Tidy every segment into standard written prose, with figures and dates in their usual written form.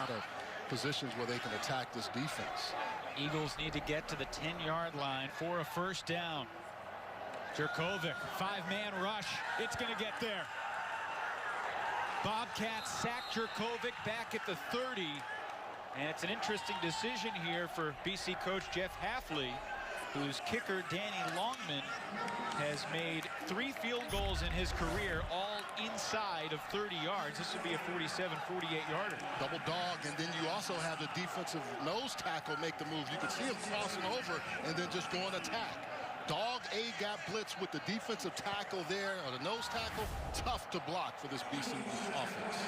out of positions where they can attack this defense. Eagles need to get to the 10-yard line for a first down. Jurkovec, 5-man rush. It's going to get there. Bobcats sack Jurkovec back at the 30. And it's an interesting decision here for BC coach Jeff Hafley, whose kicker, Danny Longman, has made 3 field goals in his career, all inside of 30 yards. This would be a 47, 48-yarder. Double dog, and then you also have the defensive nose tackle make the move. You can see him crossing over and then just go on attack. Dog A-gap blitz with the defensive tackle there, or the nose tackle, tough to block for this BC offense.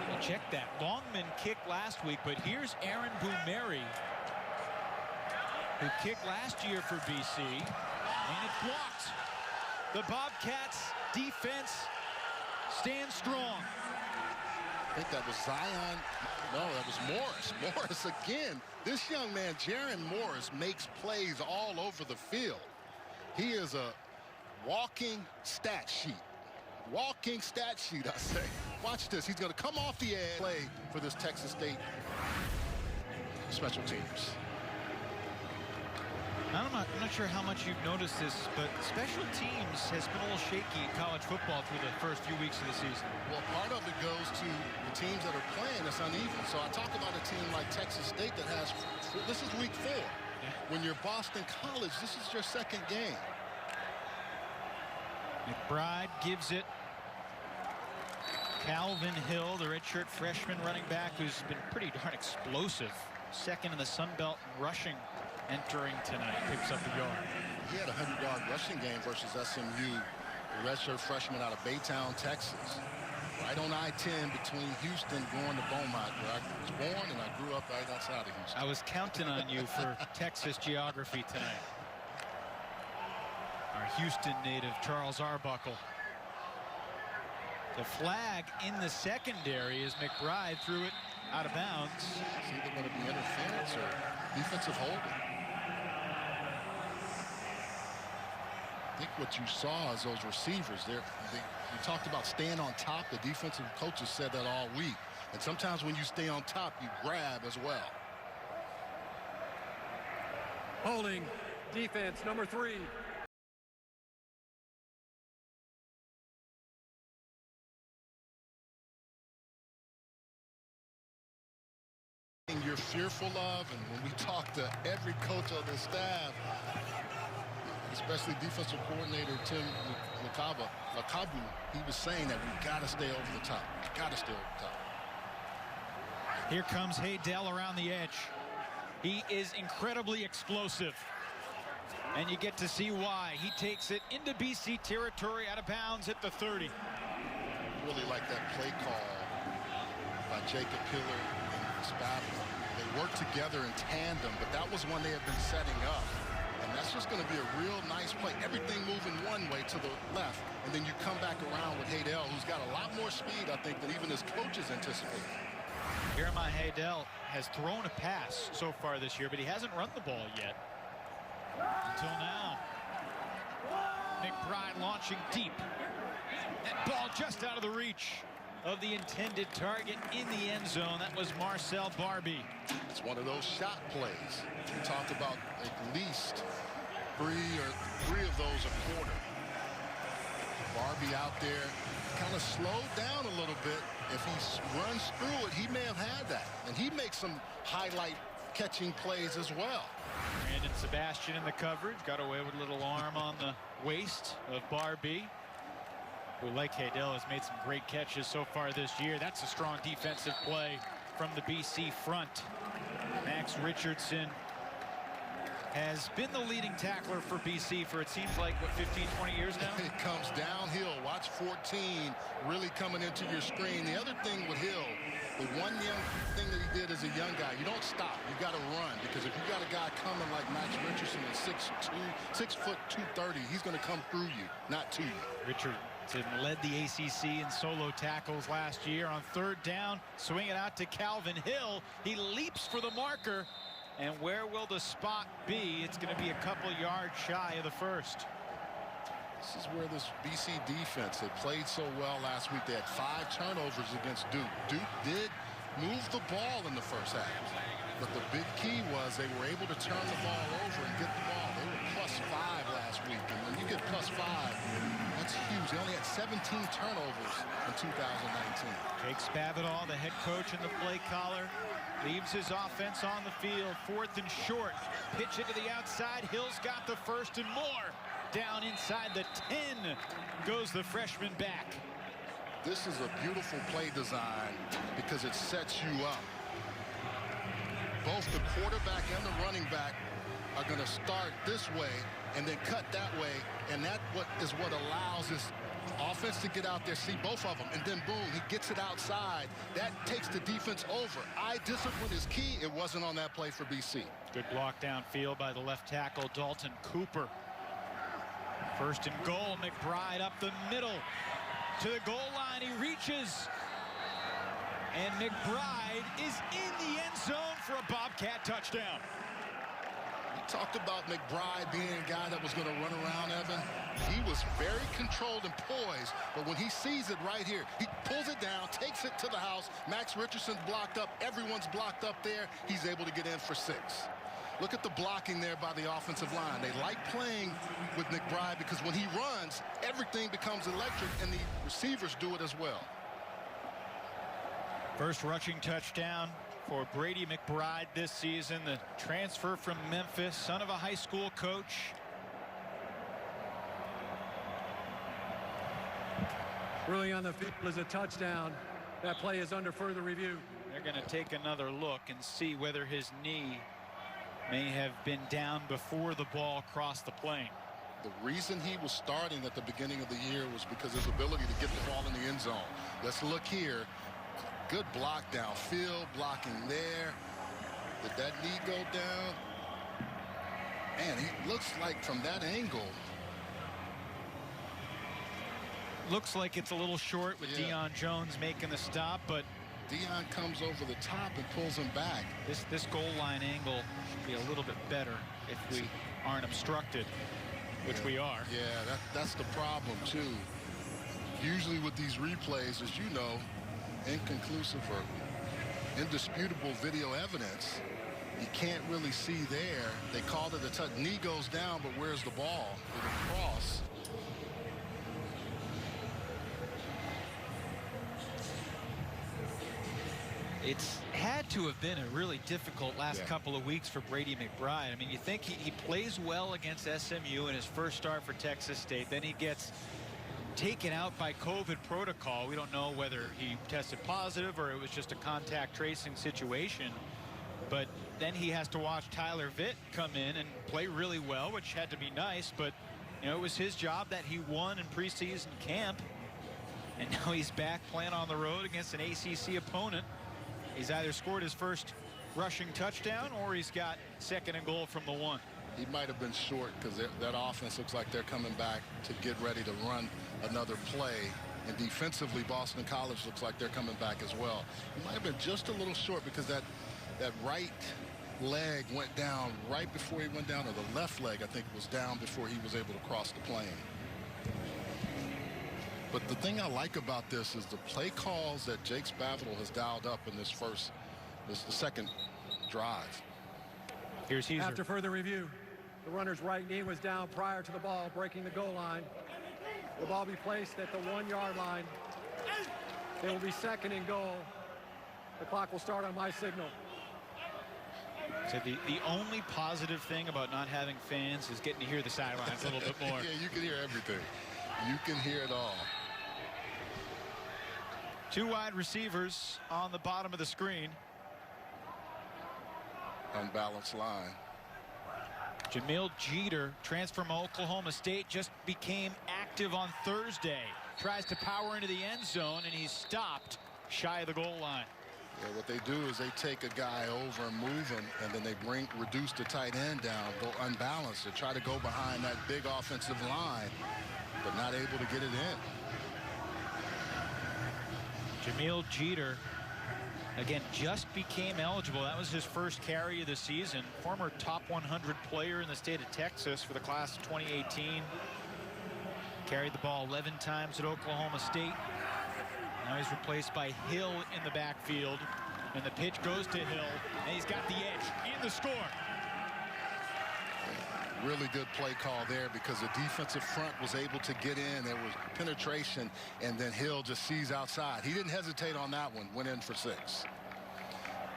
Well, check that. Longman kicked last week, but here's Aaron Boumeri, who kicked last year for BC, and it's blocked. The Bobcats defense stands strong. I think that was Zion. No, that was Morris. Morris again. This young man, Jaron Morris, makes plays all over the field. He is a walking stat sheet. Walking stat sheet, I say. Watch this. He's going to come off the edge, play for this Texas State special teams. I'm not sure how much you've noticed this, but special teams has been a little shaky in college football through the first few weeks of the season. Well, part of it goes to the teams that are playing. It's uneven. So I talk about a team like Texas State that has, this is week 4. When you're Boston College, this is your second game. McBride gives it. Calvin Hill, the redshirt freshman running back, who's been pretty darn explosive. Second in the Sun Belt rushing entering tonight. Picks up the yard. He had a 100-yard rushing game versus SMU, the redshirt freshman out of Baytown, Texas. Right on I-10 between Houston going to Beaumont, where I was born and I grew up right outside of Houston. I was counting on you for Texas geography tonight. Our Houston native, Charles Arbuckle. The flag in the secondary as McBride threw it out of bounds. It's either going to be interference or defensive holding. I think what you saw is those receivers there. We talked about staying on top. The defensive coaches said that all week. And sometimes when you stay on top, you grab as well. Holding defense number 3. You're fearful of, and when we talk to every coach on the staff, especially defensive coordinator Tim Lakabu, he was saying that we got to stay over the top. We got to stay over the top. Here comes Haydell around the edge. He is incredibly explosive, and you get to see why. He takes it into BC territory out of bounds at the 30. Really like that play call by Jacob Pillar and Spavia. They work together in tandem, but that was one they had been setting up. And that's just going to be a real nice play. Everything moving one way to the left, and then you come back around with Haydell, who's got a lot more speed, I think, than even his coaches anticipated. Jeremiah Haydell has thrown a pass so far this year, but he hasn't run the ball yet. Until now. McBride launching deep. That ball just out of the reach of the intended target in the end zone. That was Marcel Barbie. It's one of those shot plays. We talk about at least three of those a quarter. Barbie out there kind of slowed down a little bit. If he runs through it, he may have had that. And he makes some highlight catching plays as well. Brandon Sebastian in the coverage. Got away with a little arm on the waist of Barbie, who, like Haydell, has made some great catches so far this year. That's a strong defensive play from the BC front. Max Richardson has been the leading tackler for BC for, it seems like, what, 15, 20 years now? It comes downhill. Watch 14 really coming into your screen. The other thing with Hill, the one young thing that he did as a young guy, you don't stop. You got to run, because if you got a guy coming like Max Richardson at 6'2", 230, he's going to come through you, not to you. Richardson led the ACC in solo tackles last year. On third down, swing it out to Calvin Hill. He leaps for the marker. And where will the spot be? It's going to be a couple yards shy of the first. This is where this BC defense had played so well last week. They had 5 turnovers against Duke. Duke did moved the ball in the first half. But the big key was they were able to turn the ball over and get the ball. They were +5 last week, and when you get +5, that's huge. They only had 17 turnovers in 2019. Jake Spavital, the head coach in the play caller, leaves his offense on the field. 4th and short. Pitch it to the outside. Hill's got the first and more. Down inside the 10 goes the freshman back. This is a beautiful play design because it sets you up. Both the quarterback and the running back are going to start this way and then cut that way, and that is what allows this offense to get out there, see both of them, and then boom, he gets it outside. That takes the defense over. Eye discipline is key. It wasn't on that play for BC. Good block downfield by the left tackle, Dalton Cooper. 1st and goal. McBride up the middle to the goal line. He reaches, and McBride is in the end zone for a Bobcat touchdown. We talked about McBride being a guy that was going to run around, Evan. He was very controlled and poised, but when he sees it right here, he pulls it down, takes it to the house. Max Richardson's blocked up. Everyone's blocked up there. He's able to get in for 6. Look at the blocking there by the offensive line. They like playing with McBride because when he runs, everything becomes electric, and the receivers do it as well. First rushing touchdown for Brady McBride this season, the transfer from Memphis, son of a high school coach. Early on the field is a touchdown. That play is under further review. They're going to take another look and see whether his knee may have been down before the ball crossed the plane. The reason he was starting at the beginning of the year was because his ability to get the ball in the end zone. Let's look here. Good block downfield, blocking there. Did that knee go down? Man, he looks like from that angle. Looks like it's a little short with Deion Jones making the stop, but Deion comes over the top and pulls him back. This goal line angle should be a little bit better if we aren't obstructed, which we are. Yeah, that's the problem too. Usually with these replays, as you know, inconclusive or indisputable video evidence, you can't really see there. They called it a touch. Knee goes down, but where's the ball? With a cross. It's had to have been a really difficult last couple of weeks for Brady McBride. I mean, you think he plays well against SMU in his first start for Texas State. Then he gets taken out by COVID protocol. We don't know whether he tested positive or it was just a contact tracing situation. But then he has to watch Tyler Vitt come in and play really well, which had to be nice. But, you know, it was his job that he won in preseason camp. And now he's back playing on the road against an ACC opponent. He's either scored his first rushing touchdown or he's got 2nd and goal from the 1. He might have been short because that offense looks like they're coming back to get ready to run another play. And defensively, Boston College looks like they're coming back as well. He might have been just a little short because that right leg went down right before he went down, or the left leg, I think, was down before he was able to cross the plane. But the thing I like about this is the play calls that Jake Spavital has dialed up in the second drive. Here's Heiser. After further review, the runner's right knee was down prior to the ball breaking the goal line. The ball be placed at the 1-yard line. It will be 2nd and goal. The clock will start on my signal. So the only positive thing about not having fans is getting to hear the sidelines a little bit more. Yeah, you can hear everything. You can hear it all. 2 wide receivers on the bottom of the screen. Unbalanced line. Jamil Jeter, transfer from Oklahoma State, just became active on Thursday. Tries to power into the end zone, and he's stopped shy of the goal line. Yeah, what they do is they take a guy over and move him, and then they reduce the tight end down, go unbalanced. They try to go behind that big offensive line, but not able to get it in. Jamil Jeter, again, just became eligible. That was his first carry of the season. Former top 100 player in the state of Texas for the class of 2018. Carried the ball 11 times at Oklahoma State. Now he's replaced by Hill in the backfield. And the pitch goes to Hill, and he's got the edge in the score. Really good play call there because the defensive front was able to get in. There was penetration, and then Hill just sees outside. He didn't hesitate on that one, went in for 6.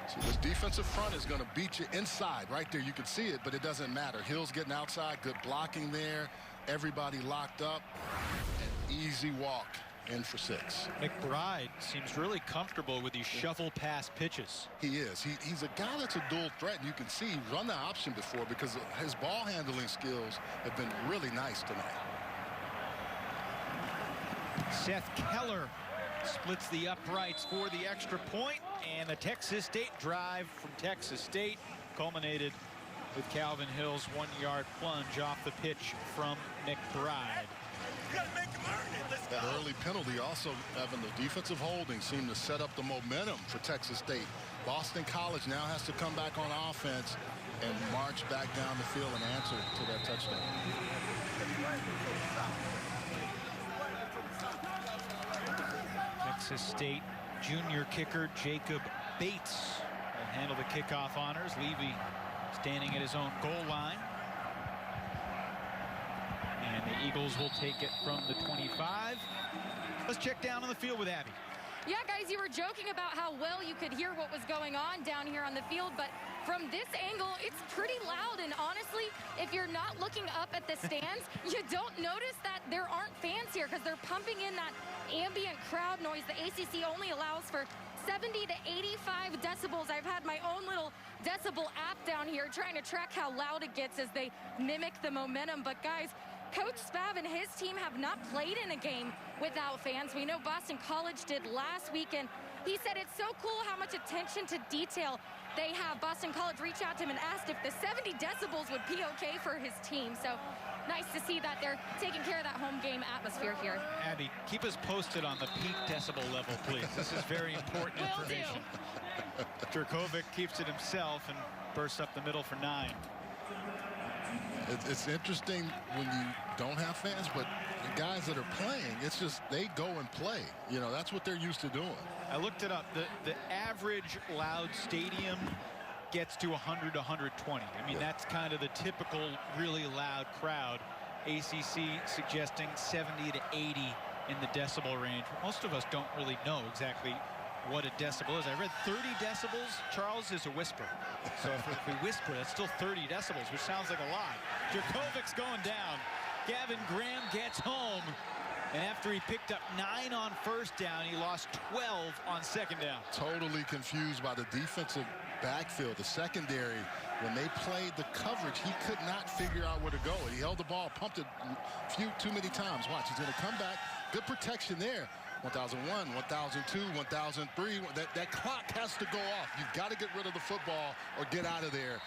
So this defensive front is going to beat you inside. Right there, you can see it, but it doesn't matter. Hill's getting outside, good blocking there. Everybody locked up, an easy walk. In for 6. McBride seems really comfortable with these shovel pass pitches. He is. He's a guy that's a dual threat. And you can see he's run the option before because his ball handling skills have been really nice tonight. Seth Keller splits the uprights for the extra point, and the Texas State drive from Texas State culminated with Calvin Hill's 1-yard plunge off the pitch from McBride. You gotta make him earn it. Let's That go. early penalty also, Evan, the defensive holding seemed to set up the momentum for Texas State. Boston College now has to come back on offense and march back down the field and answer to that touchdown. Texas State junior kicker Jacob Bates will handle the kickoff honors. Levy standing at his own goal line. And the Eagles will take it from the 25. Let's check down on the field with Abby. Yeah, guys, you were joking about how well you could hear what was going on down here on the field, but from this angle, it's pretty loud. And honestly, if you're not looking up at the stands, you don't notice that there aren't fans here because they're pumping in that ambient crowd noise. The ACC only allows for 70 to 85 decibels. I've had my own little decibel app down here trying to track how loud it gets as they mimic the momentum. But guys, Coach Spav and his team have not played in a game without fans. We know Boston College did last week, and he said it's so cool how much attention to detail they have. Boston College reached out to him and asked if the 70 decibels would be okay for his team. So nice to see that they're taking care of that home game atmosphere here. Abby, keep us posted on the peak decibel level, please. This is very important information. Jurkovec keeps it himself and bursts up the middle for 9. It's interesting when you don't have fans, but the guys that are playing, it's just they go and play. You know, that's what they're used to doing. I looked it up. The average loud stadium gets to 100 to 120. I mean, that's kind of the typical really loud crowd. ACC suggesting 70 to 80 in the decibel range. Most of us don't really know exactly what a decibel is. I read 30 decibels, Charles, is a whisper. So if we whisper, that's still 30 decibels, which sounds like a lot. Jurkovec's going down. Gavin Graham gets home. And after he picked up 9 on first down, he lost 12 on second down. Totally confused by the defensive backfield. The secondary, when they played the coverage, he could not figure out where to go. He held the ball, pumped it too many times. Watch, he's going to come back. Good protection there. 1001, 1002, 1003. That clock has to go off. You've got to get rid of the football or get out of there.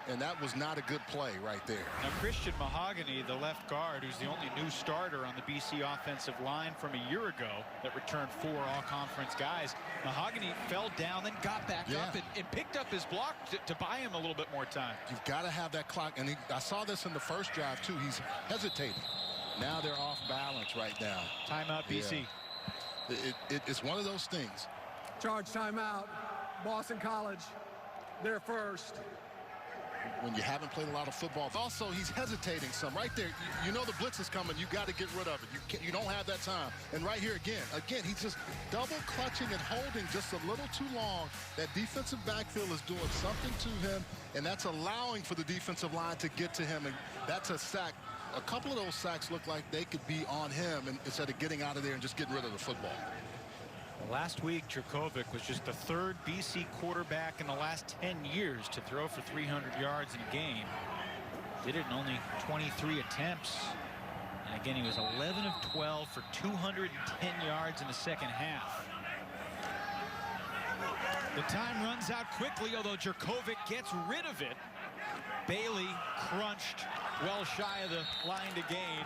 And that was not a good play right there. Now, Christian Mahogany, the left guard, who's the only new starter on the BC offensive line from a year ago that returned 4 all-conference guys. Mahogany fell down, then got back up and picked up his block to buy him a little bit more time. You've got to have that clock. And I saw this in the first drive, too. He's hesitating. Now they're off balance right now. Timeout, BC. It's one of those things. Charge timeout. Boston College, they're first. When you haven't played a lot of football. Also, he's hesitating some. Right there, you know the blitz is coming. You got to get rid of it. You don't have that time. And right here again, he's just double clutching and holding just a little too long. That defensive backfield is doing something to him, and that's allowing for the defensive line to get to him. And that's a sack. A couple of those sacks look like they could be on him instead of getting out of there and just getting rid of the football. Last week, Jurkovec was just the 3rd BC quarterback in the last 10 years to throw for 300 yards in a game. Did it in only 23 attempts. And again, he was 11 of 12 for 210 yards in the second half. The time runs out quickly, although Jurkovec gets rid of it. Bailey crunched well shy of the line to gain.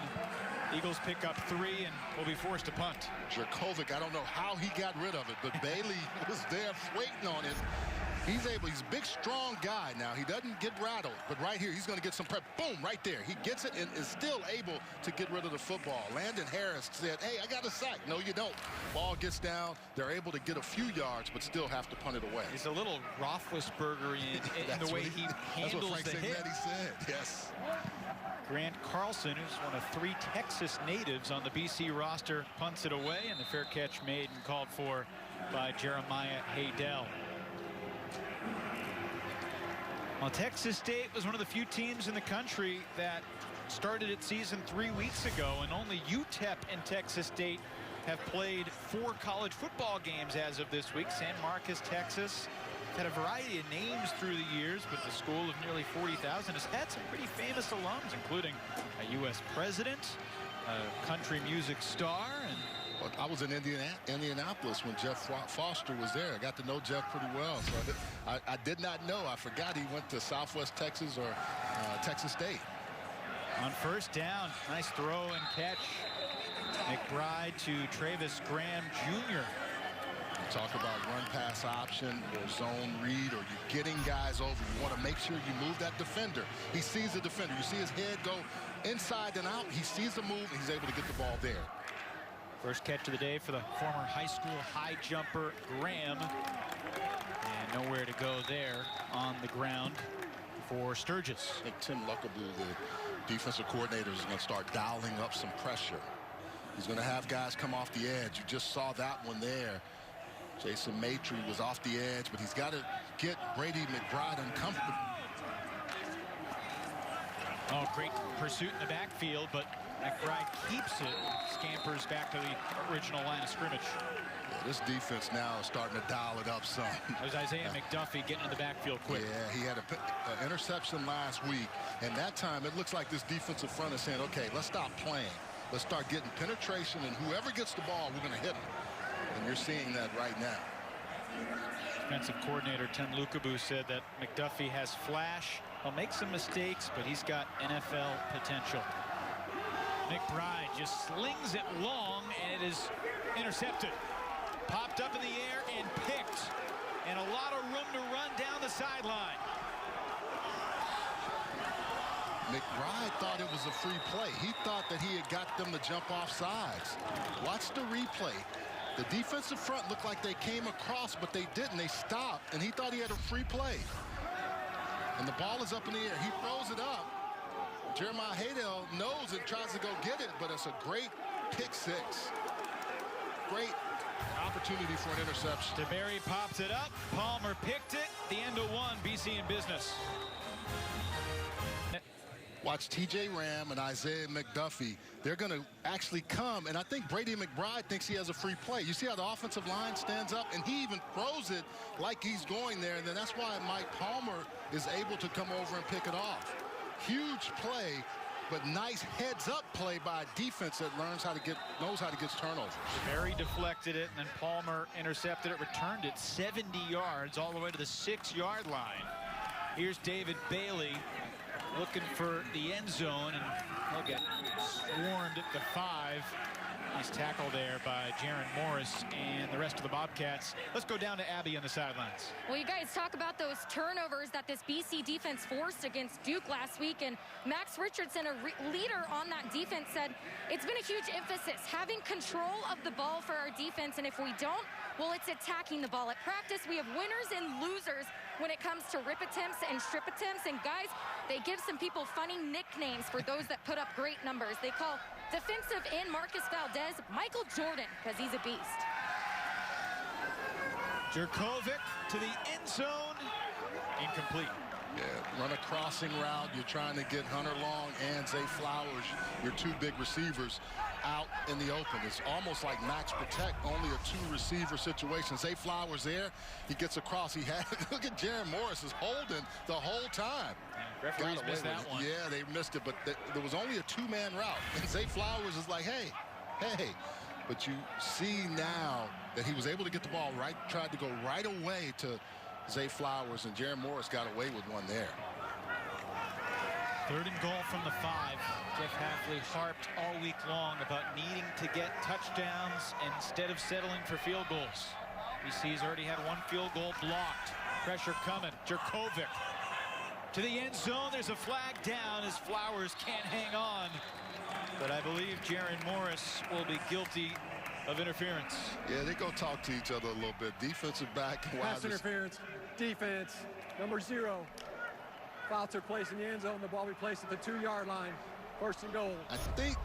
Eagles pick up 3 and will be forced to punt. Jurkovec, I don't know how he got rid of it, but Bailey was there waiting on it. He's a big, strong guy now. He doesn't get rattled, but right here, he's going to get some prep. Boom, right there. He gets it and is still able to get rid of the football. Landon Harris said, hey, I got a sack. No, you don't. Ball gets down. They're able to get a few yards, but still have to punt it away. He's a little Roethlisberger in the way he handles the hit. That's what Frank said, yes. Grant Carlson, who's one of 3 Texas natives on the BC roster, punts it away, and the fair catch made and called for by Jeremiah Haydell. Well, Texas State was one of the few teams in the country that started its season 3 weeks ago, and only UTEP and Texas State have played 4 college football games as of this week. San Marcos, Texas, had a variety of names through the years, but the school of nearly 40,000 has had some pretty famous alums, including a U.S. president, a country music star, and I was in Indianapolis when Jeff Foster was there. I got to know Jeff pretty well. So I did not know. I forgot he went to Southwest Texas or Texas State. On first down, nice throw and catch. McBride to Travis Graham Jr. Talk about run-pass option or zone read, or you're getting guys over. You want to make sure you move that defender. He sees the defender. You see his head go inside and out. He sees the move, and he's able to get the ball there. First catch of the day for the former high school high jumper Graham. And nowhere to go there on the ground for Sturgis. I think Tim Luckaboo, the defensive coordinator, is going to start dialing up some pressure. He's going to have guys come off the edge. You just saw that one there. Jason Maitre was off the edge, but he's got to get Brady McBride uncomfortable. Oh, great pursuit in the backfield, but McBride keeps it, scampers back to the original line of scrimmage. Yeah, this defense now is starting to dial it up some. There's Isaiah McDuffie getting in the backfield quick. Yeah, he had an interception last week, and that time it looks like this defensive front is saying, okay, let's stop playing. Let's start getting penetration, and whoever gets the ball, we're going to hit them. And you're seeing that right now. Defensive coordinator Tim Luckaboo said that McDuffie has flash. He'll make some mistakes, but he's got NFL potential. McBride just slings it long, and it is intercepted. Popped up in the air and picked. And a lot of room to run down the sideline. McBride thought it was a free play. He thought that he had got them to jump off sides. Watch the replay. The defensive front looked like they came across, but they didn't. They stopped, and he thought he had a free play. And the ball is up in the air. He throws it up. Jeremiah Haydell knows and tries to go get it, but it's a great pick six. Great opportunity for an interception. DeBerry pops it up. Palmer picked it. The end of one. BC in business. Watch T.J. Ram and Isaiah McDuffie. They're going to actually come, and I think Brady McBride thinks he has a free play. You see how the offensive line stands up, and he even throws it like he's going there, and then that's why Mike Palmer is able to come over and pick it off. Huge play, but nice heads-up play by a defense that knows how to get turnovers. DeBerry deflected it, and then Palmer intercepted it, returned it 70 yards all the way to the 6-yard line. Here's David Bailey looking for the end zone, and he'll get swarmed at the 5. Nice tackle there by Jaron Morris and the rest of the Bobcats. Let's go down to Abby on the sidelines. Well, you guys talk about those turnovers that this BC defense forced against Duke last week, and Max Richardson, a leader on that defense, said it's been a huge emphasis having control of the ball for our defense, and if we don't, well, it's attacking the ball. At practice, we have winners and losers when it comes to rip attempts and strip attempts, and guys, they give some people funny nicknames for those that put up great numbers. They call defensive end Marcus Valdez Michael Jordan because he's a beast. Jurkovec to the end zone. Incomplete. Yeah, run a crossing route. You're trying to get Hunter Long and Zay Flowers, your two big receivers, out in the open. It's almost like max protect, only a two-receiver situation. Zay Flowers there, he gets across. He had, look at Jaron Morris is holding the whole time. Yeah, referees missed that one. Yeah, they missed it, but there was only a two-man route. And Zay Flowers is like, hey. But you see now that he was able to get the ball right, tried to go right away to Zay Flowers, and Jaron Morris got away with one there. 3rd and goal from the 5. Jeff Hafley harped all week long about needing to get touchdowns instead of settling for field goals. BC's already had 1 field goal blocked. Pressure coming. Jurkovec to the end zone. There's a flag down as Flowers can't hang on. But I believe Jaron Morris will be guilty of interference. Yeah, they go talk to each other a little bit. Defensive back. Pass interference. Defense. Number 0. Foul took place in the end zone. The ball be placed at the 2-yard line. First and goal. I think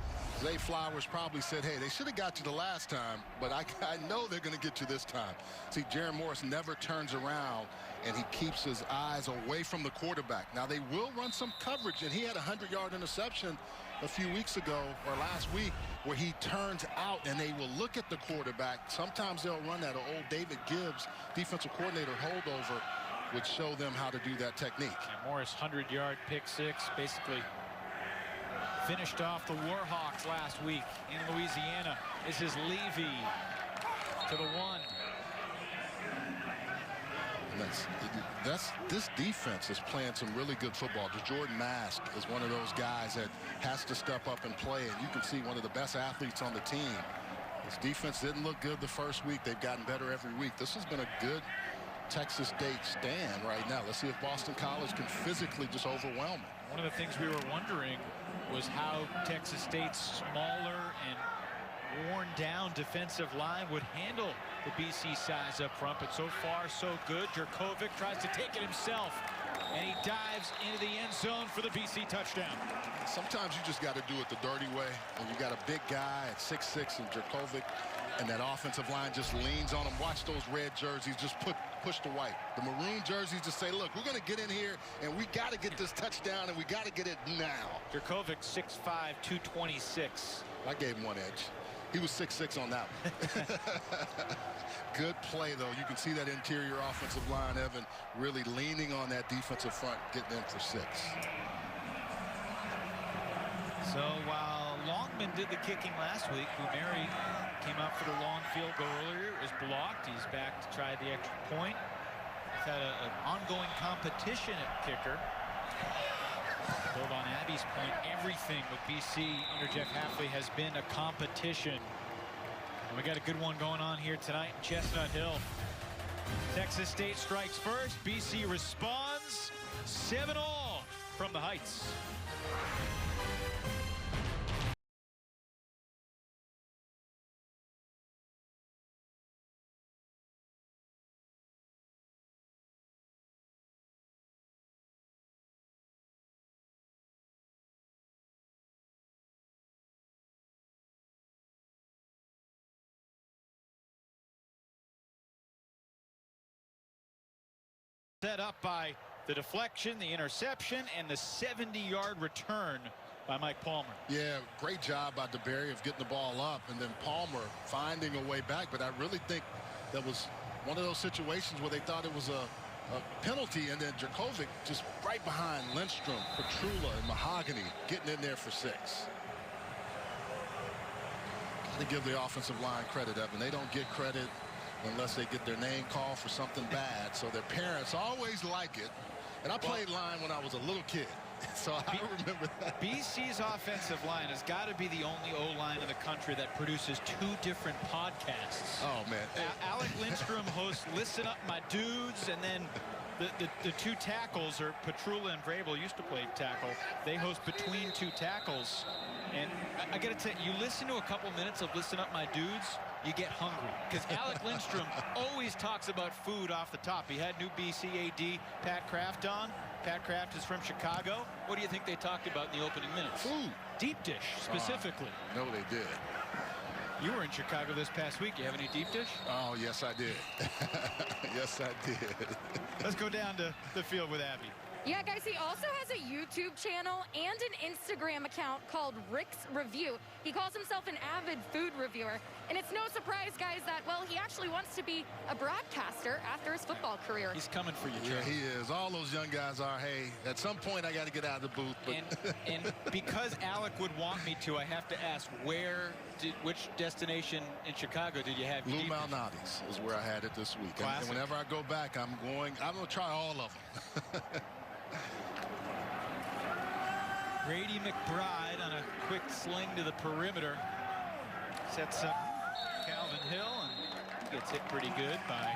Zay Flowers probably said, hey, they should have got you the last time, but I know they're going to get you this time. See, Jaron Morris never turns around, and he keeps his eyes away from the quarterback. Now, they will run some coverage, and he had a 100-yard interception a few weeks ago or last week where he turns out and they will look at the quarterback. Sometimes they'll run that. Old David Gibbs, defensive coordinator holdover, would show them how to do that technique. And Morris 100-yard pick six, basically finished off the Warhawks last week in Louisiana. This is Levy to the 1. This defense is playing some really good football. Jordan Mask is one of those guys that has to step up and play, and you can see one of the best athletes on the team. This defense didn't look good the first week. They've gotten better every week. This has been a good Texas State stand right now. Let's see if Boston College can physically just overwhelm it. One of the things we were wondering was how Texas State's smaller and worn down defensive line would handle the BC size up front, but so far so good. Jurkovec tries to take it himself, and he dives into the end zone for the BC touchdown. Sometimes you just got to do it the dirty way, and you got a big guy at 6'6" and Jurkovec, and that offensive line just leans on him. Watch those red jerseys just push the white. The maroon jerseys just say, look, we're going to get in here, and we got to get this touchdown, and we got to get it now. Jurkovec 6'5", 226. I gave him one edge. He was 6'6" on that one. Good play, though. You can see that interior offensive line, Evan, really leaning on that defensive front, getting in for 6. So while Longman did the kicking last week, Bumeri came out for the long field goal earlier. It was blocked. He's back to try the extra point. He's had an ongoing competition at kicker. Build on Abby's point, everything with BC under Jeff Hafley has been a competition. And we got a good one going on here tonight in Chestnut Hill. Texas State strikes first. BC responds. 7-all from the Heights. Set up by the deflection, the interception, and the 70-yard return by Mike Palmer. Yeah, great job by DeBerry of getting the ball up, and then Palmer finding a way back. But I really think that was one of those situations where they thought it was a penalty, and then Jurkovec just right behind Lindstrom, Petrula, and Mahogany getting in there for 6. Got to give the offensive line credit, Evan. They don't get credit unless they get their name called for something bad. So their parents always like it. And I played line when I was a little kid. So I remember that. BC's offensive line has got to be the only O-line in the country that produces 2 different podcasts. Oh, man. Alec Lindstrom hosts Listen Up My Dudes, and then the 2 tackles, or Petrula and Vrabel used to play tackle. They host Between 2 Tackles. And I got to tell you, you listen to a couple minutes of Listen Up My Dudes, you get hungry, because Alec Lindstrom always talks about food off the top. He had new BC AD Pat Kraft on. Pat Kraft is from Chicago. What do you think they talked about in the opening minutes? Food. Deep dish, specifically. No, they did. You were in Chicago this past week. You have any deep dish? Oh, yes, I did. Yes, I did. Let's go down to the field with Abby. Yeah, guys, he also has a YouTube channel and an Instagram account called Rick's Review. He calls himself an avid food reviewer. And it's no surprise, guys, that, well, he actually wants to be a broadcaster after his football career. He's coming for you, Joe. Yeah, he is. All those young guys are, hey, at some point I got to get out of the booth. But and because Alec would want me to, I have to ask, which destination in Chicago did you have? Lou Malnati's is where I had it this week. And whenever I go back, I'm going to try all of them. Grady McBride on a quick sling to the perimeter. Sets up Calvin Hill and gets hit pretty good by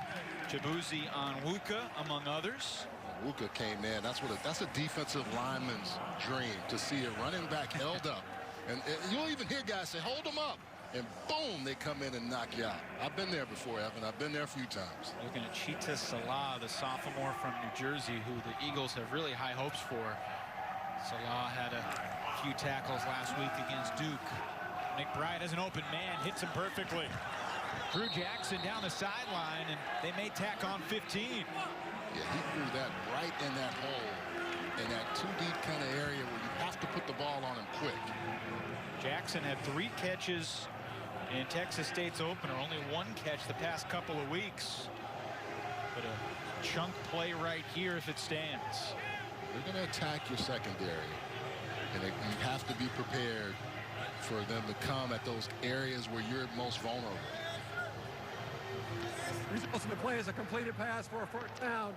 Chibuzi Onwuka, among others. Onwuka came in. That's a defensive lineman's dream, to see a running back held up. And you'll even hear guys say, hold them up. And boom, they come in and knock you out. I've been there before, Evan. I've been there a few times. Looking at Cheetah Salah, the sophomore from New Jersey, who the Eagles have really high hopes for. Salah had a few tackles last week against Duke. McBride has an open man, hits him perfectly. Drew Jackson down the sideline, and they may tack on 15. Yeah, he threw that right in that hole, in that too-deep kind of area where you have to put the ball on him quick. Jackson had 3 catches in Texas State's opener, only 1 catch the past couple of weeks. But a chunk play right here if it stands. They're going to attack your secondary, and you have to be prepared for them to come at those areas where you're most vulnerable. Results of the play is a completed pass for a first down.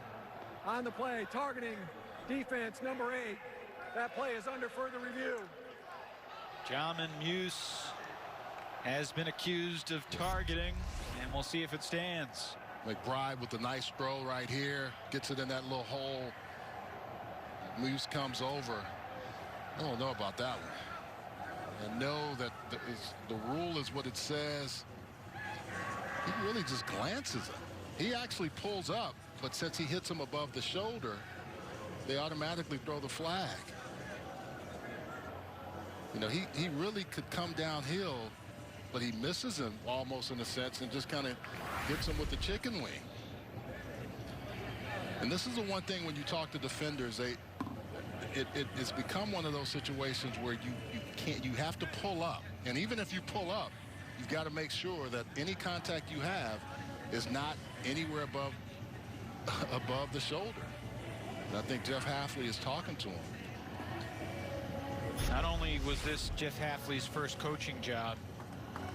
On the play, targeting defense number 8. That play is under further review. Jamin Muse has been accused of targeting, and we'll see if it stands. McBride with a nice throw right here, gets it in that little hole. Muse comes over. I don't know about that one. And know that the rule is what it says. He really just glances him. He actually pulls up, but since he hits him above the shoulder, they automatically throw the flag. You know, he really could come downhill, but he misses him almost in a sense and just kind of gets him with the chicken wing. And this is the one thing when you talk to defenders, it's become one of those situations where you have to pull up. And even if you pull up, you've got to make sure that any contact you have is not anywhere above the shoulder. And I think Jeff Hafley is talking to him. Not only was this Jeff Hafley's first coaching job,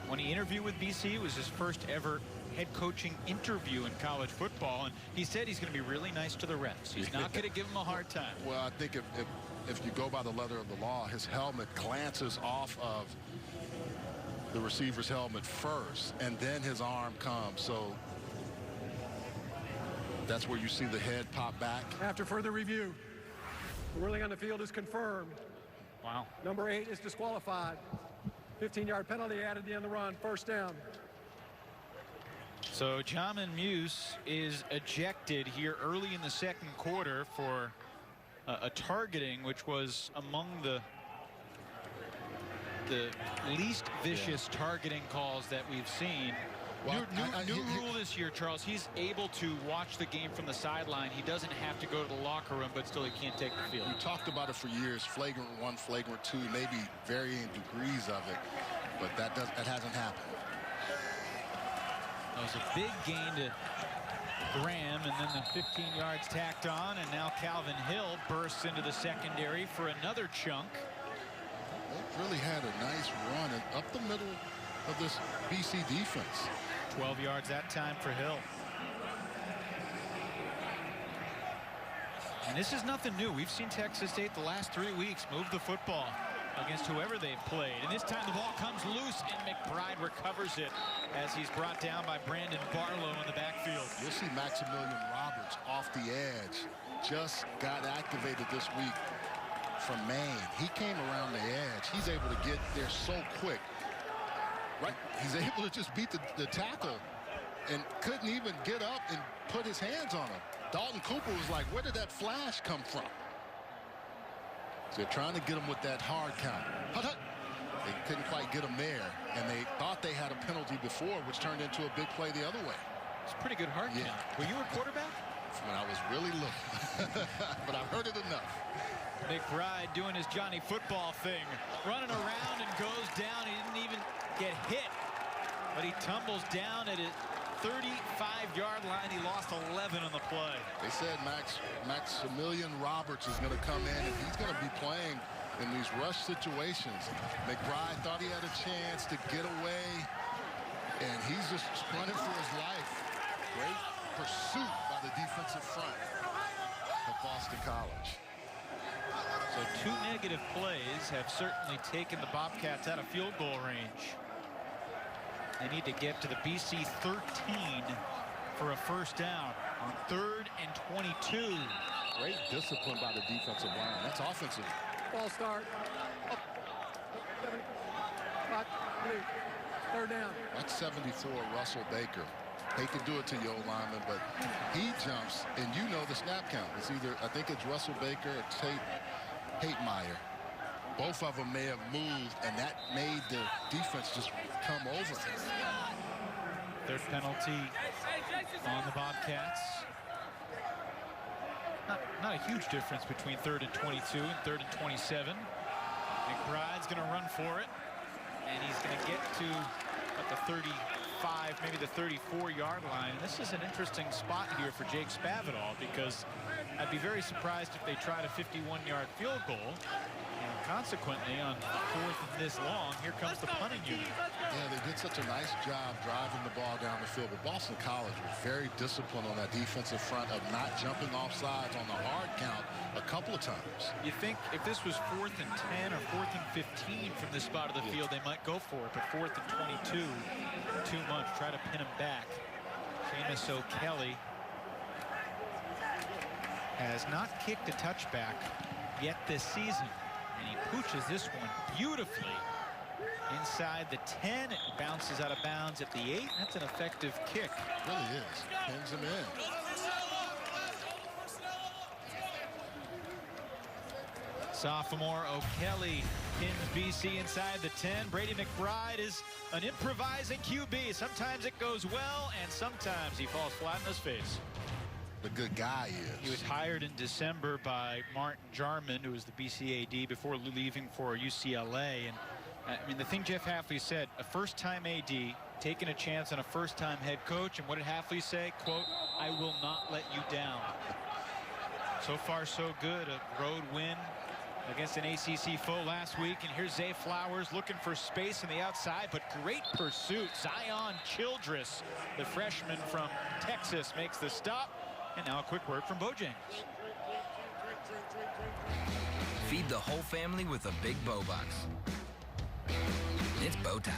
when he interviewed with BC, it was his first ever head coaching interview in college football, and he said he's going to be really nice to the refs. He's not going to give them a hard time. Well, I think if you go by the letter of the law, his helmet glances off of the receiver's helmet first, and then his arm comes. So that's where you see the head pop back. After further review, the ruling on the field is confirmed. Wow. Number 8 is disqualified. 15-yard penalty added to the end of the run. First down. So Jamin Muse is ejected here early in the second quarter for a targeting, which was among the least vicious targeting calls that we've seen. Well, new rule this year, Charles. He's able to watch the game from the sideline. He doesn't have to go to the locker room, but still he can't take the field. We talked about it for years, flagrant 1, flagrant 2, maybe varying degrees of it, but that hasn't happened. That was a big gain to Graham, and then the 15 yards tacked on, and now Calvin Hill bursts into the secondary for another chunk. They really had a nice run up the middle of this BC defense. 12 yards that time for Hill. And this is nothing new. We've seen Texas State the last 3 weeks move the football against whoever they've played. And this time the ball comes loose, and McBride recovers it as he's brought down by Brandon Barlow in the backfield. You'll see Maximilian Roberts off the edge. Just got activated this week from Maine. He came around the edge. He's able to get there so quick. Right, he's able to just beat the tackle and couldn't even get up and put his hands on him. Dalton Cooper was like, where did that flash come from? So they're trying to get him with that hard count. They couldn't quite get him there, and they thought they had a penalty before, which turned into a big play the other way. It's a pretty good hard count. Were you a quarterback? When I was really little, but I've heard it enough. McBride doing his Johnny football thing, running around and goes down. He didn't even get hit, but he tumbles down at his 35-yard line. He lost 11 on the play. They said Maximilian Roberts is going to come in, and he's going to be playing in these rush situations. McBride thought he had a chance to get away, and he's just running for his life. Great pursuit by the defensive front of Boston College. So 2 negative plays have certainly taken the Bobcats out of field goal range. They need to get to the BC 13 for a first down on 3rd and 22. Great discipline by the defensive line. That's offensive. Ball start. 3rd down. That's 74 Russell Baker. Hate to do it to you, old lineman, but he jumps, and you know the snap count. It's either, I think it's Russell Baker or Hatemeyer. Both of them may have moved, and that made the defense just come over. 3rd penalty on the Bobcats. Not a huge difference between 3rd and 22 and 3rd and 27. McBride's going to run for it, and he's going to get to the 35, maybe the 34-yard line. And this is an interesting spot here for Jake Spavital, because I'd be very surprised if they tried a 51-yard field goal. And consequently, on 4th and this long, here comes the punting unit. Yeah, they did such a nice job driving the ball down the field. But Boston College was very disciplined on that defensive front of not jumping off sides on the hard count a couple of times. You think if this was 4th and 10 or 4th and 15 from this spot of the field, they might go for it. But 4th and 22, too much. Try to pin him back. Seamus O'Kelly has not kicked a touchback yet this season. And he pooches this one beautifully inside the 10. It bounces out of bounds at the 8. That's an effective kick. It really is. Pins him in. Sophomore O'Kelly pins BC inside the 10. Brady McBride is an improvising QB. Sometimes it goes well, and sometimes he falls flat in his face. The good guy is. He was hired in December by Martin Jarman, who was the BC AD, before leaving for UCLA. And I mean, the thing Jeff Hafley said, a first-time AD taking a chance on a first-time head coach. And what did Hafley say? Quote, "I will not let you down." So far, so good. A road win against an ACC foe last week. And here's Zay Flowers looking for space on the outside, but great pursuit. Zion Childress, the freshman from Texas, makes the stop. And now a quick word from Bojangles. Feed the whole family with a big Bo box. It's Bo time.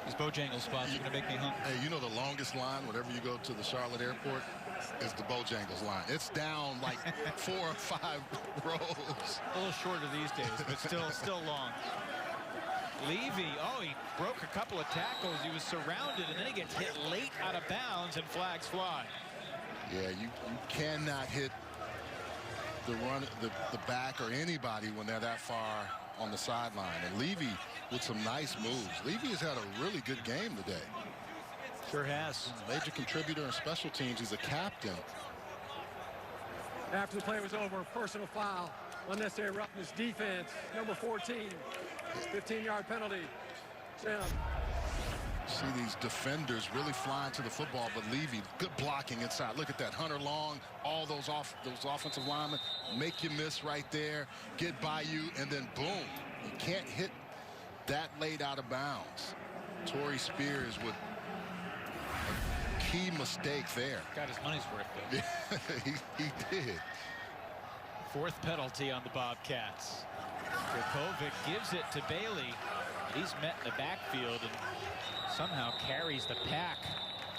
These Bojangles spots are going to make me hungry. Hey, you know the longest line whenever you go to the Charlotte airport is the Bojangles line. It's down like 4 or 5 rows. A little shorter these days, but still long. Levy, oh, he broke a couple of tackles. He was surrounded, and then he gets hit late out of bounds, and flags fly. Yeah, you cannot hit the back or anybody when they're that far on the sideline. And Levy with some nice moves. Levy has had a really good game today. Sure has. Major contributor in special teams. He's a captain. After the play was over, personal foul. Unnecessary roughness defense. Number 14. 15-yard penalty. Sam. See these defenders really flying to the football, but Levy, good blocking inside. Look at that. Hunter Long, all those offensive linemen make you miss right there, get by you, and then boom. You can't hit that late out of bounds. Torrey Spears with a key mistake there. Got his money's worth, though. he did. 4th penalty on the Bobcats. Jurkovec gives it to Bailey. He's met in the backfield and somehow carries the pack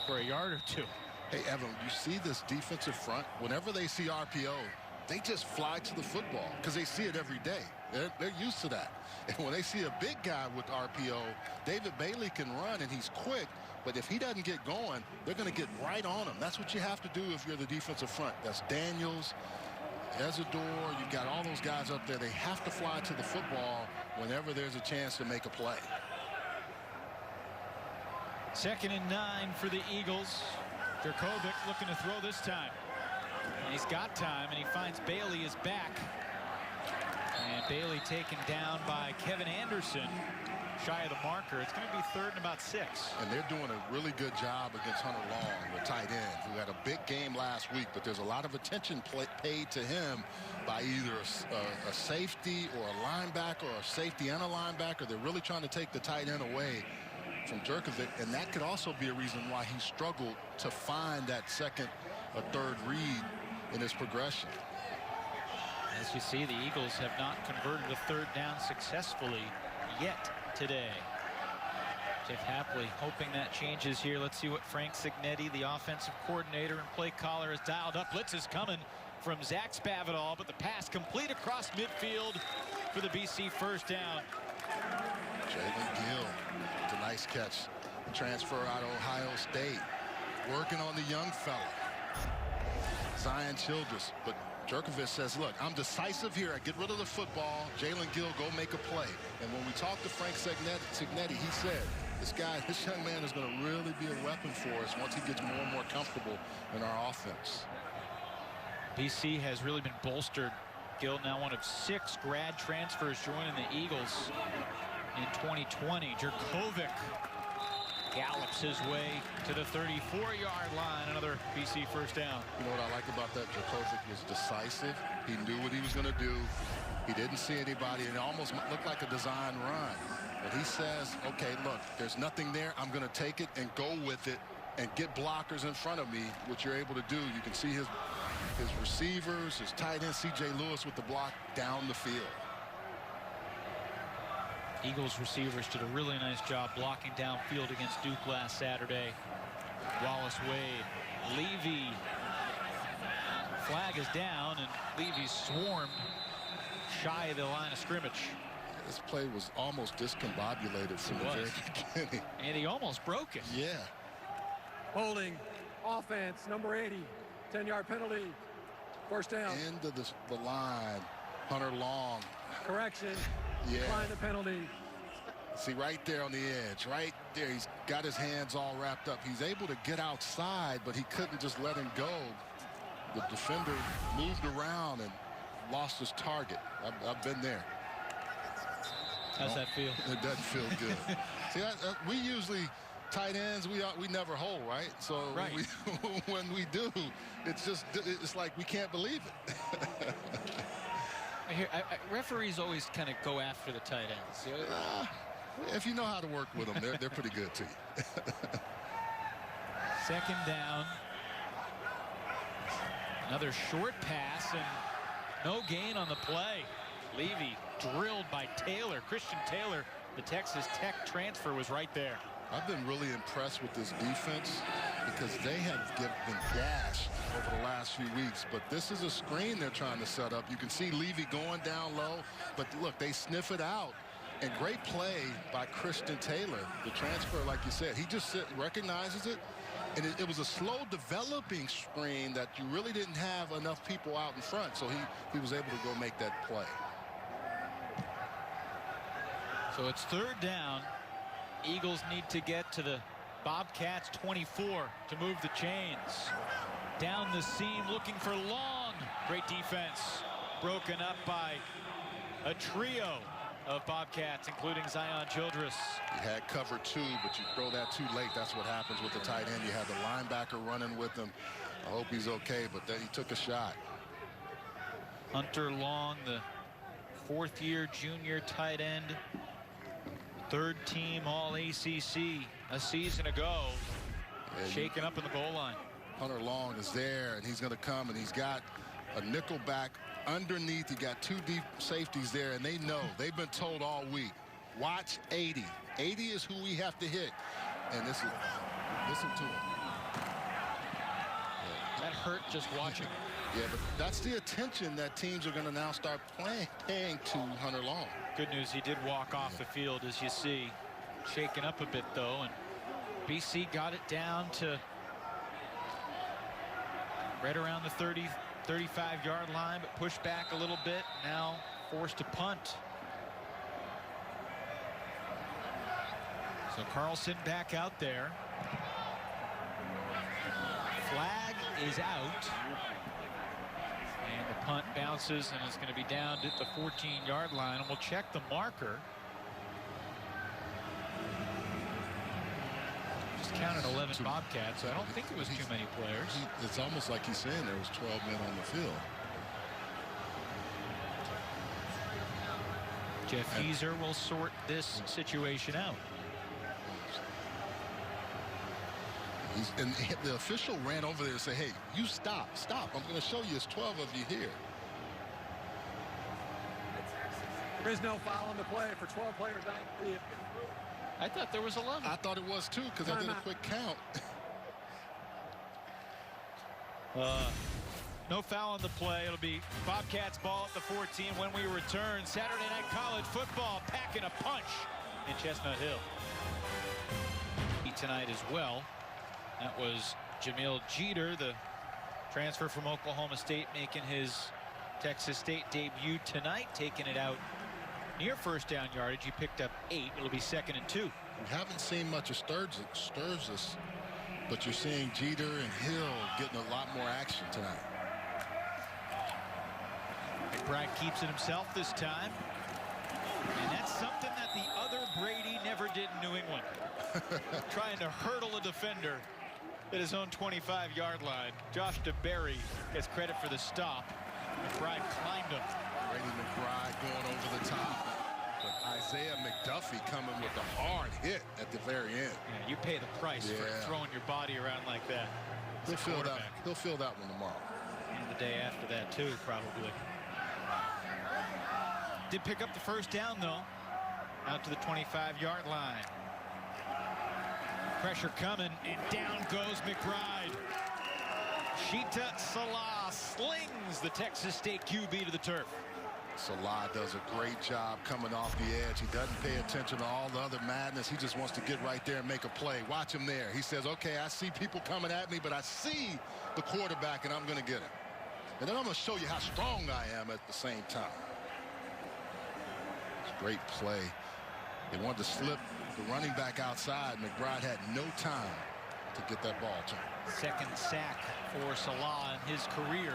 for a yard or two. Hey, Evan, you see this defensive front? Whenever they see RPO, they just fly to the football because they see it every day. They're used to that. And when they see a big guy with RPO, David Bailey can run and he's quick, but if he doesn't get going, they're going to get right on him. That's what you have to do if you're the defensive front. That's Daniels, Ezador, you've got all those guys up there. They have to fly to the football whenever there's a chance to make a play. 2nd and 9 for the Eagles. Jurkovec looking to throw this time. And he's got time, and he finds Bailey is back. And Bailey taken down by Kevin Anderson, shy of the marker. It's going to be 3rd and about 6. And they're doing a really good job against Hunter Long, the tight end, who had a big game last week, but there's a lot of attention paid to him by either a safety or a linebacker, or a safety and a linebacker. They're really trying to take the tight end away from Jurkovec, and that could also be a reason why he struggled to find that 2nd or 3rd read in his progression. As you see, the Eagles have not converted a 3rd down successfully yet today. Jeff Hapley hoping that changes here. Let's see what Frank Cignetti, the offensive coordinator and play caller, has dialed up. Blitz is coming from Zach Spavital, but the pass complete across midfield for the BC first down. Jalen Gill, it's a nice catch. Transfer out of Ohio State. Working on the young fella, Zion Childress. But Jurkovec says, look, I'm decisive here. I get rid of the football. Jalen Gill, go make a play. And when we talked to Frank Cignetti, he said, this young man is going to really be a weapon for us once he gets more and more comfortable in our offense. BC has really been bolstered. Gill now one of 6 grad transfers joining the Eagles in 2020. Jurkovec gallops his way to the 34-yard line. Another BC first down. You know what I like about that? Jurkovec was decisive. He knew what he was going to do. He didn't see anybody, and it almost looked like a design run. But he says, okay, look, there's nothing there. I'm going to take it and go with it and get blockers in front of me, which you're able to do. You can see his receivers, his tight end, C.J. Lewis with the block down the field. Eagles receivers did a really nice job blocking downfield against Duke last Saturday. Wallace Wade, Levy. Flag is down, and Levy swarmed shy of the line of scrimmage. This play was almost discombobulated from the very beginning. And he almost broke it. Yeah. Holding offense, number 80, 10-yard penalty, first down. End of the line, Hunter Long. Correction. Yeah. Decline the penalty. See, right there on the edge, right there, he's got his hands all wrapped up. He's able to get outside, but he couldn't just let him go. The defender moved around and lost his target. I've been there. How's that feel? It doesn't feel good. See, we usually, tight ends, we never hold, right? So right. When we do, it's like we can't believe it. Referees always kind of go after the tight ends. If you know how to work with them, they're pretty good to you. Second down. Another short pass and no gain on the play. Levy drilled by Taylor. Christian Taylor, the Texas Tech transfer, was right there. I've been really impressed with this defense because they have been gashed over the last few weeks. But this is a screen they're trying to set up. You can see Levy going down low. But look, they sniff it out. And great play by Christian Taylor, the transfer, like you said. He just recognizes it. And it was a slow developing screen that you really didn't have enough people out in front. So he was able to go make that play. So it's third down. Eagles need to get to the Bobcats 24 to move the chains. Down the seam looking for Long. Great defense. Broken up by a trio of Bobcats, including Zion Childress. You had cover 2, but you throw that too late. That's what happens with the tight end. You had the linebacker running with him. I hope he's okay, but then he took a shot. Hunter Long, the 4th-year junior tight end. 3rd team All ACC a season ago. Shaken up in the goal line. Hunter Long is there, and he's going to come, and he's got a nickel back underneath. He got 2 deep safeties there, and they know. They've been told all week, watch 80. 80 is who we have to hit. And listen to him. That hurt just watching. Yeah, but that's the attention that teams are going to now start paying to Hunter Long. Good news, he did walk off the field, as you see. Shaken up a bit, though, and BC got it down to right around the 35-yard line, but pushed back a little bit. Now forced to punt. So Carlson back out there. Flag is out. And the punt bounces and is going to be down at the 14-yard line. And we'll check the marker. Just counted 11 Bobcats, so I don't think it was too many players. It's almost like he's saying there was 12 men on the field. Jeff Heiser will sort this situation out. And the official ran over there and said, hey, you stop. I'm going to show you it's 12 of you here. There is no foul on the play for 12 players out. I thought there was 11. I thought it was too because I did a quick count. No foul on the play. It'll be Bobcats ball at the 14 when we return. Saturday Night College Football packing a punch in Chestnut Hill. Tonight as well. That was Jamil Jeter, the transfer from Oklahoma State, making his Texas State debut tonight, taking it out near first down yardage. He picked up 8. It'll be 2nd and 2. We haven't seen much of Sturgis, but you're seeing Jeter and Hill getting a lot more action tonight. McBride keeps it himself this time. And that's something that the other Brady never did in New England. Trying to hurdle a defender at his own 25-yard line. Josh DeBerry gets credit for the stop. McBride climbed him. Brady McBride going over the top. But Isaiah McDuffie coming with a hard hit at the very end. Yeah, you pay the price for throwing your body around like that. He'll feel that one tomorrow. And the day after that, too, probably. Did pick up the first down, though. Out to the 25-yard line. Pressure coming, and down goes McBride. Sheeta Salah slings the Texas State QB to the turf. Salah does a great job coming off the edge. He doesn't pay attention to all the other madness. He just wants to get right there and make a play. Watch him there. He says, okay, I see people coming at me, but I see the quarterback, and I'm going to get him. And then I'm going to show you how strong I am at the same time. It's a great play. They wanted to slip the running back outside. McBride had no time to get that ball to him. 2nd sack for Salah in his career.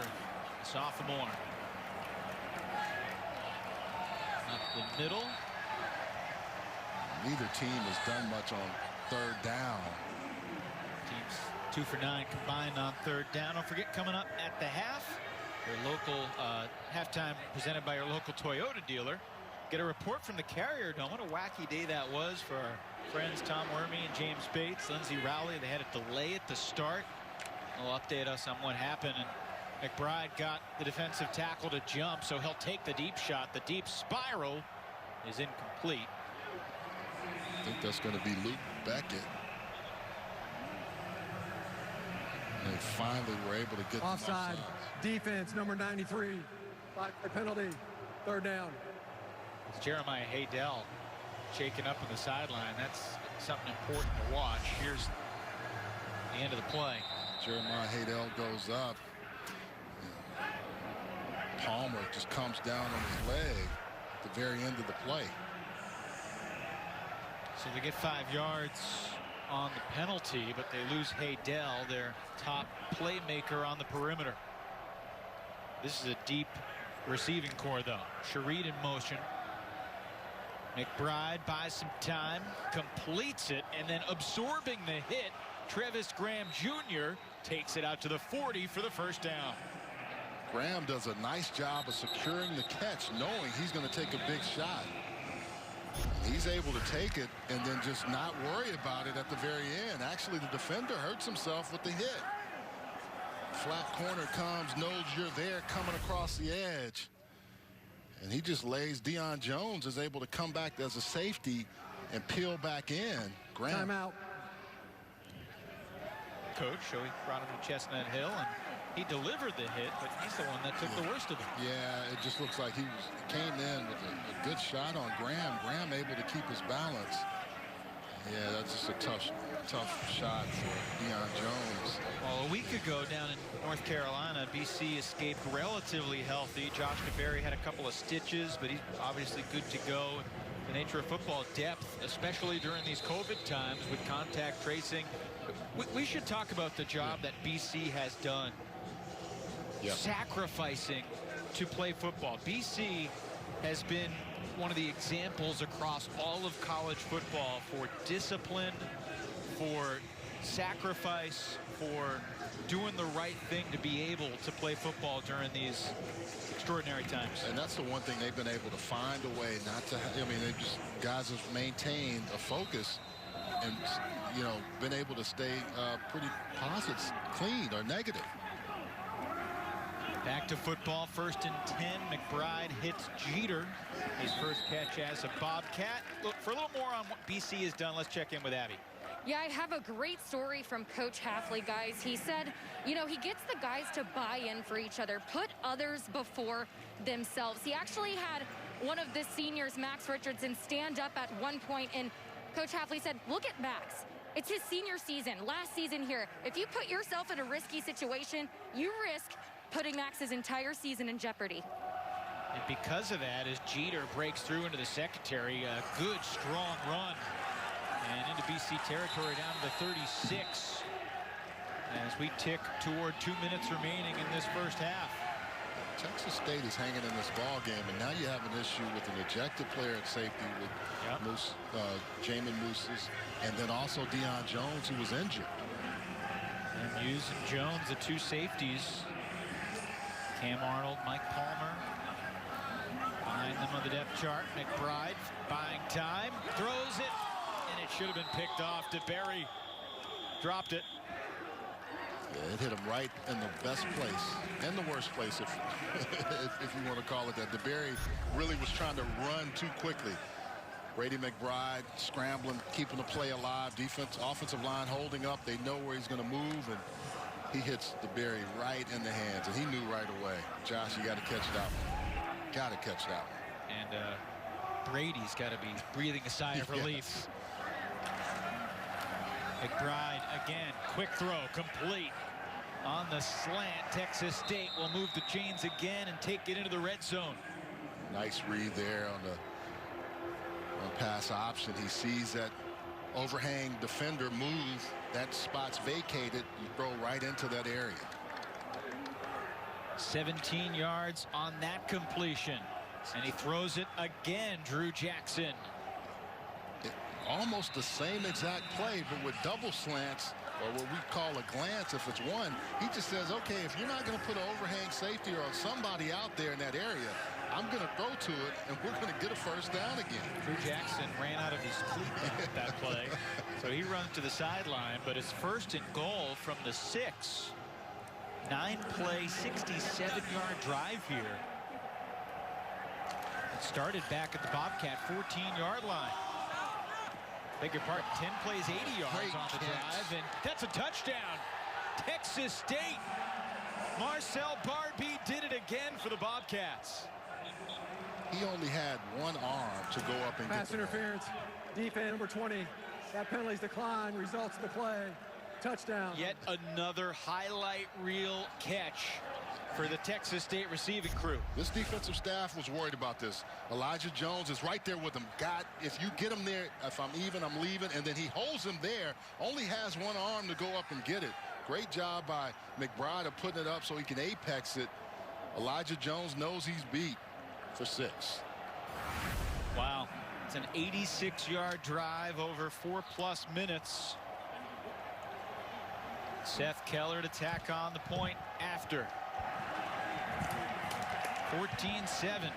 Sophomore. Up the middle. Neither team has done much on 3rd down. Teams 2 for 9 combined on 3rd down. Don't forget, coming up at the half, your local halftime presented by your local Toyota dealer. Get a report from the Carrier Dome. What a wacky day that was for our friends Tom Wormy and James Bates. Lindsey Rowley, they had a delay at the start. They'll update us on what happened. And McBride got the defensive tackle to jump, so he'll take the deep shot. The deep spiral is incomplete. I think that's going to be Luke Beckett. And they finally were able to get offside. Defense, number 93. Penalty. 3rd down. It's Jeremiah Haydell shaking up on the sideline. That's something important to watch. Here's the end of the play. Jeremiah Haydell goes up. Palmer just comes down on his leg at the very end of the play. So they get 5 yards on the penalty, but they lose Haydell, their top playmaker on the perimeter. This is a deep receiving core, though. Shareed in motion. McBride buys some time, completes it, and then absorbing the hit, Travis Graham Jr. takes it out to the 40 for the first down. Graham does a nice job of securing the catch, knowing he's going to take a big shot. He's able to take it and then just not worry about it at the very end. Actually, the defender hurts himself with the hit. Flat corner comes, knows you're there, coming across the edge. And he just lays. Deion Jones is able to come back as a safety and peel back in. Graham. Timeout. Coach, so he brought him to Chestnut Hill, and he delivered the hit, but he's the one that took the worst of it. Yeah, it just looks like he came in with a good shot on Graham. Graham able to keep his balance. Yeah, that's just a tough shot for Deion Jones. Well, a week ago down in North Carolina, BC escaped relatively healthy. Josh DeBerry had a couple of stitches, but he's obviously good to go. The nature of football, depth, especially during these COVID times with contact tracing. We should talk about the job that BC has done. Yep. Sacrificing to play football. BC has been one of the examples across all of college football for discipline, for sacrifice, for doing the right thing to be able to play football during these extraordinary times. And that's the one thing they've been able to find a way not to. I mean, they've just guys have maintained a focus and, you know, been able to stay pretty positive, clean or negative. Back to football, 1st and 10. McBride hits Jeter. His first catch as a Bobcat. Look, for a little more on what BC has done, let's check in with Abby. Yeah, I have a great story from Coach Hafley, guys. He said, you know, he gets the guys to buy in for each other, put others before themselves. He actually had one of the seniors, Max Richardson, stand up at one point, and Coach Hafley said, look at Max. It's his senior season, last season here. If you put yourself in a risky situation, you risk putting Max's entire season in jeopardy. And because of that, as Jeter breaks through into the secondary, a good, strong run. And into BC territory down to the 36. As we tick toward 2 minutes remaining in this first half. Texas State is hanging in this ball game, and now you have an issue with an ejected player at safety with Jamin Mooses, and then also Deion Jones, who was injured. And Hughes and Jones, the two safeties. Cam Arnold, Mike Palmer. Behind them on the depth chart, McBride buying time, throws it, and it should have been picked off. DeBerry dropped it. Yeah, it hit him right in the best place and the worst place, if if you want to call it that. DeBerry really was trying to run too quickly. Brady McBride scrambling, keeping the play alive. Offensive line holding up. They know where he's going to move, and he hits DeBerry right in the hands, and he knew right away. Josh, you got to catch that one. Got to catch that one. And Brady's got to be breathing a sigh of relief. McBride again, quick throw, complete. On the slant, Texas State will move the chains again and take it into the red zone. Nice read there on the pass option. He sees that overhang defender move. That spot's vacated. You throw right into that area. 17 yards on that completion. And he throws it again, Drew Jackson. Almost the same exact play, but with double slants, or what we call a glance if it's one. He just says, okay, if you're not going to put an overhang safety or somebody out there in that area, I'm going to throw to it, and we're going to get a first down again. Drew Jackson ran out of his cleat at that play. So he runs to the sideline, but it's 1st and goal from the 6. 9-play, 67-yard drive here. It started back at the Bobcat 14-yard line. Beg your pardon, 10 plays, 80 yards on the drive, and that's a touchdown. Texas State. Marcel Barbee did it again for the Bobcats. He only had one arm to go up and pass get interference. Defense number 20. That penalty's declined. Results of the play. Touchdown. Yet another highlight reel catch for the Texas State receiving crew. This defensive staff was worried about this. Elijah Jones is right there with him. God, if you get him there, if I'm even, I'm leaving. And then he holds him there, only has one arm to go up and get it. Great job by McBride of putting it up so he can apex it. Elijah Jones knows he's beat for 6. Wow. It's an 86-yard drive over 4+ minutes. Seth Keller to tack on the point after. 14-7,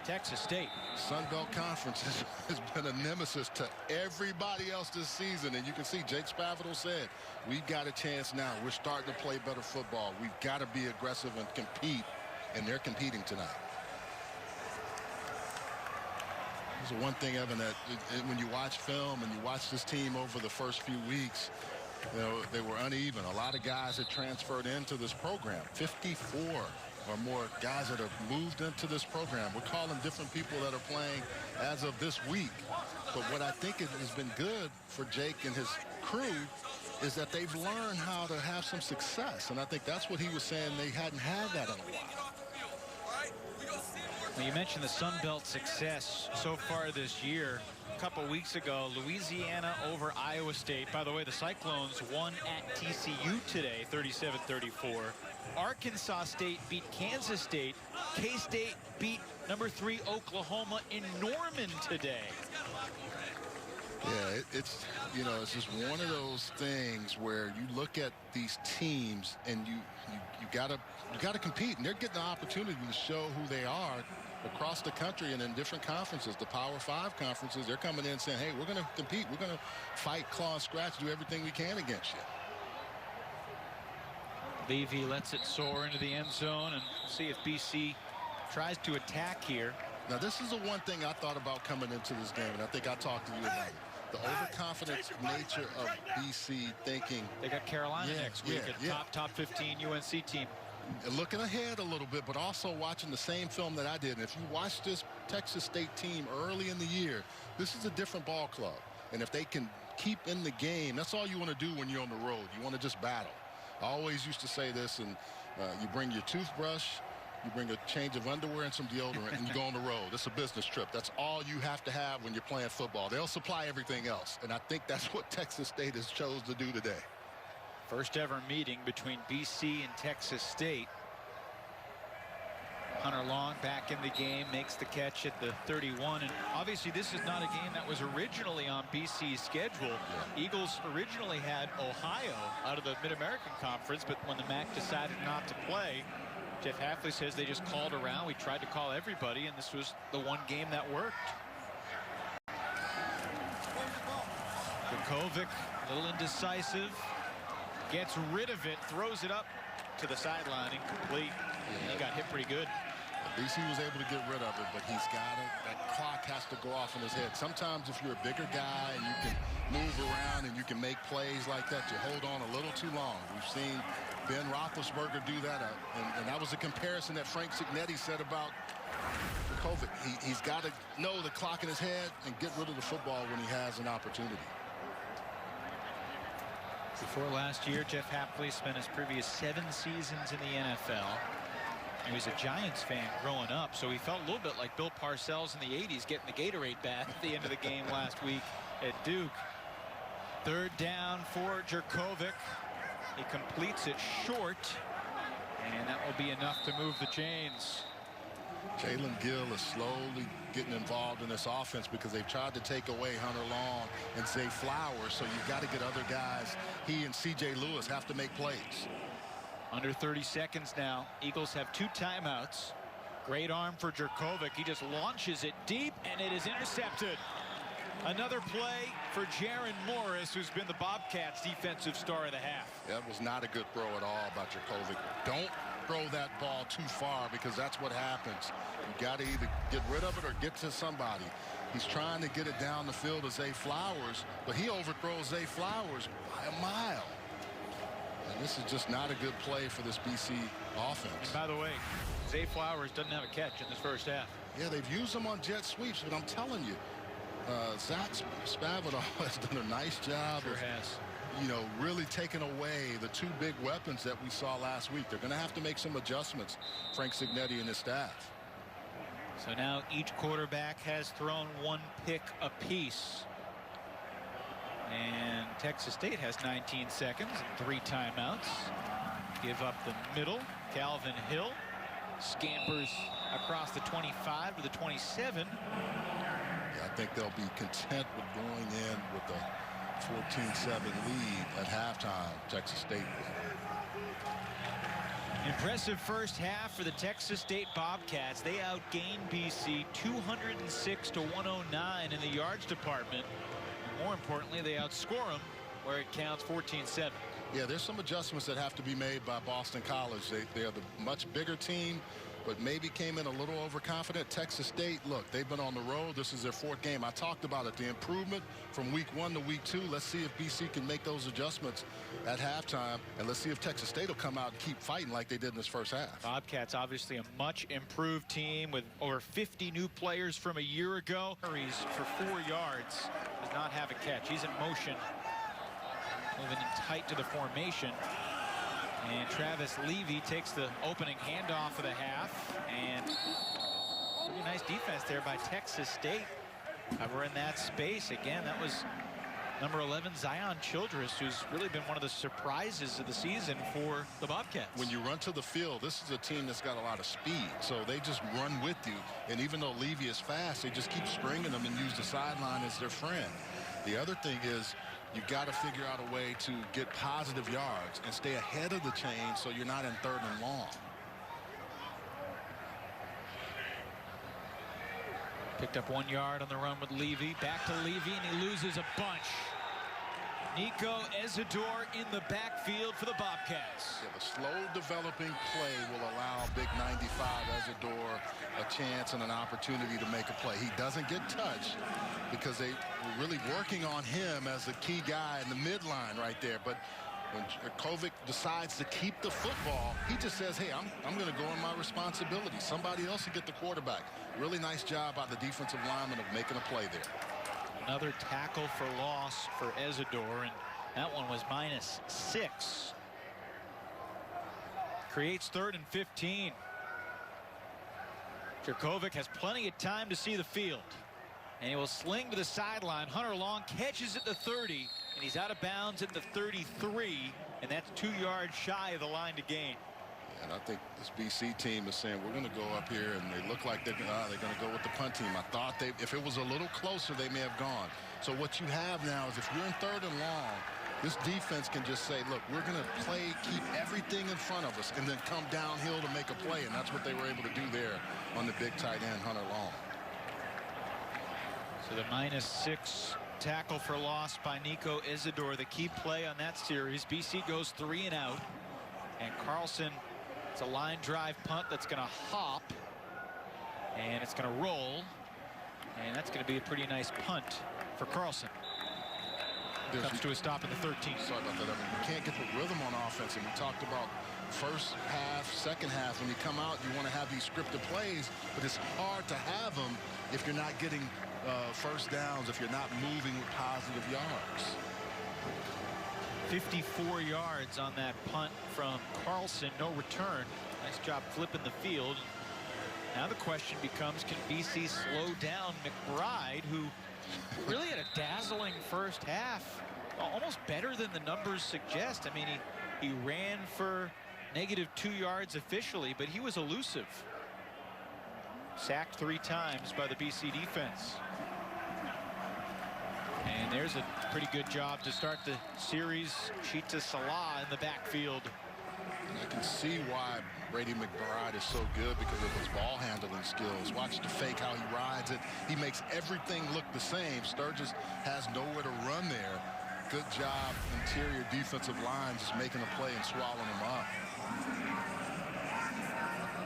Texas State. Sun Belt Conference has been a nemesis to everybody else this season. And you can see Jake Spavital said, we've got a chance now. We're starting to play better football. We've got to be aggressive and compete. And they're competing tonight. There's one thing, Evan, that when you watch film and you watch this team over the first few weeks, you know, they were uneven. A lot of guys that transferred into this program, 54 or more guys that have moved into this program. We're calling different people that are playing as of this week. But what I think has been good for Jake and his crew is that they've learned how to have some success. And I think that's what he was saying. They hadn't had that in a while. Well, you mentioned the Sun Belt success so far this year. A couple weeks ago, Louisiana over Iowa State. By the way, the Cyclones won at TCU today, 37-34. Arkansas State beat Kansas State. K-State beat number 3 Oklahoma in Norman today. Yeah, it's, you know, it's just one of those things where you look at these teams and you gotta compete, and they're getting the opportunity to show who they are across the country and in different conferences. The Power 5 conferences, they're coming in saying, hey, we're going to compete. We're going to fight, claw, and scratch, do everything we can against you. Levy lets it soar into the end zone, and we'll see if BC tries to attack here. Now, this is the one thing I thought about coming into this game, and I think I talked to you about it. The overconfident nature of BC thinking. They got Carolina next week, a top 15 UNC team. Looking ahead a little bit, but also watching the same film that I did. And if you watch this Texas State team early in the year, this is a different ball club. And if they can keep in the game, that's all you want to do when you're on the road. You want to just battle. I always used to say this, and you bring your toothbrush, you bring a change of underwear and some deodorant, and you go on the road. It's a business trip. That's all you have to have when you're playing football. They'll supply everything else. And I think that's what Texas State has chose to do today. First ever meeting between BC and Texas State. Hunter Long back in the game, makes the catch at the 31. And obviously this is not a game that was originally on BC's schedule. Eagles originally had Ohio out of the Mid-American Conference, but when the MAC decided not to play, Jeff Hafley says they just called around. We tried to call everybody, and this was the one game that worked. Jurkovec, a little indecisive, gets rid of it, throws it up to the sideline, incomplete. He got hit pretty good. BC was able to get rid of it, but he's got it. That clock has to go off in his head. Sometimes if you're a bigger guy and you can move around and you can make plays like that, you hold on a little too long. We've seen Ben Roethlisberger do that, and that was a comparison that Frank Signetti said about Jurkovec. He's got to know the clock in his head and get rid of the football when he has an opportunity. Before last year, Jeff Hafley spent his previous 7 seasons in the NFL. He was a Giants fan growing up, so he felt a little bit like Bill Parcells in the 80s getting the Gatorade bath at the end of the game last week at Duke. Third down for Jurkovec. He completes it short, and that will be enough to move the chains. Jalen Gill is slowly getting involved in this offense because they've tried to take away Hunter Long and Zay Flowers, so you've got to get other guys. He and C.J. Lewis have to make plays. Under 30 seconds now. Eagles have 2 timeouts. Great arm for Jurkovec. He just launches it deep, and it is intercepted. Another play for Jaron Morris, who's been the Bobcats' defensive star of the half. That was not a good throw at all by Jurkovec. Don't throw that ball too far, because that's what happens. You got to either get rid of it or get to somebody. He's trying to get it down the field to Zay Flowers, but he overthrows Zay Flowers by a mile. And this is just not a good play for this BC offense. And by the way, Zay Flowers doesn't have a catch in this first half. Yeah, they've used him on jet sweeps, but I'm telling you, Zach Spavital has done a nice job Sure of, has. you know, really taking away the 2 big weapons that we saw last week. They're going to have to make some adjustments, Frank Signetti and his staff. So now each quarterback has thrown 1 pick apiece. And Texas State has 19 seconds and 3 timeouts. Give up the middle. Calvin Hill scampers across the 25 to the 27. Yeah, I think they'll be content with going in with a 14-7 lead at halftime. Texas State. Impressive first half for the Texas State Bobcats. They outgained BC 206 to 109 in the yards department. More importantly, they outscore them where it counts 14-7. Yeah, there's some adjustments that have to be made by Boston College. They are the much bigger team, but maybe came in a little overconfident. Texas State, look, they've been on the road. This is their 4th game. I talked about it, the improvement from week 1 to week 2. Let's see if BC can make those adjustments at halftime, and let's see if Texas State will come out and keep fighting like they did in this first half. Bobcats obviously a much improved team with over 50 new players from a year ago. Hurries for 4 yards, does not have a catch. He's in motion, moving in tight to the formation. And Travis Levy takes the opening handoff of the half, and pretty nice defense there by Texas State covering that space. Again, that was number 11 Zion Childress, who's really been one of the surprises of the season for the Bobcats. When you run to the field, this is a team that's got a lot of speed, so they just run with you. And even though Levy is fast, they just keep stringing them and use the sideline as their friend. The other thing is, you've got to figure out a way to get positive yards and stay ahead of the chain so you're not in 3rd and long. Picked up 1 yard on the run with Levy. Back to Levy, and he loses a bunch. Nico Isidore in the backfield for the Bobcats. Yeah, the slow developing play will allow big 95 Isidore a chance and an opportunity to make a play. He doesn't get touched because they were really working on him as the key guy in the midline right there. But when Jurkovec decides to keep the football, he just says, hey, I'm going to go on my responsibility. Somebody else will get the quarterback. Really nice job by the defensive lineman of making a play there. Another tackle for loss for Isidore, and that one was -6. Creates 3rd and 15. Jurkovec has plenty of time to see the field, and he will sling to the sideline. Hunter Long catches at the 30, and he's out of bounds at the 33, and that's 2 yards shy of the line to gain. And I think this BC team is saying, we're going to go up here, and they look like they're going to go with the punt team. I thought if it was a little closer, they may have gone. So what you have now is if you're in 3rd and long, this defense can just say, look, we're going to keep everything in front of us, and then come downhill to make a play. And that's what they were able to do there on the big tight end, Hunter Long. So the -6 tackle for loss by Nico Isidore, the key play on that series. BC goes 3 and out, and Carlson, it's a line drive punt that's going to hop, and it's going to roll, and that's going to be a pretty nice punt for Carlson. Comes to a stop at the 13. Sorry about that, Evan. You can't get the rhythm on offense, and we talked about first half, second half. When you come out, you want to have these scripted plays, but it's hard to have them if you're not getting first downs, if you're not moving with positive yards. 54 yards on that punt from Carlson. No return. Nice job flipping the field. Now the question becomes, can BC slow down McBride, who really had a dazzling first half, almost better than the numbers suggest. I mean, he ran for -2 yards officially, but he was elusive. Sacked 3 times by the BC defense. And there's a pretty good job to start the series. Cheetah Salah in the backfield. And I can see why Brady McBride is so good, because of his ball handling skills. Watch the fake, how he rides it. He makes everything look the same. Sturgis has nowhere to run there. Good job, interior defensive line, just making a play and swallowing him up.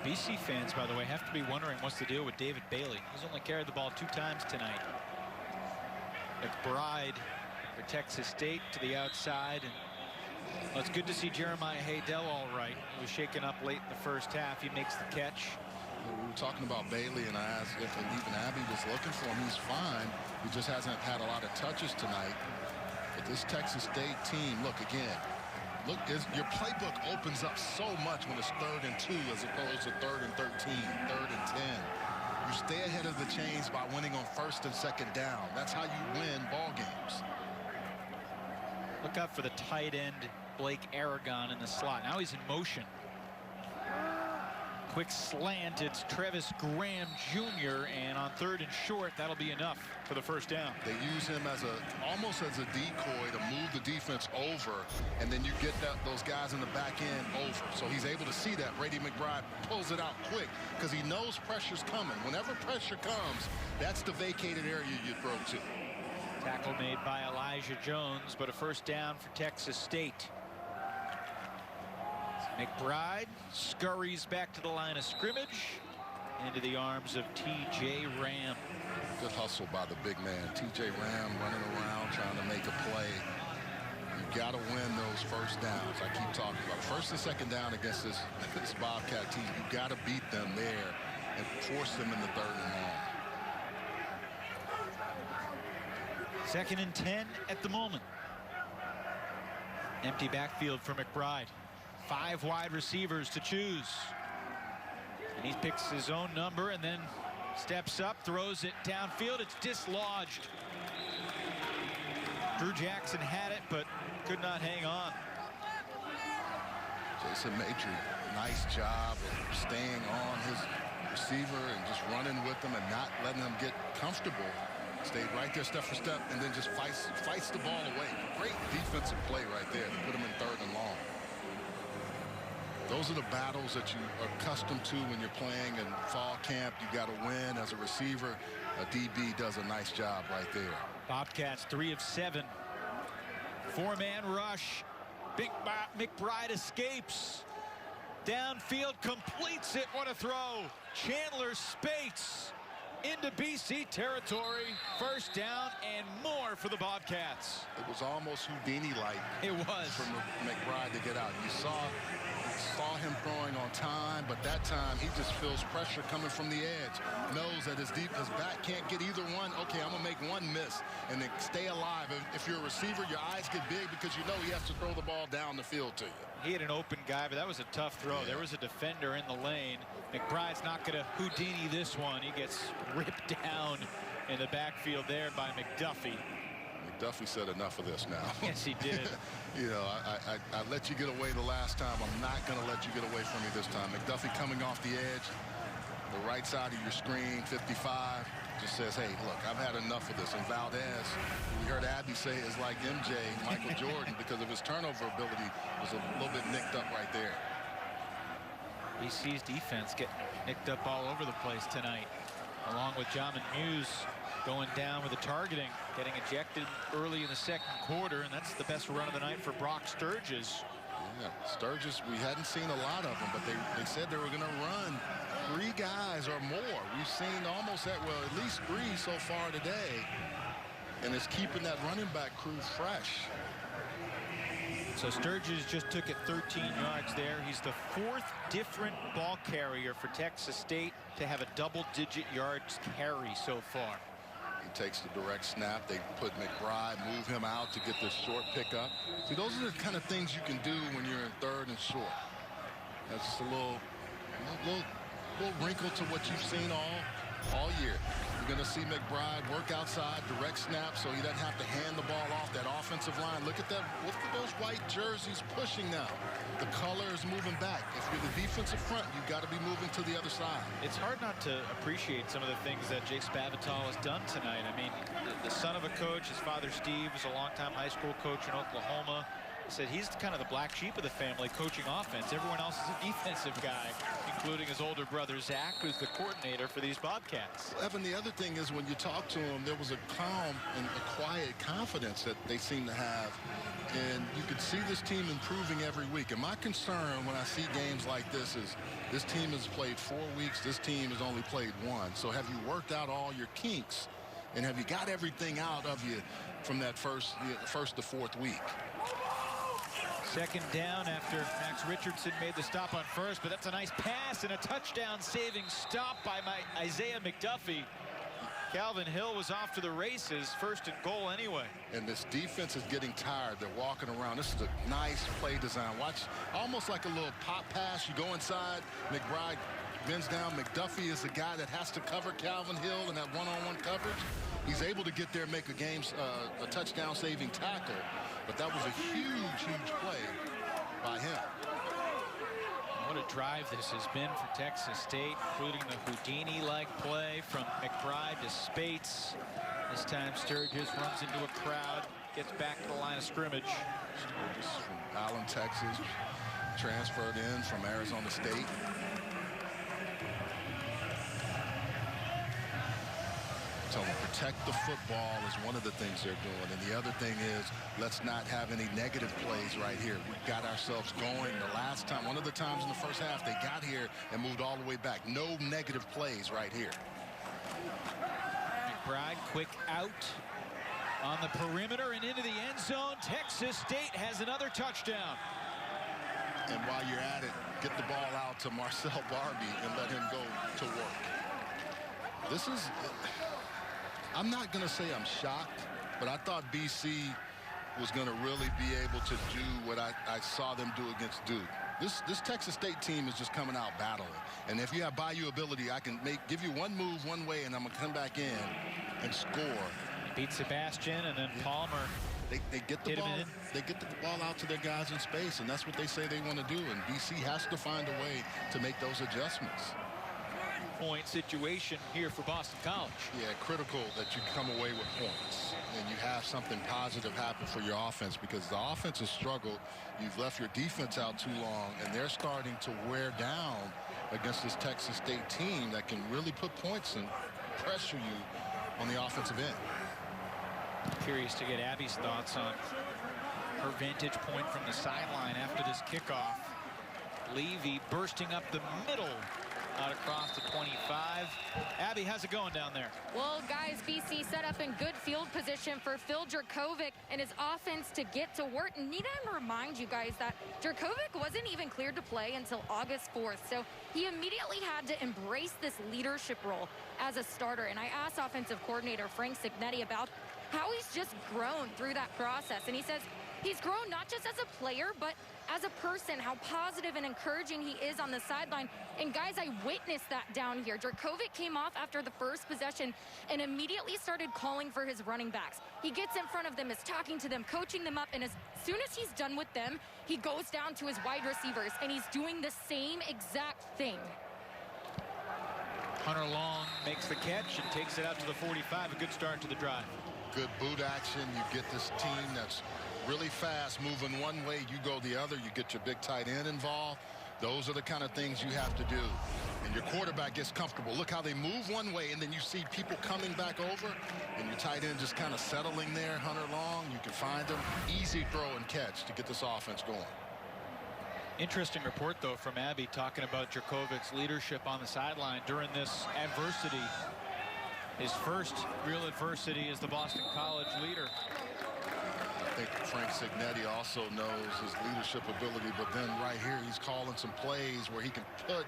BC fans, by the way, have to be wondering what's the deal with David Bailey. He's only carried the ball 2 times tonight. McBride for Texas State to the outside. And well, it's good to see Jeremiah Haydell all right. He was shaken up late in the first half. He makes the catch. We were talking about Bailey, and I asked if even Abby was looking for him. He's fine. He just hasn't had a lot of touches tonight. But this Texas State team, look again. Look, your playbook opens up so much when it's 3rd and 2 as opposed to 3rd and 13, 3rd and 10. You stay ahead of the chains by winning on 1st and 2nd down. That's how you win ball games. Look out for the tight end, Blake Aragon, in the slot. Now he's in motion. Quick slant. It's Travis Graham Jr. And on 3rd and short, that'll be enough for the first down. They use him as almost as a decoy to move the defense over, and then you get those guys in the back end over. So he's able to see that. Brady McBride pulls it out quick because he knows pressure's coming. Whenever pressure comes, that's the vacated area you throw to. Tackle made by Elijah Jones, but a first down for Texas State. McBride scurries back to the line of scrimmage, into the arms of T.J. Ram. Good hustle by the big man. T.J. Ram running around trying to make a play. You got to win those first downs. I keep talking about it. 1st and 2nd down against this Bobcat team. You got to beat them there and force them in the 3rd and long. 2nd and 10 at the moment. Empty backfield for McBride. 5 wide receivers to choose. And he picks his own number and then steps up, throws it downfield. It's dislodged. Drew Jackson had it, but could not hang on. Jason Maitre, nice job of staying on his receiver and just running with him and not letting him get comfortable. Stayed right there step for step and then just fights the ball away. Great defensive play right there to put him in 3rd and long. Those are the battles that you are accustomed to when you're playing in fall camp. You got to win as a receiver. A DB does a nice job right there. Bobcats 3 of 7. Four-man rush. McBride escapes. Downfield, completes it. What a throw. Chandler Spates into BC territory. First down and more for the Bobcats. It was almost Houdini-like. It was. For McBride to get out. You saw him throwing on time, but that time he just feels pressure coming from the edge. Knows that his back can't get either one. Okay, I'm going to make one miss and then stay alive. If you're a receiver, your eyes get big because you know he has to throw the ball down the field to you. He had an open guy, but that was a tough throw. Yeah. There was a defender in the lane. McBride's not going to Houdini this one. He gets ripped down in the backfield there by McDuffie. McDuffie said enough of this now. Yes, he did. You know, I let you get away the last time. I'm not going to let you get away from me this time. McDuffie coming off the edge. The right side of your screen, 55, just says, hey, look, I've had enough of this. And Valdez, we heard Abby say, is like MJ, Michael Jordan, because of his turnover ability, was a little bit nicked up right there. BC's defense getting nicked up all over the place tonight, along with Jamin Muse going down with the targeting, getting ejected early in the second quarter, and that's the best run of the night for Brock Sturgis. Yeah, Sturgis, we hadn't seen a lot of them, but they said they were going to run 3 guys or more. We've seen almost at least 3 so far today, and it's keeping that running back crew fresh. So Sturgis just took it 13 yards there. He's the 4th different ball carrier for Texas State to have a double-digit yards carry so far. He takes the direct snap. They put McBride, move him out to get this short pickup. See, those are the kind of things you can do when you're in 3rd and short. That's a little wrinkle to what you've seen all year. You're going to see McBride work outside, direct snap, so he doesn't have to hand the ball off that offensive line. Look at that. Look at those white jerseys pushing now. The color is moving back. If you're the defensive front, you've got to be moving to the other side. It's hard not to appreciate some of the things that Jake Spavital has done tonight. I mean, the son of a coach, his father Steve was a longtime high school coach in Oklahoma. He said he's kind of the black sheep of the family, coaching offense. Everyone else is a defensive guy, including his older brother Zach, who's the coordinator for these Bobcats. Evan, the other thing is when you talk to him, there was a calm and a quiet confidence that they seem to have. And you could see this team improving every week. And my concern when I see games like this is this team has played 4 weeks. This team has only played 1. So have you worked out all your kinks? And have you got everything out of you from that first to 4th week? Second down after Max Richardson made the stop on first, but that's a nice pass and a touchdown saving stop by Isaiah McDuffie. Calvin Hill was off to the races, 1st and goal anyway. And this defense is getting tired. They're walking around. This is a nice play design. Watch, almost like a little pop pass. You go inside, McBride bends down. McDuffie is the guy that has to cover Calvin Hill in that one-on-one coverage. He's able to get there and make a touchdown saving tackle. But that was a huge play by him. What a drive this has been for Texas State, including the Houdini-like play from McBride to Spates. This time Sturgis runs into a crowd, gets back to the line of scrimmage. Sturgis from Allen, Texas, transferred in from Arizona State. So protect the football is one of the things they're doing. And the other thing is, let's not have any negative plays right here. We got ourselves going the last time. One of the times in the first half, they got here and moved all the way back. No negative plays right here. McBride, quick out on the perimeter and into the end zone. Texas State has another touchdown. And while you're at it, get the ball out to Marcel Barbie and let him go to work. This is... I'm not going to say I'm shocked, but I thought BC was going to really be able to do what I saw them do against Duke. This Texas State team is just coming out battling. And if you have Bayou ability, I can give you one move one way, and I'm going to come back in and score. Beat Sebastian, and then Palmer. They get the ball. They get the ball out to their guys in space, and that's what they say they want to do. And BC has to find a way to make those adjustments. Point situation here for Boston College. Yeah, critical that you come away with points and you have something positive happen for your offense, because the offense has struggled. You've left your defense out too long, and they're starting to wear down against this Texas State team that can really put points and pressure you on the offensive end. Curious to get Abby's thoughts on her vantage point from the sideline after this kickoff. Levy bursting up the middle out across the 25. Abby, how's it going down there? Well, guys, BC set up in good field position for Phil Jurkovec and his offense to get to work. And need I remind you guys that Jurkovec wasn't even cleared to play until August 4th. So he immediately had to embrace this leadership role as a starter. And I asked offensive coordinator Frank Signetti about how he's just grown through that process. And he says he's grown not just as a player, but as a person, how positive and encouraging he is on the sideline. And guys, I witnessed that down here. Jurkovec came off after the first possession and immediately started calling for his running backs. He gets in front of them, is talking to them, coaching them up, and as soon as he's done with them, he goes down to his wide receivers, and he's doing the same exact thing. Hunter Long makes the catch and takes it out to the 45. A good start to the drive. Good boot action. You get this team that's really fast, moving one way, you go the other. You get your big tight end involved. Those are the kind of things you have to do. And your quarterback gets comfortable. Look how they move one way, and then you see people coming back over, and your tight end just kind of settling there. Hunter Long, you can find him. Easy throw and catch to get this offense going. Interesting report, though, from Abby talking about Jurkovec's leadership on the sideline during this adversity. His first real adversity as the Boston College leader. I think Frank Signetti also knows his leadership ability, but then right here he's calling some plays where he can put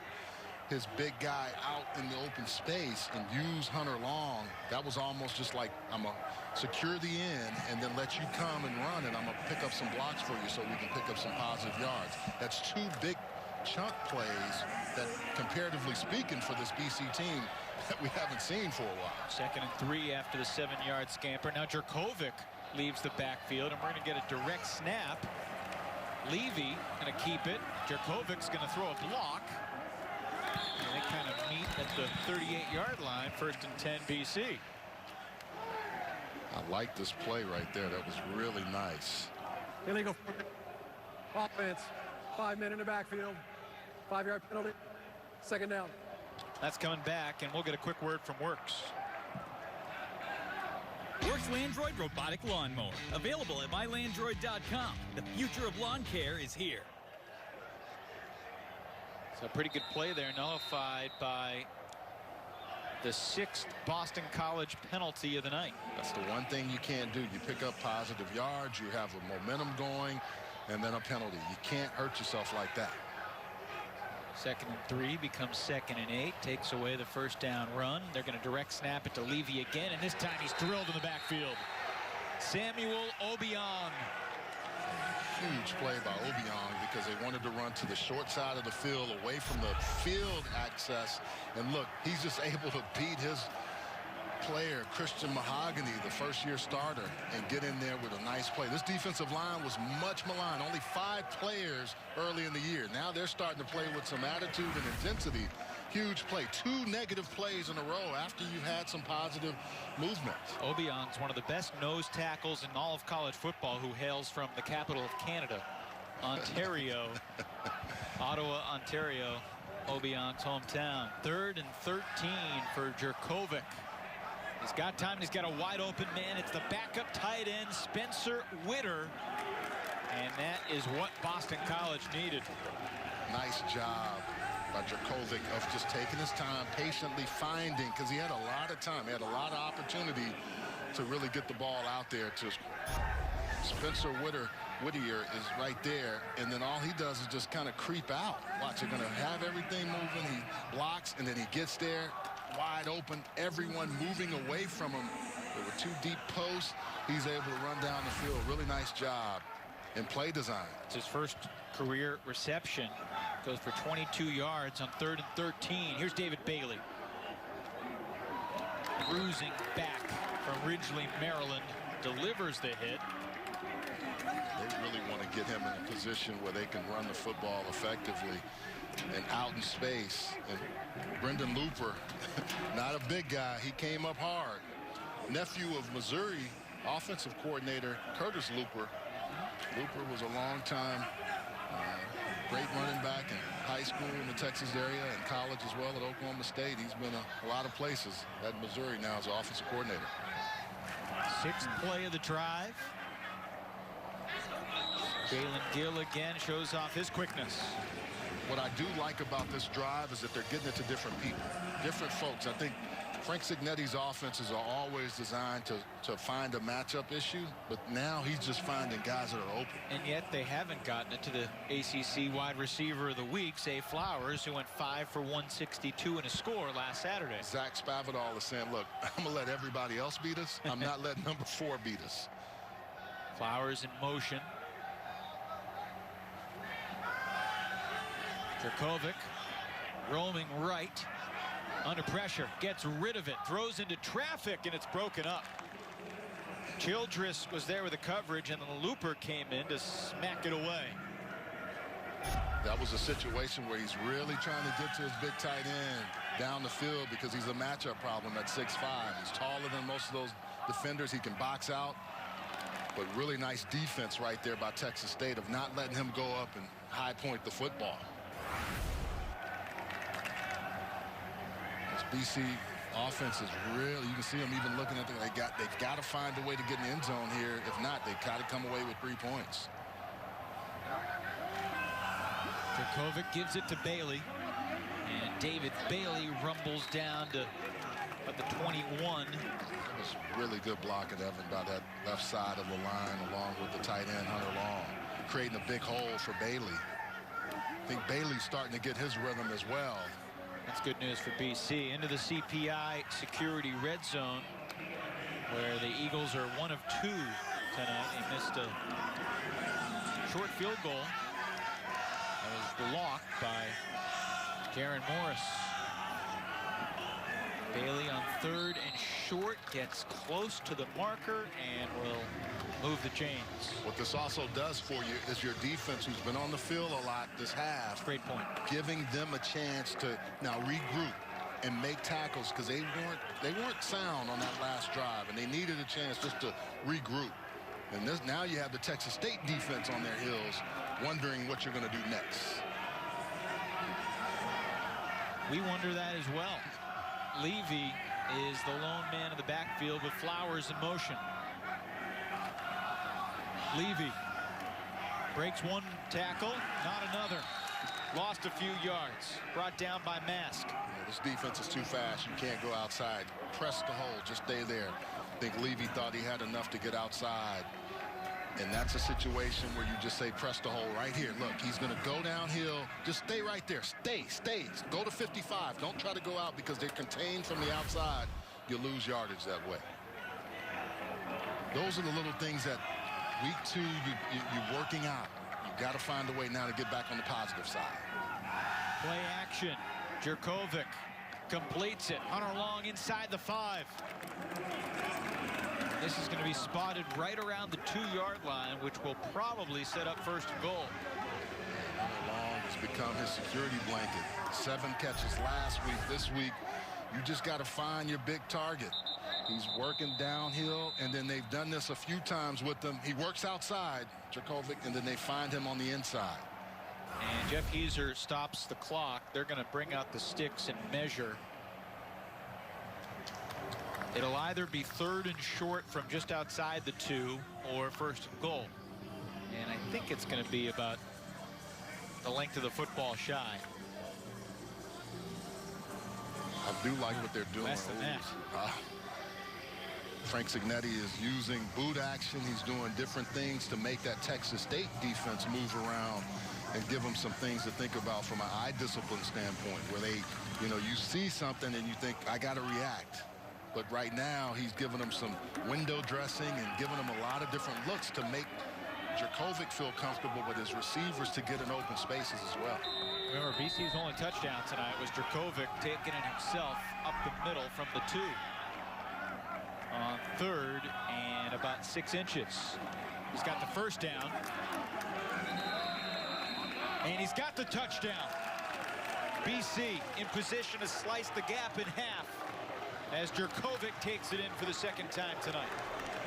his big guy out in the open space and use Hunter Long. That was almost just like, I'm going to secure the end and then let you come and run, and I'm going to pick up some blocks for you so we can pick up some positive yards. That's two big chunk plays that, comparatively speaking, for this BC team that we haven't seen for a while. 2nd and 3 after the 7-yard scamper. Now Jurkovec leaves the backfield, and we're going to get a direct snap. Levy going to keep it. Jurkovec's going to throw a block. And they kind of meet at the 38-yard line. 1st and 10 BC. I like this play right there. That was really nice. Illegal offense. 5 men in the backfield. 5-yard penalty. 2nd down. That's coming back, and we'll get a quick word from Works. Works Landroid Robotic Lawnmower. Available at mylandroid.com. The future of lawn care is here. So a pretty good play there, nullified by the 6th Boston College penalty of the night. That's the one thing you can't do. You pick up positive yards, you have a momentum going, and then a penalty. You can't hurt yourself like that. 2nd and 3 becomes 2nd and 8. Takes away the 1st down run. They're going to direct snap it to Levy again, and this time he's drilled in the backfield. Samuel Obiang. Huge play by Obiang because they wanted to run to the short side of the field, away from the field access. And look, he's just able to beat his player, Christian Mahogany, the first-year starter, and get in there with a nice play. This defensive line was much maligned. Only 5 players early in the year. Now they're starting to play with some attitude and intensity. Huge play. 2 negative plays in a row after you've had some positive movement. Obiang's one of the best nose tackles in all of college football, who hails from the capital of Canada, Ontario. Ottawa, Ontario, Obiang's hometown. 3rd and 13 for Jurkovec. He's got time. He's got a wide open man. It's the backup tight end, Spencer Witter. And that is what Boston College needed. Nice job by Jurkovec of just taking his time, patiently finding, because he had a lot of time. He had a lot of opportunity to really get the ball out there to Spencer Whittier is right there, and then all he does is just kind of creep out. Watch, they're going to have everything moving. He blocks, and then he gets there, wide open, everyone moving away from him. There were 2 deep posts. He's able to run down the field. Really nice job in play design. It's his first career reception. Goes for 22 yards on 3rd and 13. Here's David Bailey. Cruising back from Ridgely, Maryland. Delivers the hit. They really want to get him in a position where they can run the football effectively and out in space. And Brendan Looper, not a big guy. He came up hard. Nephew of Missouri offensive coordinator Curtis Looper. Looper was a long time great running back in high school in the Texas area and college as well at Oklahoma State. He's been a lot of places at Missouri now as offensive coordinator. 6th play of the drive. Jalen Gill again shows off his quickness. What I do like about this drive is that they're getting it to different people, different folks. I think Frank Cignetti's offenses are always designed to find a matchup issue, but now he's just finding guys that are open. And yet they haven't gotten it to the ACC wide receiver of the week, Zay Flowers, who went 5 for 162 and a score last Saturday. Zach Spavital is saying, look, I'm going to let everybody else beat us. I'm not letting number 4 beat us. Flowers in motion. Jurkovec roaming right. Under pressure, gets rid of it, throws into traffic, and it's broken up. Childress was there with the coverage, and the looper came in to smack it away. That was a situation where he's really trying to get to his big tight end down the field because he's a matchup problem at 6'5". He's taller than most of those defenders. He can box out. But really nice defense right there by Texas State of not letting him go up and high point the football. BC offense is really, you can see them even looking at them. They've got to find a way to get in the end zone here. If not, they've got to come away with 3 points. Jurkovec gives it to Bailey, and David Bailey rumbles down to at the 21. That was really good block at Evan by that left side of the line, along with the tight end Hunter Long, creating a big hole for Bailey. I think Bailey's starting to get his rhythm as well. That's good news for BC. Into the CPI security red zone, where the Eagles are 1 of 2 tonight. They missed a short field goal. That was blocked by Jaron Morris. Bailey on 3rd and short, gets close to the marker and will move the chains. What this also does for you is your defense, who's been on the field a lot this half, great point, giving them a chance to now regroup and make tackles, because they weren't sound on that last drive, and they needed a chance just to regroup. And now you have the Texas State defense on their heels, wondering what you're going to do next. We wonder that as well. Levy is the lone man in the backfield with Flowers in motion. Levy breaks 1 tackle, not another. Lost a few yards. Brought down by Mask. Yeah, this defense is too fast. You can't go outside. Press the hole. Just stay there. I think Levy thought he had enough to get outside. And that's a situation where you just say, press the hole right here. Look, he's going to go downhill. Just stay right there. Stay. Go to 55. Don't try to go out, because they're contained from the outside. You lose yardage that way. Those are the little things that week 2 you're working out. You've got to find a way now to get back on the positive side. Play action. Jurkovec completes it. Hunter Long inside the 5. This is going to be spotted right around the 2-yard line, which will probably set up 1st and goal. Hunter Long has become his security blanket. 7 catches last week. This week, you just got to find your big target. He's working downhill, and then they've done this a few times with him. He works outside, Jurkovec, and then they find him on the inside. And Jeff Heiser stops the clock. They're going to bring out the sticks and measure. It'll either be 3rd and short from just outside the 2 or 1st and goal. And I think it's going to be about the length of the football shy. I do like what they're doing. Less than that. Frank Cignetti is using boot action. He's doing different things to make that Texas State defense move around and give them some things to think about from an eye discipline standpoint, where they, you see something and you think, I got to react. But right now, he's giving them some window dressing and giving them a lot of different looks to make Jurkovec feel comfortable with his receivers to get in open spaces as well. Remember, BC's only touchdown tonight was Jurkovec taking it himself up the middle from the 2. On 3rd and about 6 inches. He's got the 1st down. And he's got the touchdown. BC in position to slice the gap in half as Jurkovec takes it in for the 2nd time tonight.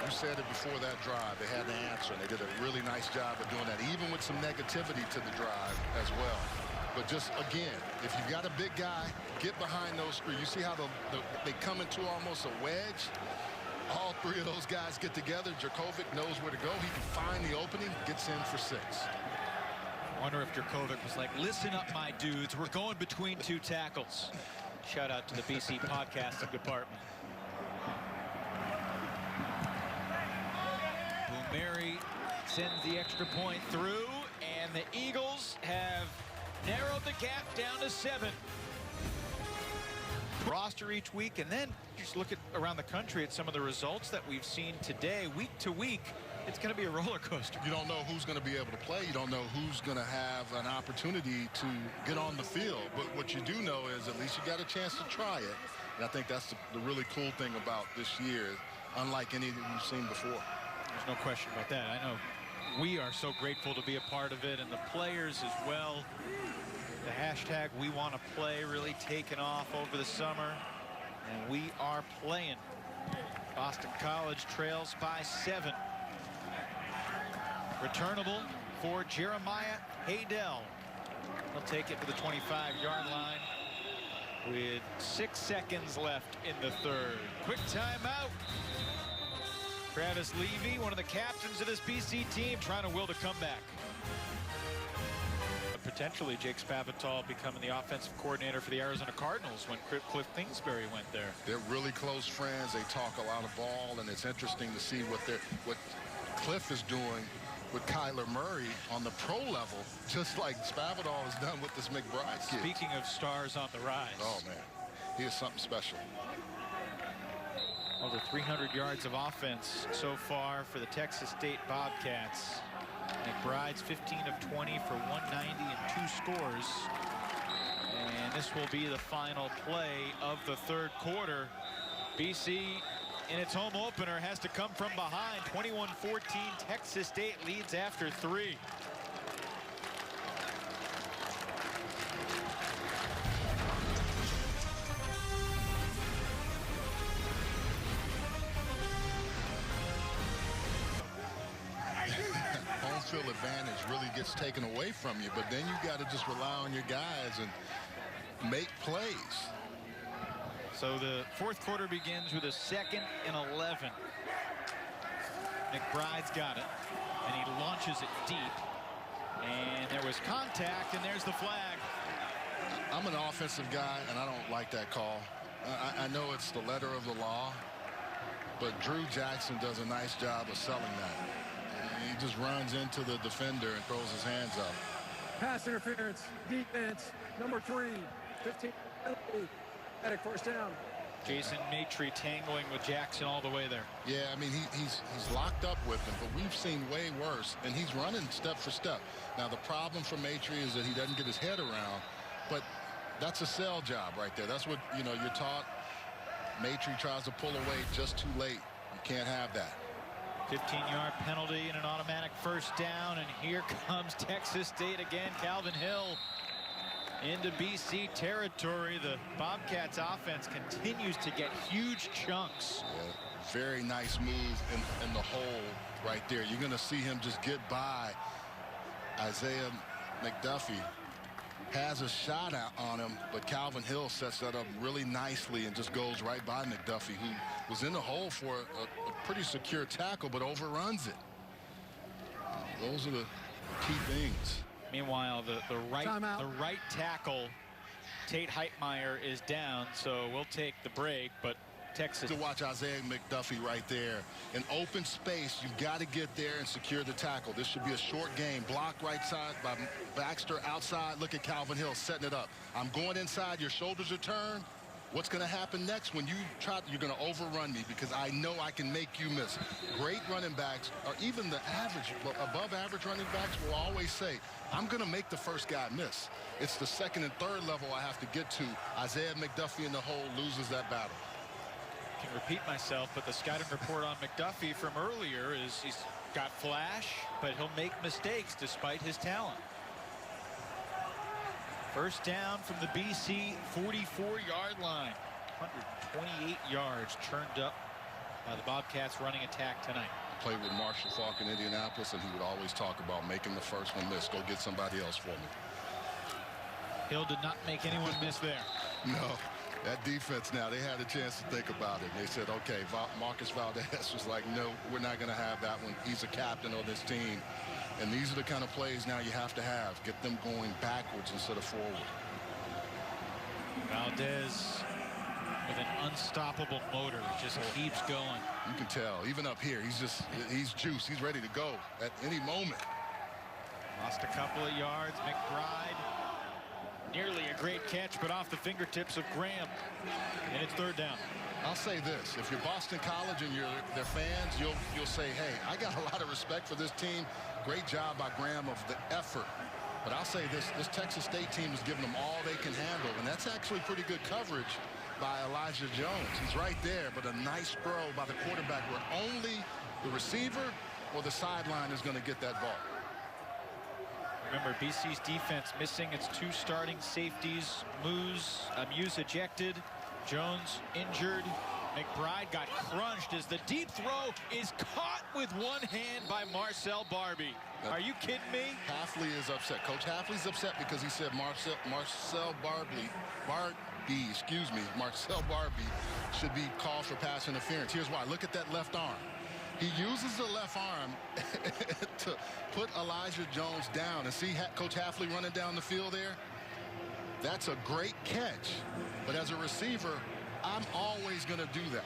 You said it before that drive. They had the answer, and they did a really nice job of doing that, even with some negativity to the drive as well. But just, again, if you've got a big guy, get behind those 3. You see how they come into almost a wedge? All three of those guys get together. Jurkovec knows where to go. He can find the opening, gets in for 6. I wonder if Jurkovec was like, listen up, my dudes. We're going between 2 tackles. Shout out to the BC podcasting department. Mary sends the extra point through, and the Eagles have narrowed the gap down to 7. Roster each week, and then just look at around the country at some of the results that we've seen today. Week to week, it's going to be a roller coaster. You don't know who's going to be able to play. You don't know who's going to have an opportunity to get on the field. But what you do know is at least you got a chance to try it. And I think that's the really cool thing about this year, unlike any that we've seen before. There's no question about that. I know we are so grateful to be a part of it, and the players as well. The hashtag We Want to Play really taken off over the summer, and we are playing. Boston College trails by 7. Returnable for Jeremiah Haydell. He'll take it to the 25-yard line with 6 seconds left in the 3rd. Quick timeout. Travis Levy, one of the captains of this BC team, trying to will the comeback. Potentially Jake Spavital becoming the offensive coordinator for the Arizona Cardinals when Cliff Kingsbury went there. They're really close friends. They talk a lot of ball, and it's interesting to see what Cliff is doing with Kyler Murray on the pro level, just like Spavital has done with this McBride kid. Speaking of stars on the rise. Oh, man. He is something special. Over 300 yards of offense so far for the Texas State Bobcats. McBride's 15 of 20 for 190 and 2 scores. And this will be the final play of the 3rd quarter. BC in its home opener has to come from behind. 21-14, Texas State leads after 3. Field advantage really gets taken away from you, but then you got to just rely on your guys and make plays. So the 4th quarter begins with a 2nd and 11. McBride's got it, and he launches it deep. And there was contact, and there's the flag. I'm an offensive guy, and I don't like that call. I know it's the letter of the law, but Drew Jackson does a nice job of selling that. He just runs into the defender and throws his hands up. Pass interference, defense, number 3, 15, at first down. Jason Maitre tangling with Jackson all the way there. Yeah, I mean, he's locked up with him, but we've seen way worse, and he's running step for step. Now, the problem for Maitre is that he doesn't get his head around, but that's a sell job right there. That's what, you know, you're taught. Maitre tries to pull away just too late. You can't have that. 15-yard penalty and an automatic 1st down, and here comes Texas State again. Calvin Hill into BC territory. The Bobcats offense continues to get huge chunks. Yeah, very nice move in the hole right there. You're going to see him just get by Isaiah McDuffie. Has a shot out on him, but Calvin Hill sets that up really nicely and just goes right by McDuffie, who was in the hole for a pretty secure tackle, but overruns it. Those are the key things. Meanwhile, the right tackle, Tate Heitmeyer, is down, so we'll take the break, but Texas. To watch Isaiah McDuffie right there. In open space, you've got to get there and secure the tackle. This should be a short game. Block right side by Baxter, outside. Look at Calvin Hill setting it up. I'm going inside. Your shoulders are turned. What's going to happen next when you try? You're going to overrun me because I know I can make you miss. Great running backs, or even the average, above average running backs, will always say, I'm going to make the first guy miss. It's the 2nd and 3rd level I have to get to. Isaiah McDuffie in the hole loses that battle. I can repeat myself, but the scouting report on McDuffie from earlier is he's got flash, but he'll make mistakes despite his talent. 1st down from the BC 44-yard line. 128 yards churned up by the Bobcats running attack tonight. I played with Marshall Falk in Indianapolis, and he would always talk about making the first one miss. Go get somebody else for me. Hill did not make anyone miss there. No. That defense now, they had a chance to think about it. They said, okay, Marcus Valdez was like, no, we're not going to have that one. He's a captain of this team. And these are the kind of plays now you have to have. Get them going backwards instead of forward. Valdez with an unstoppable motor. Just keeps going. You can tell, even up here, he's juiced. He's ready to go at any moment. Lost a couple of yards. McBride. Nearly a great catch, but off the fingertips of Graham. And it's third down. I'll say this. If you're Boston College and you're their fans, you'll say, hey, I got a lot of respect for this team. Great job by Graham of the effort. But I'll say this Texas State team is giving them all they can handle, and that's actually pretty good coverage by Elijah Jones. He's right there, but a nice throw by the quarterback where only the receiver or the sideline is going to get that ball. Remember, BC's defense missing its 2 starting safeties. Muse ejected. Jones injured. McBride got crunched as the deep throw is caught with one hand by Marcel Barbie. Are you kidding me? Hafley is upset. Coach Hafley's upset because he said Marcel Barbie should be called for pass interference. Here's why. Look at that left arm. He uses the left arm to put Elijah Jones down. And see Coach Hafley running down the field there? That's a great catch. But as a receiver, I'm always going to do that.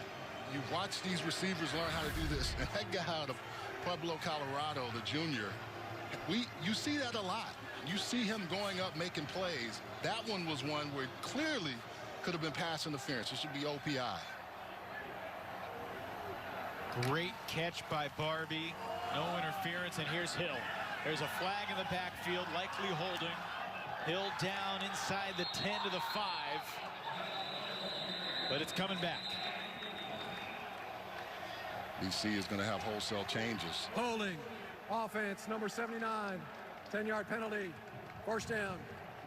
You watch these receivers learn how to do this. And that guy out of Pueblo, Colorado, the junior, you see that a lot. You see him going up making plays. That one was one where clearly could have been pass interference. It should be OPI. Great catch by Barbie. No interference, and here's Hill. There's a flag in the backfield, likely holding. Hill down inside the 10 to the 5. But it's coming back. BC is going to have wholesale changes. Holding. Offense, number 79. 10-yard penalty. First down.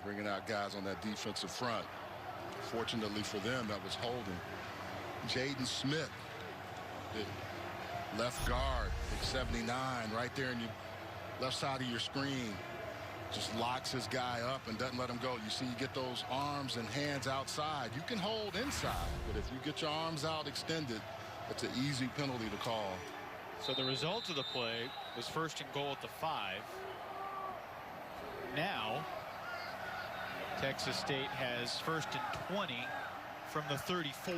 Bringing out guys on that defensive front. Fortunately for them, that was holding. Jaden Smith, the left guard, 79, right there in your left side of your screen. Just locks his guy up and doesn't let him go. You see, you get those arms and hands outside. You can hold inside, but if you get your arms out extended, it's an easy penalty to call. So the result of the play was first and goal at the 5. Now, Texas State has first and 20 from the 34.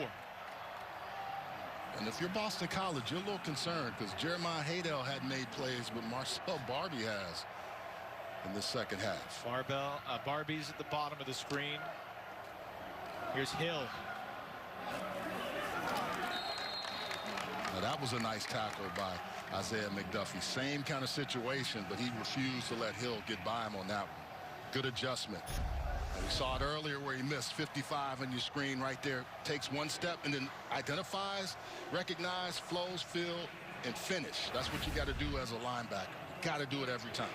And if you're Boston College, you're a little concerned because Jeremiah Haydell hadn't made plays, but Marcel Barbie has in the second half. Barbie's at the bottom of the screen. Here's Hill. Now that was a nice tackle by Isaiah McDuffie. Same kind of situation, but he refused to let Hill get by him on that one. Good adjustment. And we saw it earlier where he missed 55 on your screen right there. Takes one step and then identifies, recognize, flows, fill, and finish. That's what you got to do as a linebacker. You got to do it every time.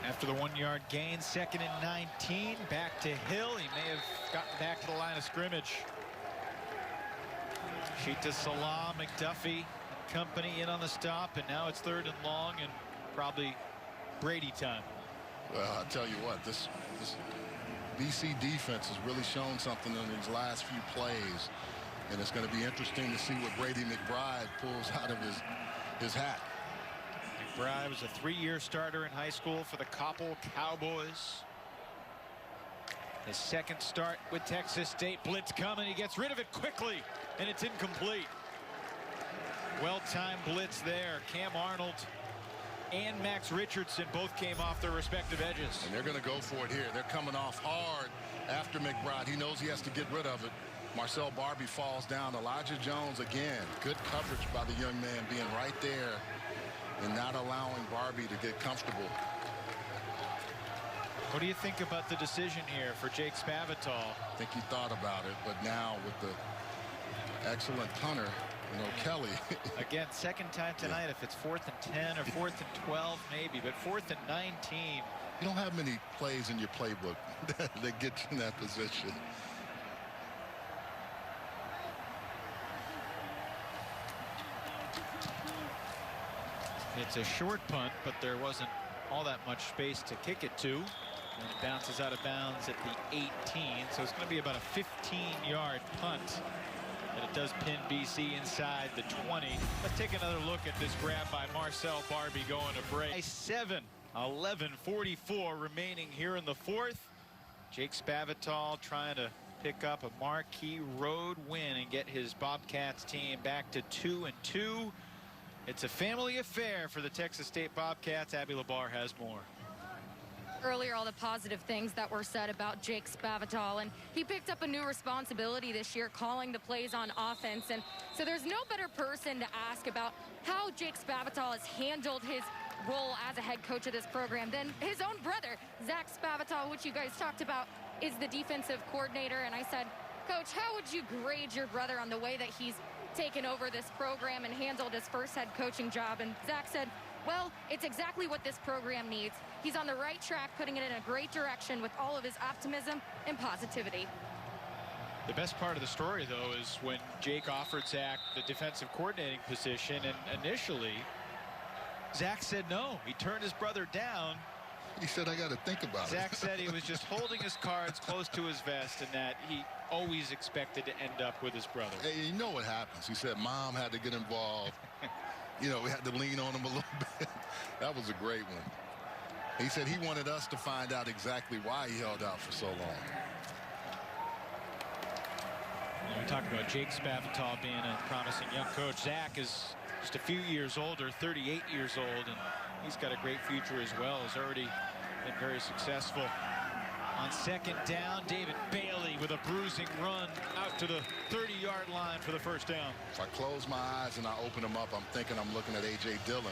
After the 1-yard gain, second and 19, back to Hill. He may have gotten back to the line of scrimmage. Sheeta Salah, McDuffie, and company in on the stop, and now it's third and long and probably Brady time. Well, I'll tell you what, this BC defense has really shown something in these last few plays, and it's going to be interesting to see what Brady McBride pulls out of his hat. McBride was a 3-year starter in high school for the Coppell Cowboys. His second start with Texas State. Blitz coming. He gets rid of it quickly, and it's incomplete. Well-timed blitz there. Cam Arnold and Max Richardson both came off their respective edges. And they're going to go for it here. They're coming off hard after McBride. He knows he has to get rid of it. Marcel Barbie falls down. Elijah Jones again. Good coverage by the young man being right there and not allowing Barbie to get comfortable. What do you think about the decision here for Jake Spavital? I think he thought about it, but now with the excellent punter, Kelly. Again, second time tonight. Yeah. If it's 4th and 10 or 4th and 12, maybe, but 4th and 19. You don't have many plays in your playbook that get you in that position. It's a short punt, but there wasn't all that much space to kick it to. And it bounces out of bounds at the 18. So it's going to be about a 15-yard punt. And it does pin BC inside the 20. Let's take another look at this grab by Marcel Barbie going to break. 11:44 remaining here in the fourth. Jake Spavital trying to pick up a marquee road win and get his Bobcats team back to 2-2. It's a family affair for the Texas State Bobcats. Abby Labar has more. Earlier, all the positive things that were said about Jake Spavital, and he picked up a new responsibility this year, calling the plays on offense. And so there's no better person to ask about how Jake Spavital has handled his role as a head coach of this program than his own brother, Zach Spavital, which you guys talked about is the defensive coordinator. And I said, Coach, how would you grade your brother on the way that he's taken over this program and handled his first head coaching job? And Zach said, well, it's exactly what this program needs. He's on the right track, putting it in a great direction with all of his optimism and positivity. The best part of the story, though, is when Jake offered Zach the defensive coordinating position, and initially Zach said no. He turned his brother down. He said, I got to think about it. Zach said he was just holding his cards close to his vest and that he always expected to end up with his brother. Hey, you know what happens. He said Mom had to get involved. You know, we had to lean on him a little bit. That was a great one. He said he wanted us to find out exactly why he held out for so long. We talked about Jake Spavital being a promising young coach. Zach is just a few years older, 38 years old, and he's got a great future as well. He's already been very successful. On second down, David Bailey with a bruising run out to the 30-yard line for the first down. If I close my eyes and I open them up, I'm thinking I'm looking at A.J. Dillon,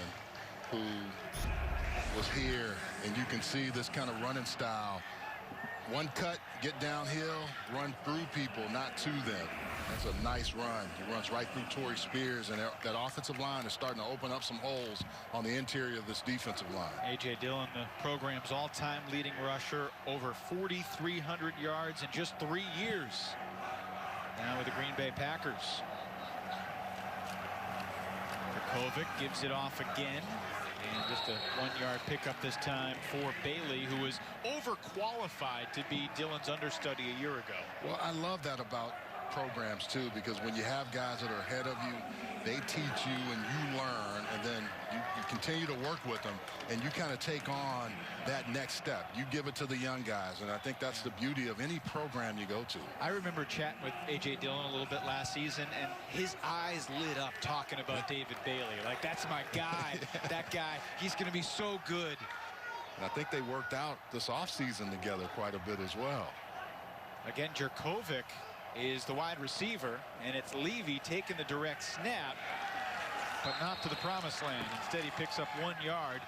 who was here, and you can see this kind of running style. One cut, get downhill, run through people, not to them. That's a nice run. He runs right through Torrey Spears, and that offensive line is starting to open up some holes on the interior of this defensive line. A.J. Dillon, the program's all-time leading rusher, over 4,300 yards in just 3 years. Now with the Green Bay Packers. Jurkovec gives it off again. And just a 1-yard pickup this time for Bailey, who was overqualified to be Dillon's understudy a year ago. Well, I love that about programs too, because when you have guys that are ahead of you, they teach you and you learn, and then you continue to work with them, and you kind of take on that next step. You give it to the young guys, and I think that's the beauty of any program you go to. I remember chatting with A.J. Dillon a little bit last season, and his eyes lit up talking about David Bailey. Like, that's my guy. That guy, he's going to be so good. And I think they worked out this offseason together quite a bit as well. Again, Jurkovec is the wide receiver, and it's Levy taking the direct snap, but not to the promised land. Instead, he picks up 1 yard,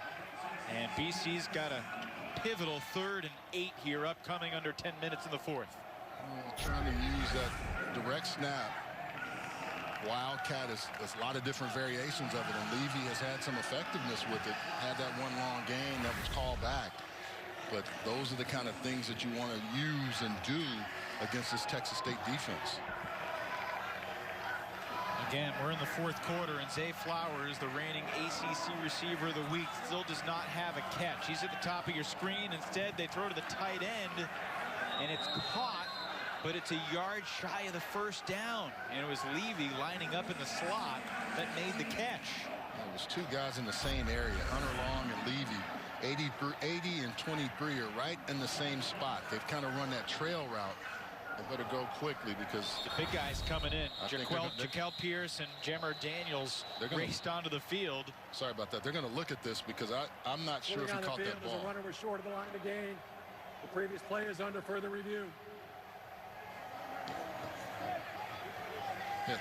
and BC's got a pivotal 3rd and 8 here, upcoming under 10 minutes in the fourth. Trying to use that direct snap. Wildcat is a lot of different variations of it, and Levy has had some effectiveness with it. Had that one long game that was called back. But those are the kind of things that you want to use and do against this Texas State defense. Again, we're in the fourth quarter, and Zay Flowers, the reigning ACC receiver of the week, still does not have a catch. He's at the top of your screen. Instead, they throw to the tight end, and it's caught, but it's a yard shy of the first down. And it was Levy lining up in the slot that made the catch. It was two guys in the same area, Hunter Long and Levy. 80 and 23 are right in the same spot. They've kind of run that trail route. They better go quickly because the big guys coming in. Jaquel Pierce and Jammer Daniels raced onto the field. Sorry about that. They're going to look at this because I'm not sure if he caught that ball. The runner was short of the line to gain. The previous play is under further review. Yeah.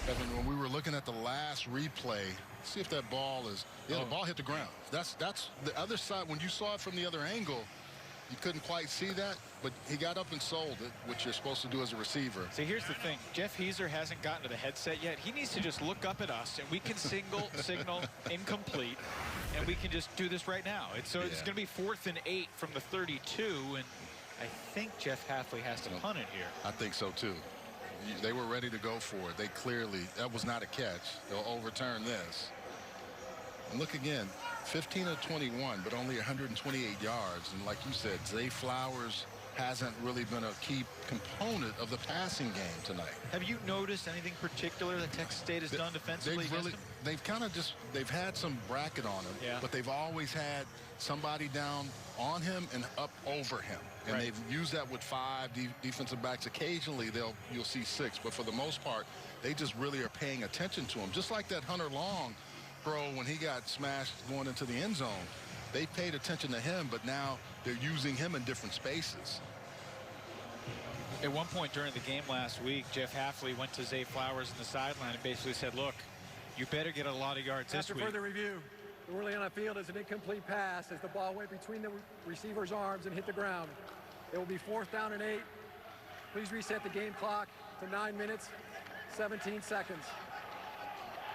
Evan, when we were looking at the last replay, see if that ball is, the ball hit the ground. That's the other side. When you saw it from the other angle, you couldn't quite see that, but he got up and sold it, which you're supposed to do as a receiver. See, here's the thing. Jeff Heiser hasn't gotten to the headset yet. He needs to just look up at us, and we can signal incomplete, and we can just do this right now. It's going to be 4th and 8 from the 32, and I think Jeff Hafley has to punt it here. I think so, too. They were ready to go for it. They clearly, that was not a catch. They'll overturn this. And look again, 15 of 21, but only 128 yards. And like you said, Zay Flowers hasn't really been a key component of the passing game tonight. Have you noticed anything particular that Texas State has done defensively? They've kind of just, they've had some bracket on him, yeah, but they've always had somebody down on him and up over him. And right, they've used that with 5 defensive backs. Occasionally you'll see 6, but for the most part, they just really are paying attention to him. Just like that Hunter Long throw when he got smashed going into the end zone. They paid attention to him, but now they're using him in different spaces. At one point during the game last week, Jeff Hafley went to Zay Flowers in the sideline and basically said, look, you better get a lot of yards this week. After further review, the ruling on the field is an incomplete pass as the ball went between the receiver's arms and hit the ground. It will be 4th down and 8. Please reset the game clock to 9 minutes, 17 seconds.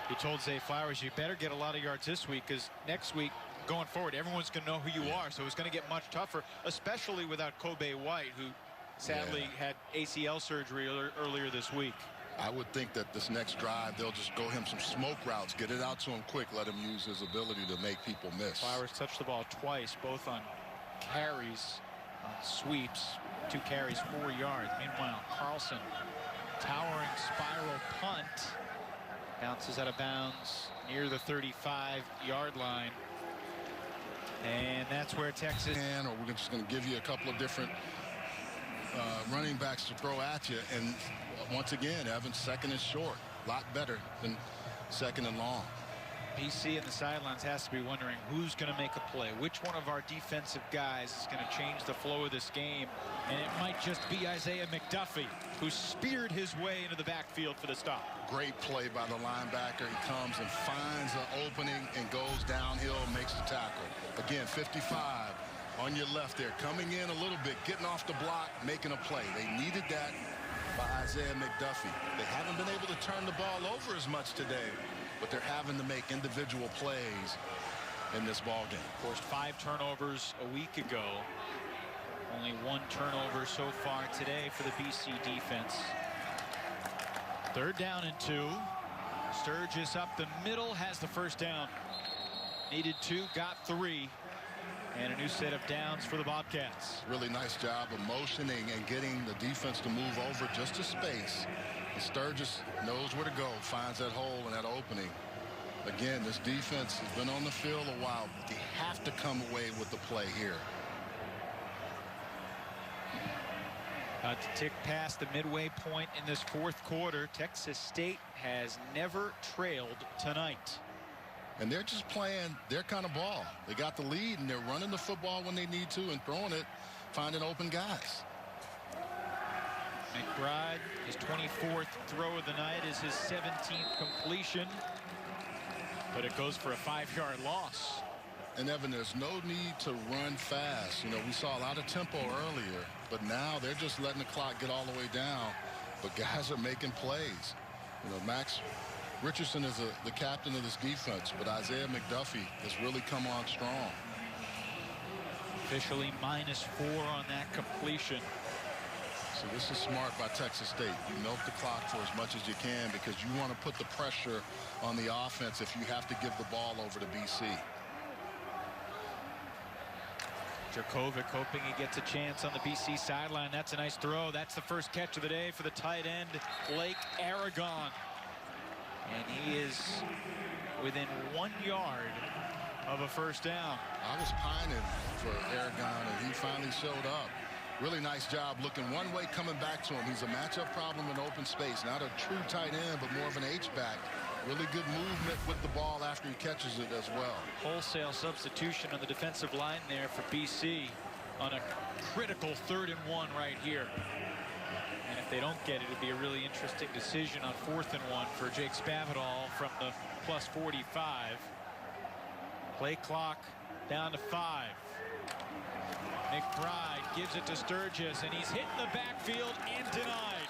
He told Zay Flowers, you better get a lot of yards this week, because next week, going forward, everyone's going to know who you are, so it's going to get much tougher, especially without Kobe White, who sadly had ACL surgery earlier this week. I would think that this next drive, they'll just go him some smoke routes, get it out to him quick, let him use his ability to make people miss. Flowers touched the ball twice, both on carries, on sweeps, 2 carries, 4 yards. Meanwhile, Carlson, towering spiral punt, bounces out of bounds near the 35-yard line. And that's where Texas... Or we're just going to give you a couple of different running backs to throw at you. And once again, Evans second and short. A lot better than second and long. BC in the sidelines has to be wondering who's going to make a play. Which one of our defensive guys is going to change the flow of this game? And it might just be Isaiah McDuffie, who speared his way into the backfield for the stop. Great play by the linebacker. He comes and finds an opening and goes downhill, makes the tackle. Again, 55 on your left there, coming in a little bit, getting off the block, making a play. They needed that by Isaiah McDuffie. They haven't been able to turn the ball over as much today, but they're having to make individual plays in this ball game. Forced 5 turnovers a week ago. Only 1 turnover so far today for the BC defense. 3rd down and 2. Sturgis up the middle, has the first down. Needed 2, got 3. And a new set of downs for the Bobcats. Really nice job of motioning and getting the defense to move over just to space. And Sturgis knows where to go, finds that hole and that opening. Again, this defense has been on the field a while, but they have to come away with the play here. To tick past the midway point in this 4th quarter, Texas State has never trailed tonight. And they're just playing their kind of ball. They got the lead, and they're running the football when they need to and throwing it, finding open guys. McBride, his 24th throw of the night, is his 17th completion. But it goes for a 5-yard loss. And Evan, there's no need to run fast. You know, we saw a lot of tempo earlier, but now they're just letting the clock get all the way down. But guys are making plays. You know, Max Richardson is the captain of this defense, but Isaiah McDuffie has really come on strong. Officially -4 on that completion. So this is smart by Texas State. You milk the clock for as much as you can because you want to put the pressure on the offense if you have to give the ball over to BC. Jurkovec hoping he gets a chance on the BC sideline. That's a nice throw. That's the first catch of the day for the tight end, Blake Aragon. And he is within 1 yard of a first down. I was pining for Aragon, and he finally showed up. Really nice job looking one way, coming back to him. He's a matchup problem in open space. Not a true tight end, but more of an H-back. Really good movement with the ball after he catches it as well. Wholesale substitution on the defensive line there for BC on a critical 3rd and 1 right here. And if they don't get it, it'd be a really interesting decision on 4th and 1 for Jake Spavital from the +45. Play clock down to 5. McBride gives it to Sturgis, and he's hit in the backfield and denied.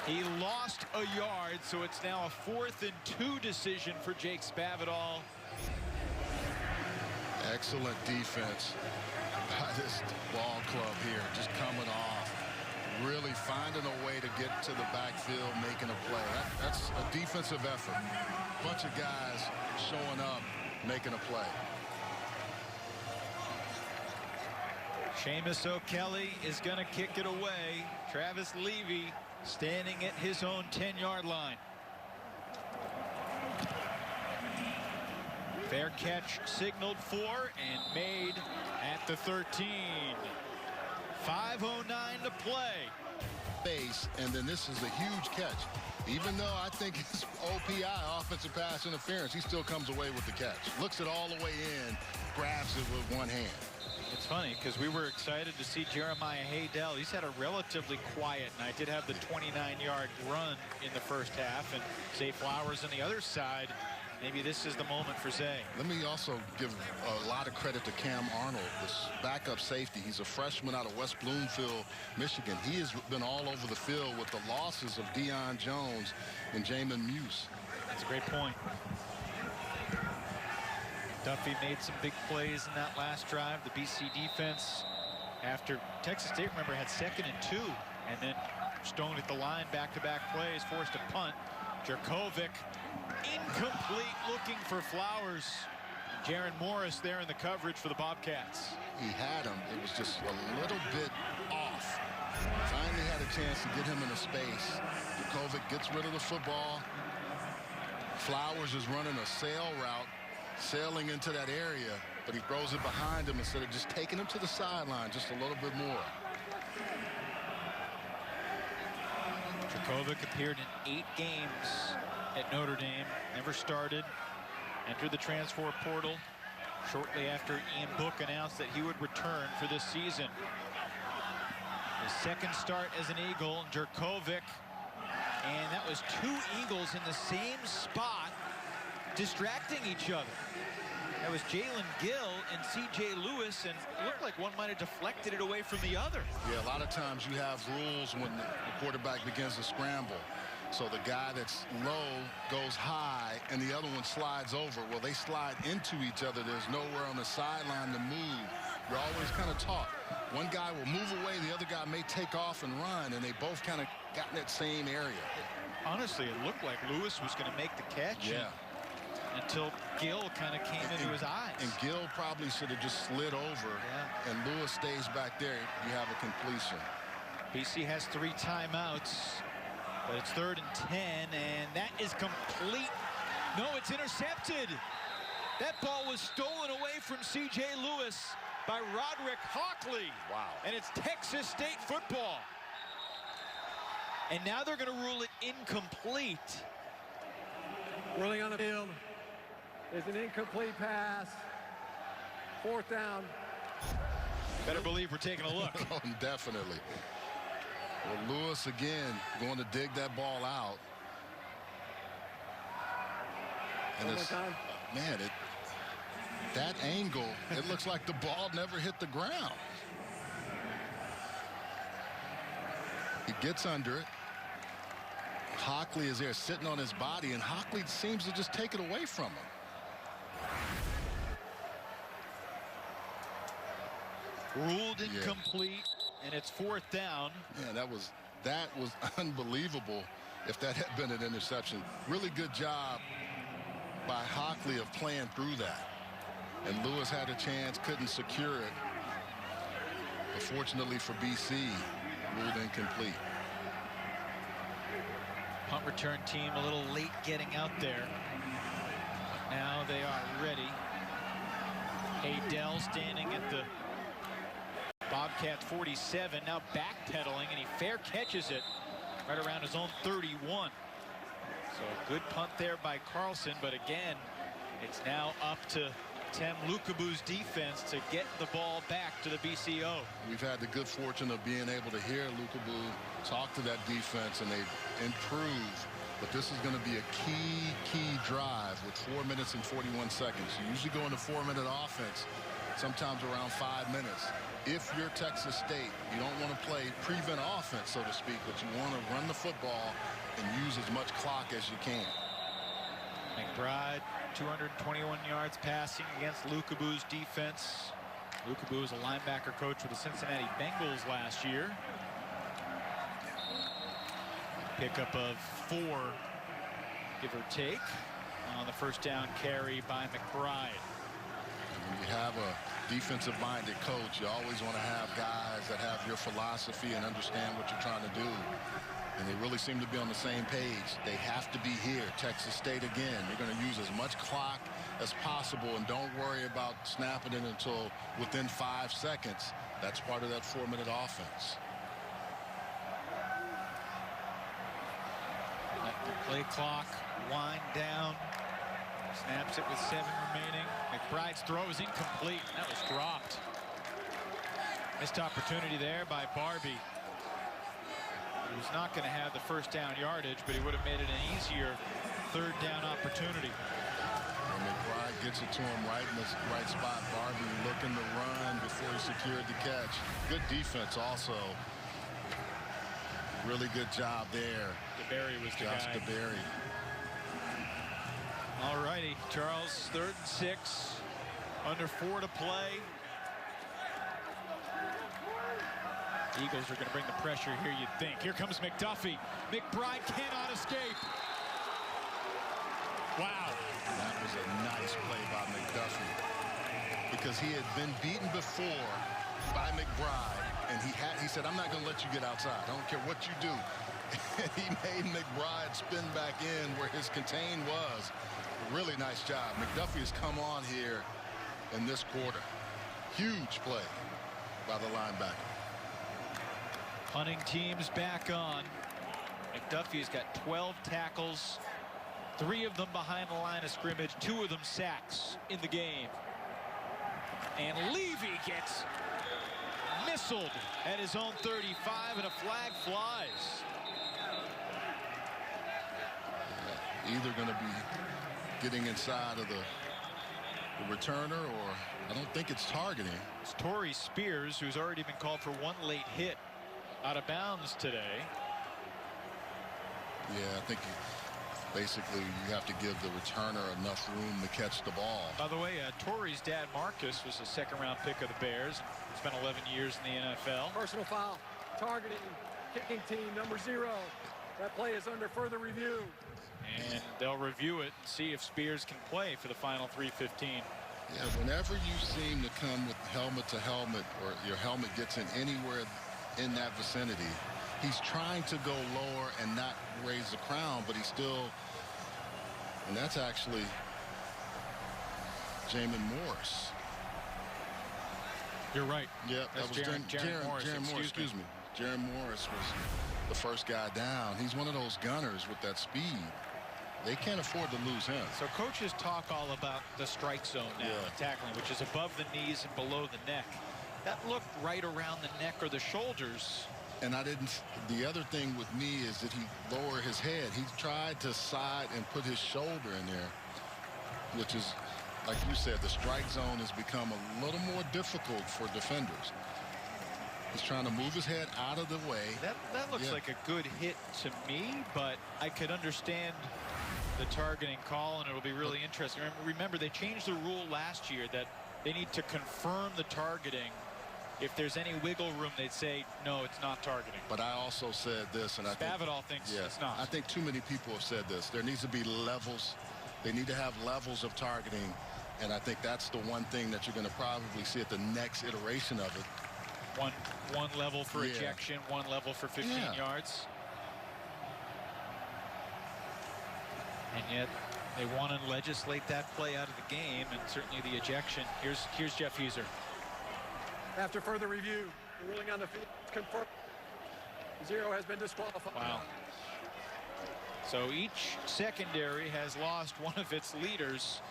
He lost a yard, so it's now a 4th and 2 decision for Jake Spavital. Excellent defense by this ball club here, just coming off. really finding a way to get to the backfield, making a play. That's a defensive effort. Bunch of guys showing up, making a play. Seamus O'Kelly is going to kick it away. Travis Levy standing at his own 10-yard line. Fair catch signaled for and made at the 13. 5:09 to play. Base, and then this is a huge catch. Even though I think it's OPI, offensive pass interference, he still comes away with the catch. Looks it all the way in, grabs it with one hand. It's funny because we were excited to see Jeremiah Haydell. He's had a relatively quiet night. Did have the 29-yard run in the first half, and Zay Flowers on the other side. Maybe this is the moment for Zay. Let me also give a lot of credit to Cam Arnold, this backup safety. He's a freshman out of West Bloomfield, Michigan. He has been all over the field with the losses of Deion Jones and Jamin Muse. That's a great point. Duffy made some big plays in that last drive. The BC defense, after Texas State, remember, had 2nd and 2, and then stoned at the line, back-to-back plays, forced a punt. Jurkovec incomplete, looking for Flowers. Jaron Morris there in the coverage for the Bobcats. He had him. It was just a little bit off. Finally had a chance to get him into space. Jurkovec gets rid of the football. Flowers is running a sail route, sailing into that area, but he throws it behind him instead of just taking him to the sideline just a little bit more. Jurkovec appeared in 8 games at Notre Dame, never started, entered the transfer portal shortly after Ian Book announced that he would return for this season. His 2nd start as an Eagle, Jurkovec, and that was 2 Eagles in the same spot, distracting each other. That was Jalen Gill and C.J. Lewis, and it looked like one might have deflected it away from the other. Yeah, a lot of times you have rules when the quarterback begins to scramble. So the guy that's low goes high, and the other one slides over. Well, they slide into each other. There's nowhere on the sideline to move. You're always kind of taught. One guy will move away, the other guy may take off and run, and they both kind of got in that same area. Honestly, it looked like Lewis was going to make the catch. Yeah. Until Gill kind of came into his eyes. And Gill probably should have just slid over, and Lewis stays back there. You have a completion. BC has 3 timeouts, but it's 3rd and 10, and that is complete. No, it's intercepted. That ball was stolen away from C.J. Lewis by Roderick Hockley. Wow. And it's Texas State football. And now they're going to rule it incomplete. Whirling on the field is an incomplete pass. 4th down. Better believe we're taking a look. Oh, definitely. Well, Lewis again going to dig that ball out. And it's, man, that angle, it looks like the ball never hit the ground. He gets under it. Hockley is there sitting on his body, and Hockley seems to just take it away from him. Ruled incomplete, and it's 4th down. Yeah, that was unbelievable if that had been an interception. Really good job by Hockley of playing through that. And Lewis had a chance, couldn't secure it. But fortunately for BC, ruled incomplete. Punt return team a little late getting out there. But now they are ready. Haydell standing at the Bobcats 47, now backpedaling, and he fair catches it right around his own 31. So a good punt there by Carlson, but again, it's now up to Tem Lukabu's defense to get the ball back to the BCO. We've had the good fortune of being able to hear Lukabu talk to that defense, and they've improved. But this is going to be a key drive with 4 minutes and 41 seconds. You usually go into 4-minute offense, sometimes around 5 minutes. If you're Texas State, you don't want to play prevent offense, so to speak, but you want to run the football and use as much clock as you can. McBride, 221 yards passing against Lukabu's defense. Lukabu was a linebacker coach for the Cincinnati Bengals last year. Pickup of 4, give or take, on the first down carry by McBride. When you have a defensive-minded coach, you always want to have guys that have your philosophy and understand what you're trying to do. And they really seem to be on the same page. They have to be here. Texas State again. They're going to use as much clock as possible and don't worry about snapping it until within 5 seconds. That's part of that 4-minute offense. Let the play clock wind down. Snaps it with 7 remaining. McBride's throw is incomplete. That was dropped. Missed opportunity there by Barbie. He was not going to have the first down yardage, but he would have made it an easier 3rd down opportunity. And McBride gets it to him right in the right spot. Barbie looking to run before he secured the catch. Good defense also. Really good job there. DeBerry was the Josh guy. DeBerry. All righty, Charles, 3rd and 6. Under 4 to play. Eagles are going to bring the pressure here, you'd think. Here comes McDuffie. McBride cannot escape. Wow. That was a nice play by McDuffie, because he had been beaten before by McBride, and he said, I'm not going to let you get outside. I don't care what you do. And he made McBride spin back in where his contain was. Really nice job. McDuffie has come on here in this quarter. Huge play by the linebacker. Punting teams back on. McDuffie's got 12 tackles, 3 of them behind the line of scrimmage, 2 of them sacks in the game. And Levy gets missiled at his own 35, and a flag flies. Either going to be getting inside of the returner, or I don't think it's targeting. It's Torrey Spears, who's already been called for 1 late hit out of bounds today. Yeah, I think basically you have to give the returner enough room to catch the ball. By the way, Torrey's dad, Marcus, was a 2nd-round pick of the Bears. Spent 11 years in the NFL. Personal foul, targeting, kicking team number 0. That play is under further review. And they'll review it and see if Spears can play for the final 3:15. Yeah, whenever you seem to come with helmet to helmet, or your helmet gets in anywhere in that vicinity, he's trying to go lower and not raise the crown, but he's still, and that's actually Jamin Morris. You're right. Yep, that was Jaron Morris. Excuse me. Jaron Morris was the first guy down. He's one of those gunners with that speed. They can't afford to lose him. So coaches talk all about the strike zone now, tackling, which is above the knees and below the neck. That looked right around the neck or the shoulders. And the other thing with me is that he lowered his head. He tried to side and put his shoulder in there, which is, like you said, the strike zone has become a little more difficult for defenders. He's trying to move his head out of the way. That looks like a good hit to me, but I could understand the targeting call, and it'll be really interesting. Remember, they changed the rule last year that they need to confirm the targeting. If there's any wiggle room, they'd say, no, it's not targeting. But I also said this, and Spavital thinks it's not. I think too many people have said this. There needs to be levels. They need to have levels of targeting, and I think that's the one thing that you're going to probably see at the next iteration of it. One level for ejection, 1 level for 15 yards. And yet they want to legislate that play out of the game, and certainly the ejection. Here's Jeff Huser. After further review, the ruling on the field is confirmed. 0 has been disqualified. Wow. So each secondary has lost one of its leaders.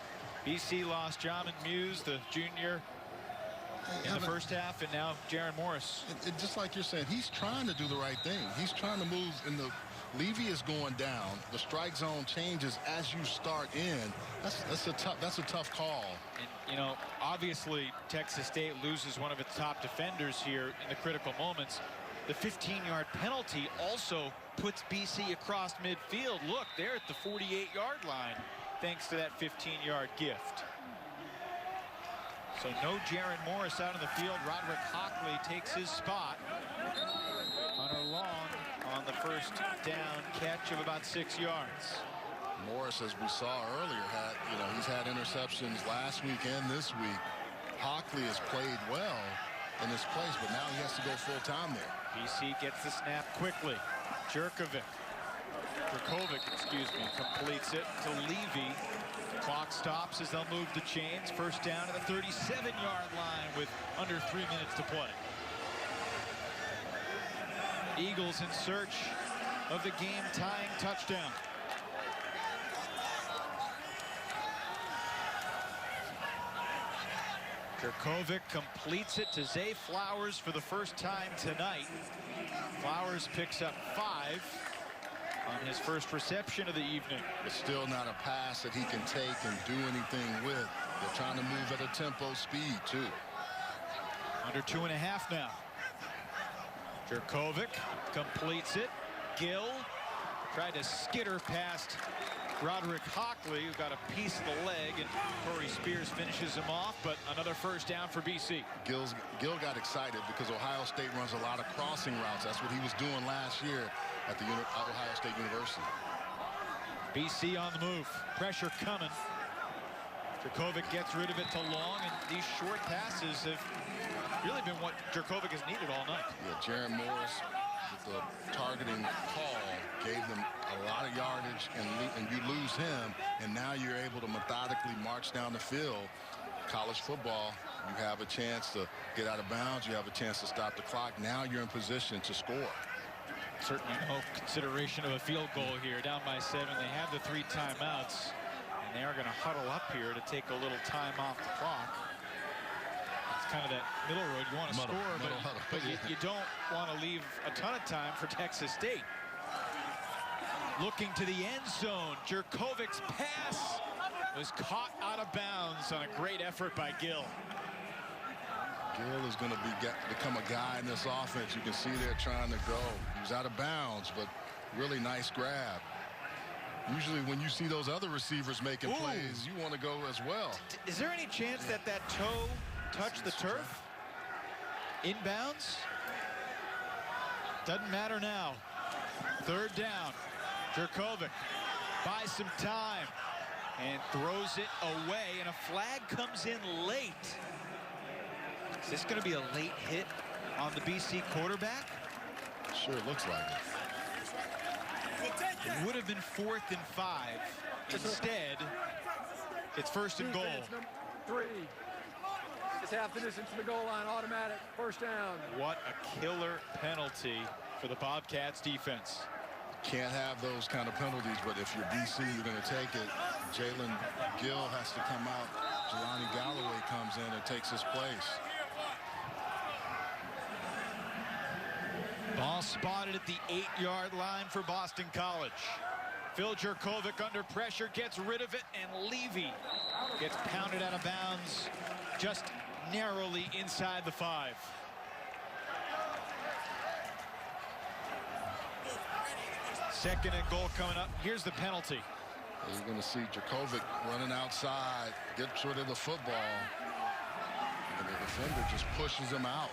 BC lost Jamin Muse, the junior, in the first half, and now Jaron Morris. Just like you're saying, he's trying to do the right thing. He's trying to move, and Levy is going down. The strike zone changes as you start in. That's a tough call. And you know, obviously Texas State loses one of its top defenders here in the critical moments. The 15-yard penalty also puts BC across midfield. Look, they're at the 48-yard line thanks to that 15-yard gift. So no Jaron Morris out in the field. Roderick Hockley takes his spot. Hunter Long on the first down catch of about 6 yards. Morris, as we saw earlier, he's had interceptions last week and this week. Hockley has played well in this place, but now he has to go full time there. BC gets the snap quickly. Jurkovec, completes it to Levy. The clock stops as they'll move the chains. First down at the 37-yard line with under 3 minutes to play. Eagles in search of the game-tying touchdown. Jurkovec completes it to Zay Flowers for the first time tonight. Flowers picks up 5 on his first reception of the evening. But still not a pass that he can take and do anything with. They're trying to move at a tempo speed, too. Under 2.5 now. Jurkovec completes it. Gill tried to skitter past Roderick Hockley, who got a piece of the leg, and Corey Spears finishes him off, but another first down for BC. Gill got excited because Ohio State runs a lot of crossing routes. That's what he was doing last year at the Ohio State University. BC on the move. Pressure coming. Jurkovec gets rid of it to Long, and these short passes have really been what Jurkovec has needed all night. Yeah, Jaron Morris with the targeting call gave them a lot of yardage, and you lose him, and now you're able to methodically march down the field. College football, you have a chance to get out of bounds, you have a chance to stop the clock. Now you're in position to score. Certainly no consideration of a field goal here. Down by 7. They have the 3 timeouts, and they are going to huddle up here to take a little time off the clock. It's kind of that middle road. You want to score, but you don't want to leave a ton of time for Texas State. Looking to the end zone. Jurkovec's pass was caught out of bounds on a great effort by Gill. Gill is going to become a guy in this offense. You can see they're trying to go. He was out of bounds, but really nice grab. Usually when you see those other receivers making plays, you want to go as well. Is there any chance that toe touched the turf? Inbounds? Doesn't matter now. Third down. Jurkovec buys some time and throws it away, and a flag comes in late. Is this going to be a late hit on the BC quarterback? Sure looks like it. It would have been 4th and 5. Instead, it's 1st and goal. 3. It's half the distance to the goal line, automatic, first down. What a killer penalty for the Bobcats defense. Can't have those kind of penalties, but if you're BC, you're going to take it. Jalen Gill has to come out. Jelani Galloway comes in and takes his place. Ball spotted at the 8-yard line for Boston College. Phil Jurkovec under pressure gets rid of it, and Levy gets pounded out of bounds just narrowly inside the 5. Second and goal coming up. Here's the penalty. You're going to see Jurkovec running outside, gets rid of the football, and the defender just pushes him out.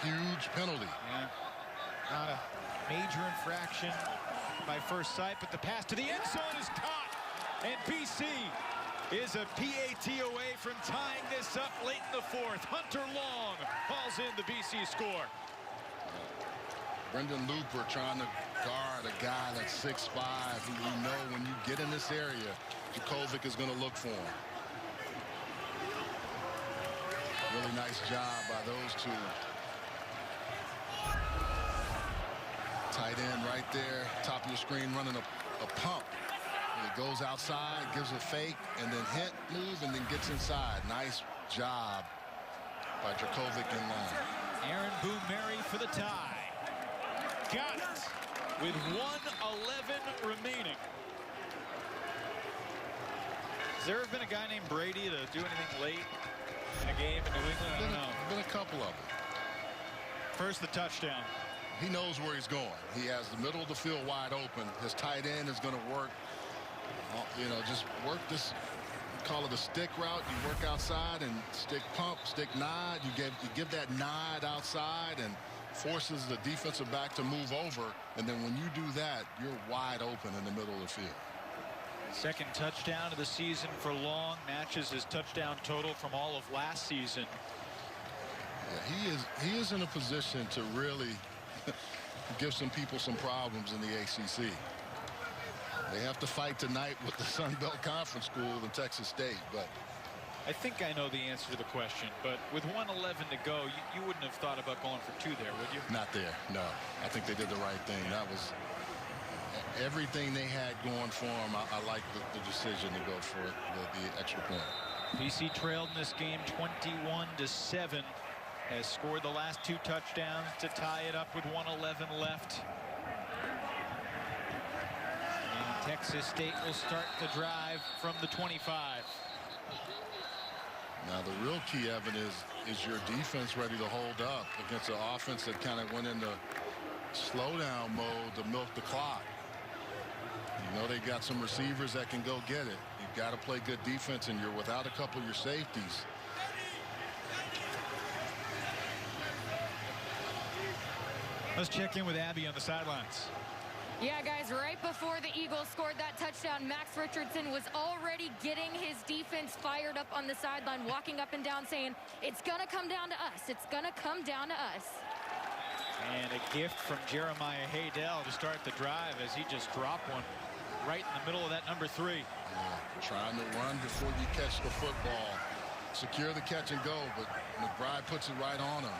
Huge penalty. Yeah. Not a major infraction by first sight, but the pass to the end zone is caught, and BC is a PAT away from tying this up late in the 4th. Hunter Long hauls in the BC score. Brendan Looper trying to guard a guy that's 6'5", who you know when you get in this area, Jurkovec is going to look for him. Really nice job by those two. Tight end right there, top of your screen, running a pump. And it goes outside, gives a fake, and then hit, move, and then gets inside. Nice job by Jurkovec and Long. Aaron Boone-Mary for the tie. Got it with 1:11 remaining. Has there ever been a guy named Brady to do anything late in a game in New England? I don't know. Been a couple of them. First, the touchdown. He knows where he's going. He has the middle of the field wide open. His tight end is going to work, just work this, call it a stick route. You work outside and stick pump, stick nod. You give that nod outside, and forces the defensive back to move over, and then when you do that, you're wide open in the middle of the field. Second touchdown of the season for Long, matches his touchdown total from all of last season. Yeah, he is in a position to really give some people some problems in the ACC. They have to fight tonight with the Sun Belt Conference School in Texas State, but I think I know the answer to the question, but with 1:11 to go, you wouldn't have thought about going for 2 there, would you? not there, no. I think they did the right thing. That was everything they had going for them. I like the decision to go for the extra point. BC trailed in this game 21-7. Has scored the last 2 touchdowns to tie it up with 1:11 left. And Texas State will start the drive from the 25. Now the real key, Evan, is your defense ready to hold up against an offense that kind of went into slowdown mode to milk the clock. You know they got some receivers that can go get it. You've got to play good defense, and you're without a couple of your safeties. Let's check in with Abby on the sidelines. Yeah, guys, right before the Eagles scored that touchdown, Max Richardson was already getting his defense fired up on the sideline, walking up and down saying, it's going to come down to us. It's going to come down to us. And a gift from Jeremiah Haydell to start the drive as he just dropped one right in the middle of that number 3. Yeah, trying to run before you catch the football. Secure the catch and go, but McBride puts it right on him.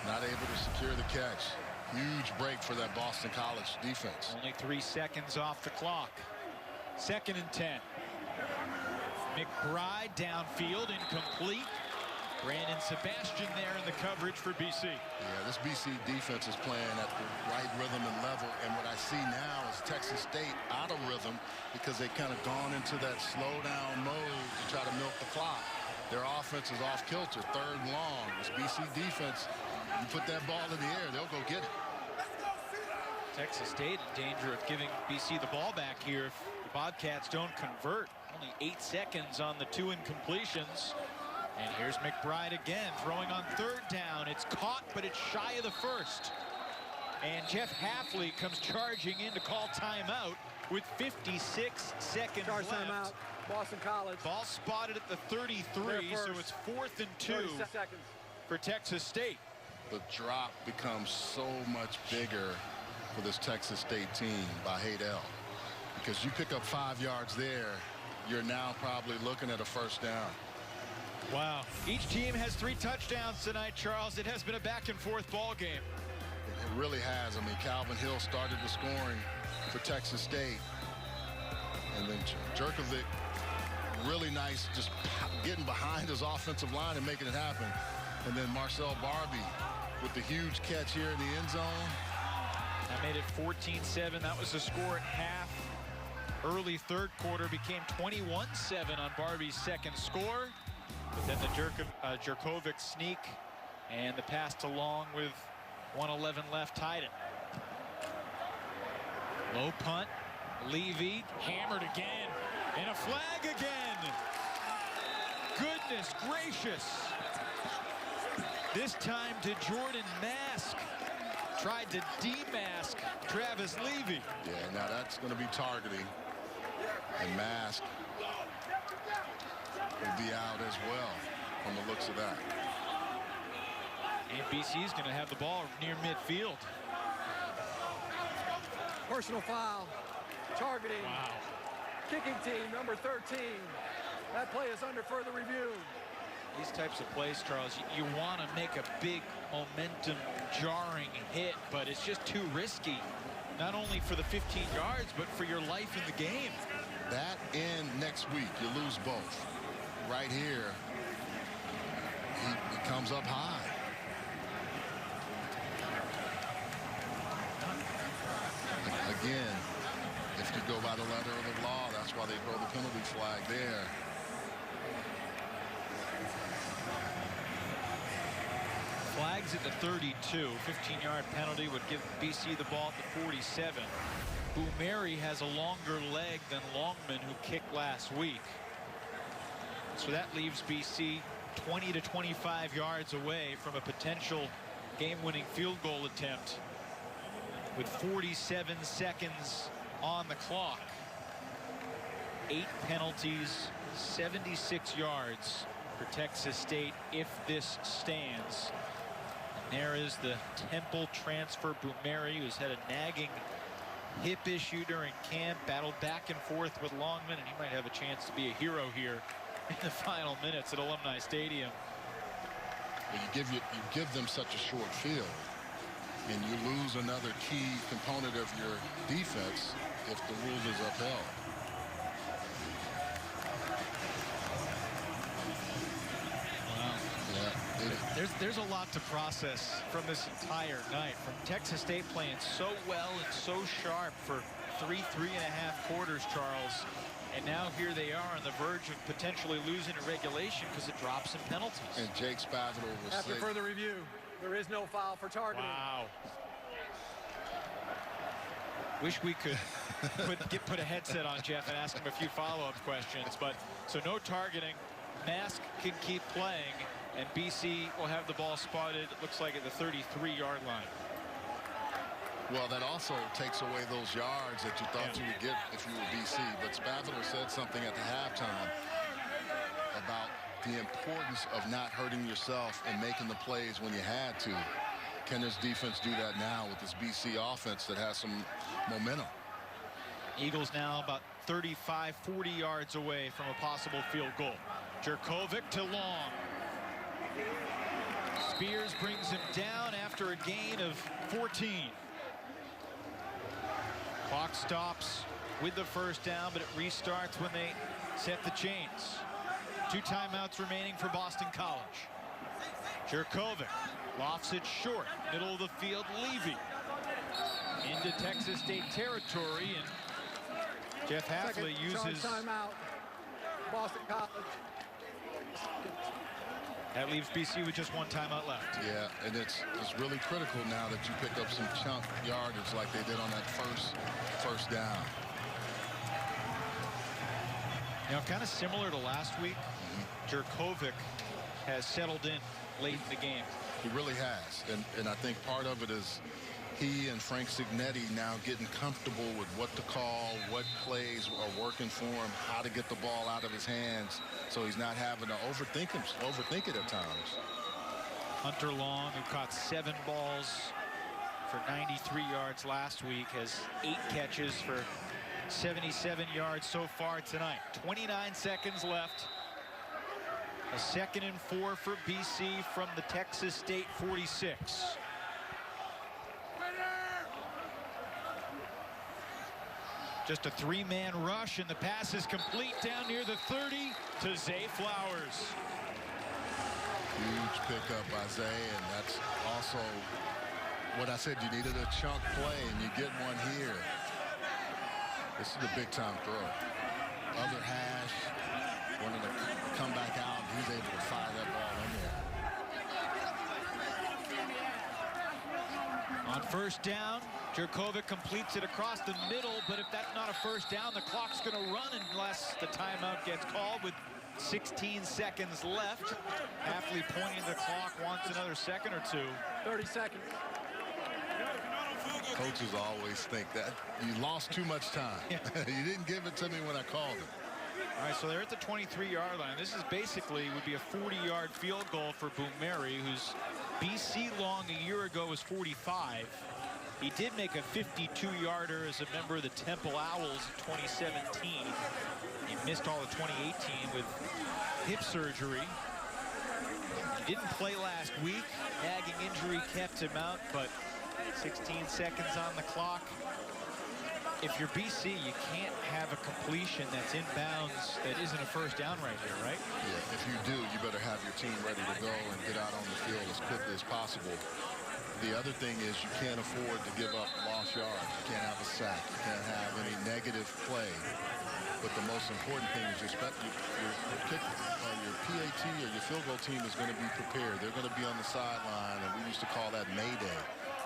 Not able to secure the catch. Huge break for that Boston College defense. Only 3 seconds off the clock. 2nd and 10. McBride downfield, incomplete. Brandon Sebastian there in the coverage for BC. Yeah, this BC defense is playing at the right rhythm and level. And what I see now is Texas State out of rhythm because they've kind of gone into that slow down mode to try to milk the clock. Their offense is off kilter, 3rd and long. This BC defense, you put that ball in the air, they'll go get it. Texas State in danger of giving BC the ball back here if the Bobcats don't convert. Only 8 seconds on the 2 incompletions. And here's McBride again, throwing on 3rd down. It's caught, but it's shy of the 1st. And Jeff Hafley comes charging in to call timeout with 56 seconds left. Timeout, Boston College. Ball spotted at the 33, so it's 4th and 2 for Texas State. The drop becomes so much bigger for this Texas State team by Haydell. Because you pick up 5 yards there, you're now probably looking at a 1st down. Wow. Each team has 3 touchdowns tonight, Charles. It has been a back-and-forth ball game. It really has. I mean, Calvin Hill started the scoring for Texas State. And then Jurkovec, really nice, just getting behind his offensive line and making it happen. And then Marcel Barbie with the huge catch here in the end zone. That made it 14-7. That was the score at half. Early 3rd quarter became 21-7 on Barbie's 2nd score. But then the Jurkovec sneak and the pass to Long with 1:11 left tied it. Low punt. Levy hammered again. And a flag again. Goodness gracious. This time to Jordan Mask. Tried to demask Travis Levy. Yeah, now that's going to be targeting. And Mask will be out as well from the looks of that. And BC is going to have the ball near midfield. Personal foul. Targeting. Wow. Kicking team, number 13. That play is under further review. These types of plays, Charles, you want to make a big momentum jarring hit, but it's just too risky. Not only for the 15 yards, but for your life in the game. That and next week, you lose both. Right here, he comes up high. Again, if you go by the letter of the law, that's why they throw the penalty flag there. Flags at the 32. 15-yard penalty would give BC the ball at the 47. Boumeri has a longer leg than Longman, who kicked last week. So that leaves BC 20 to 25 yards away from a potential game-winning field goal attempt with 47 seconds on the clock. 8 penalties, 76 yards for Texas State if this stands. And there is the Temple transfer, Boumeri, who's had a nagging hip issue during camp, battled back and forth with Longman, and he might have a chance to be a hero here in the final minutes at Alumni Stadium. Well, you give them such a short field, and you lose another key component of your defense if the rule is upheld. There's a lot to process from this entire night. From Texas State playing so well and so sharp for 3.5 quarters, Charles. And now here they are on the verge of potentially losing a regulation because it drops in penalties. And Jake Spavital will After further review, there is no foul for targeting. Wow. Wish we could put a headset on Jeff and ask him a few follow-up questions. But so no targeting. Mask can keep playing. And BC will have the ball spotted, it looks like, at the 33-yard line. Well, that also takes away those yards that you thought you would get if you were BC. But Spavital said something at the halftime about the importance of not hurting yourself and making the plays when you had to. Can this defense do that now with this BC offense that has some momentum? Eagles now about 35, 40 yards away from a possible field goal. Jurkovec to Long. Spears brings him down after a gain of 14. Clock stops with the first down, but it restarts when they set the chains. 2 timeouts remaining for Boston College. Jurkovec lofts it short, middle of the field. Levy into Texas State territory, and Jeff Hafley uses timeout. Boston College. That leaves BC with just 1 timeout left. Yeah, and it's really critical now that you pick up some chunk yardage like they did on that first down. Now, kind of similar to last week, Jurkovec has settled in late in the game. He really has, and I think part of it is he and Frank Cignetti now getting comfortable with what to call, what plays are working for him, how to get the ball out of his hands, so he's not having to overthink it at times. Hunter Long, who caught 7 balls for 93 yards last week, has 8 catches for 77 yards so far tonight. 29 seconds left. A 2nd and 4 for BC from the Texas State 46. Just a 3-man rush, and the pass is complete down near the 30 to Zay Flowers. Huge pickup by Zay, and that's also what I said. You needed a chunk play, and you get one here. This is a big-time throw. Other hash, wanted to come back out, and he's able to fire that ball in there. On first down, Jurkovec completes it across the middle, but if that's not a first down, the clock's going to run unless the timeout gets called with 16 seconds left. Hafley pointing the clock, wants another second or 2. 30 seconds. Coaches always think that you lost too much time. You didn't give it to me when I called it. All right, so they're at the 23-yard line. This is basically would be a 40-yard field goal for Boumeri, whose BC long a year ago was 45. He did make a 52-yarder as a member of the Temple Owls in 2017. He missed all of 2018 with hip surgery. He didn't play last week. Nagging injury kept him out, but 16 seconds on the clock. If you're BC, you can't have a completion that's inbounds that isn't a first down right here, right? Yeah, if you do, you better have your team ready to go and get out on the field as quickly as possible. The other thing is you can't afford to give up lost yards. You can't have a sack. You can't have any negative play. But the most important thing is your PAT or your field goal team is going to be prepared. They're going to be on the sideline, and we used to call that Mayday,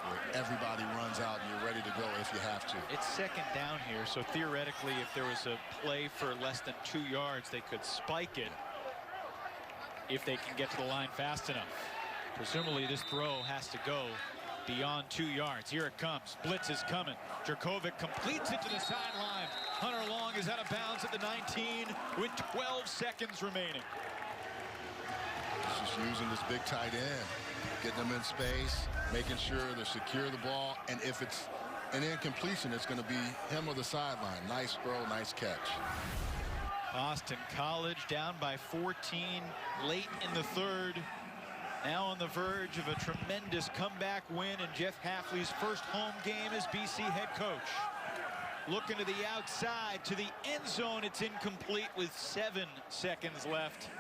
where everybody runs out and you're ready to go if you have to. It's second down here, so theoretically, if there was a play for less than 2 yards, they could spike it if they can get to the line fast enough. Presumably this throw has to go beyond 2 yards. Here it comes. Blitz is coming. Jurkovec completes it to the sideline. Hunter Long is out of bounds at the 19 with 12 seconds remaining. Just using this big tight end, getting them in space, making sure to secure the ball, and if it's an incompletion, it's going to be him or the sideline. Nice throw, nice catch. Boston College down by 14 late in the third. Now on the verge of a tremendous comeback win in Jeff Hafley's first home game as BC head coach. Looking to the outside, to the end zone. It's incomplete with 7 seconds left.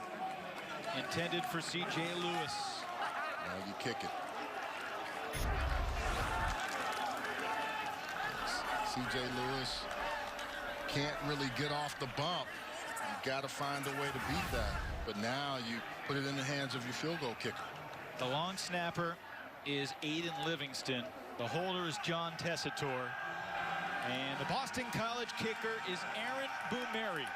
Intended for C.J. Lewis. Now you kick it. C.J. Lewis can't really get off the bump. You got to find a way to beat that. But now you put it in the hands of your field goal kicker. The long snapper is Aiden Livingston. The holder is John Tessitore. And the Boston College kicker is Aaron Boumeri.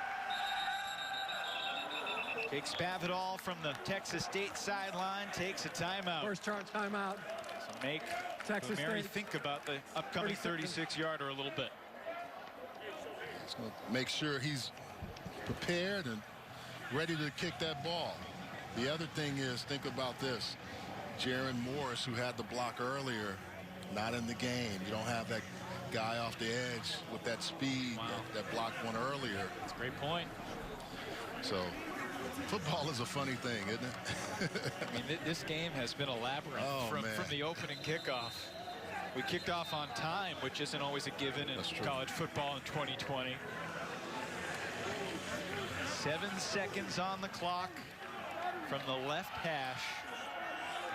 Jake Spavital from the Texas State sideline takes a timeout. First turn timeout. So make Texas Boumeri State. think about the upcoming 36-yarder a little bit. He's going to make sure he's prepared and ready to kick that ball. The other thing is, think about this. Jaron Morris, who had the block earlier, not in the game. You don't have that guy off the edge with that speed that blocked one earlier. That's a great point. So football is a funny thing, isn't it? I mean, this game has been a labyrinth from the opening kickoff. We kicked off on time, which isn't always a given in college football in 2020. 7 seconds on the clock from the left hash.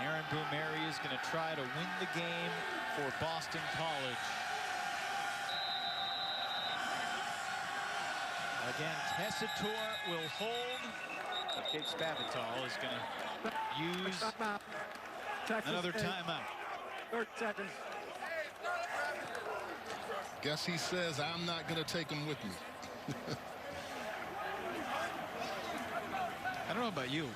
Aaron Boumeri is going to try to win the game for Boston College. Again, Tessitore will hold. Jake Spavital is going to use another timeout. 30 seconds. Guess he says, I'm not going to take him with me. I don't know about you.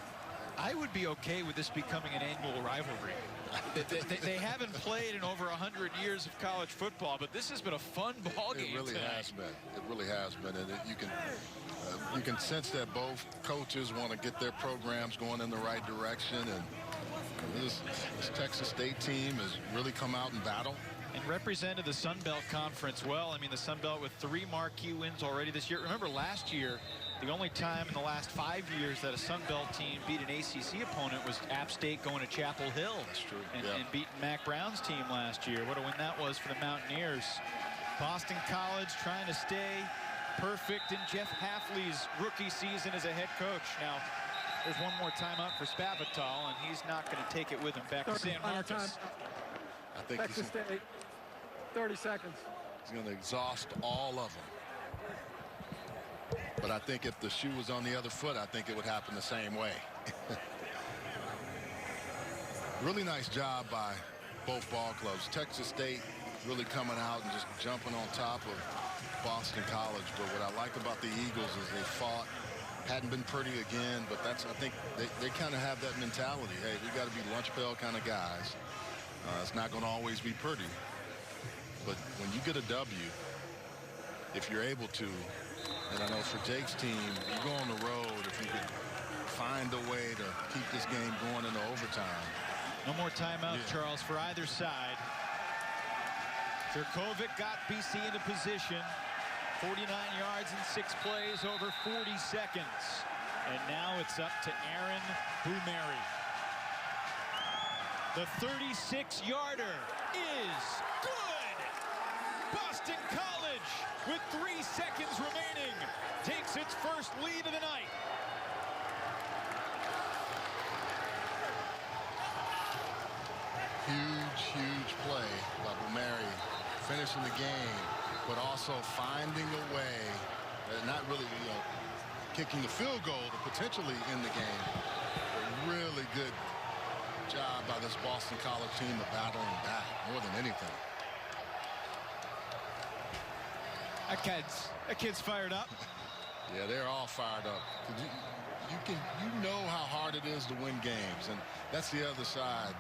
I would be okay with this becoming an annual rivalry. They haven't played in over 100 years of college football, but this has been a fun ball game. It really has been. It really has been, and you can sense that both coaches want to get their programs going in the right direction, and this Texas State team has really come out and battle. And represented the Sun Belt Conference well. I mean, the Sun Belt with 3 marquee wins already this year. Remember last year, the only time in the last 5 years that a Sun Belt team beat an ACC opponent was App State going to Chapel Hill. That's true. And beating Mac Brown's team last year. What a win that was for the Mountaineers. Boston College trying to stay perfect in Jeff Hafley's rookie season as a head coach. Now, there's one more timeout for Spavital, and he's not going to take it with him back to San Marcos. I think Texas State, 30 seconds. He's going to exhaust all of them. But I think if the shoe was on the other foot, I think it would happen the same way. Really nice job by both ball clubs. Texas State really coming out and just jumping on top of Boston College. But what I like about the Eagles is they fought, hadn't been pretty again, but I think they kind of have that mentality. Hey, we got to be lunch pail kind of guys. It's not going to always be pretty. But when you get a W, if you're able to, and I know for Jake's team, you go on the road, if you can find a way to keep this game going into overtime. No more timeouts, Charles, for either side. Jurkovec got BC into position. 49 yards in 6 plays over 40 seconds. And now it's up to Aaron Boumeri. The 36-yarder is good. Boston College, with 3 seconds remaining, takes its first lead of the night. Huge play by Boumeri, finishing the game, but also finding a way, not really, kicking the field goal to potentially end the game. A really good job by this Boston College team of battling back more than anything. That kid's fired up. Yeah, they're all fired up. You know how hard it is to win games, and that's the other side,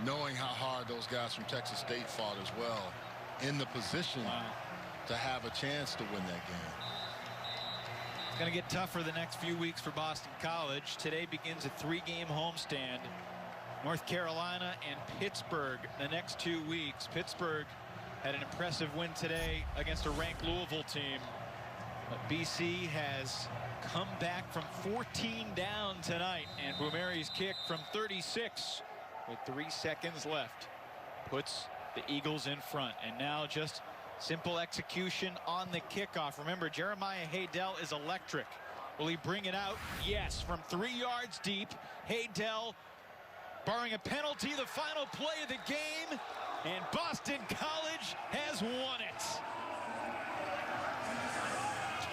knowing how hard those guys from Texas State fought as well, in the position to have a chance to win that game. It's going to get tougher the next few weeks for Boston College. Today begins a 3-game homestand. North Carolina and Pittsburgh the next 2 weeks. Pittsburgh had an impressive win today against a ranked Louisville team. But BC has come back from 14 down tonight, and Boumeri's kick from 36 with 3 seconds left puts the Eagles in front. And now just simple execution on the kickoff. Remember, Jeremiah Haydel is electric. Will he bring it out? Yes, from 3 yards deep. Haydel, barring a penalty, the final play of the game, and Boston College has won it.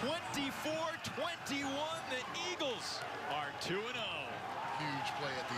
24-21, the Eagles are 2-0. Huge play at the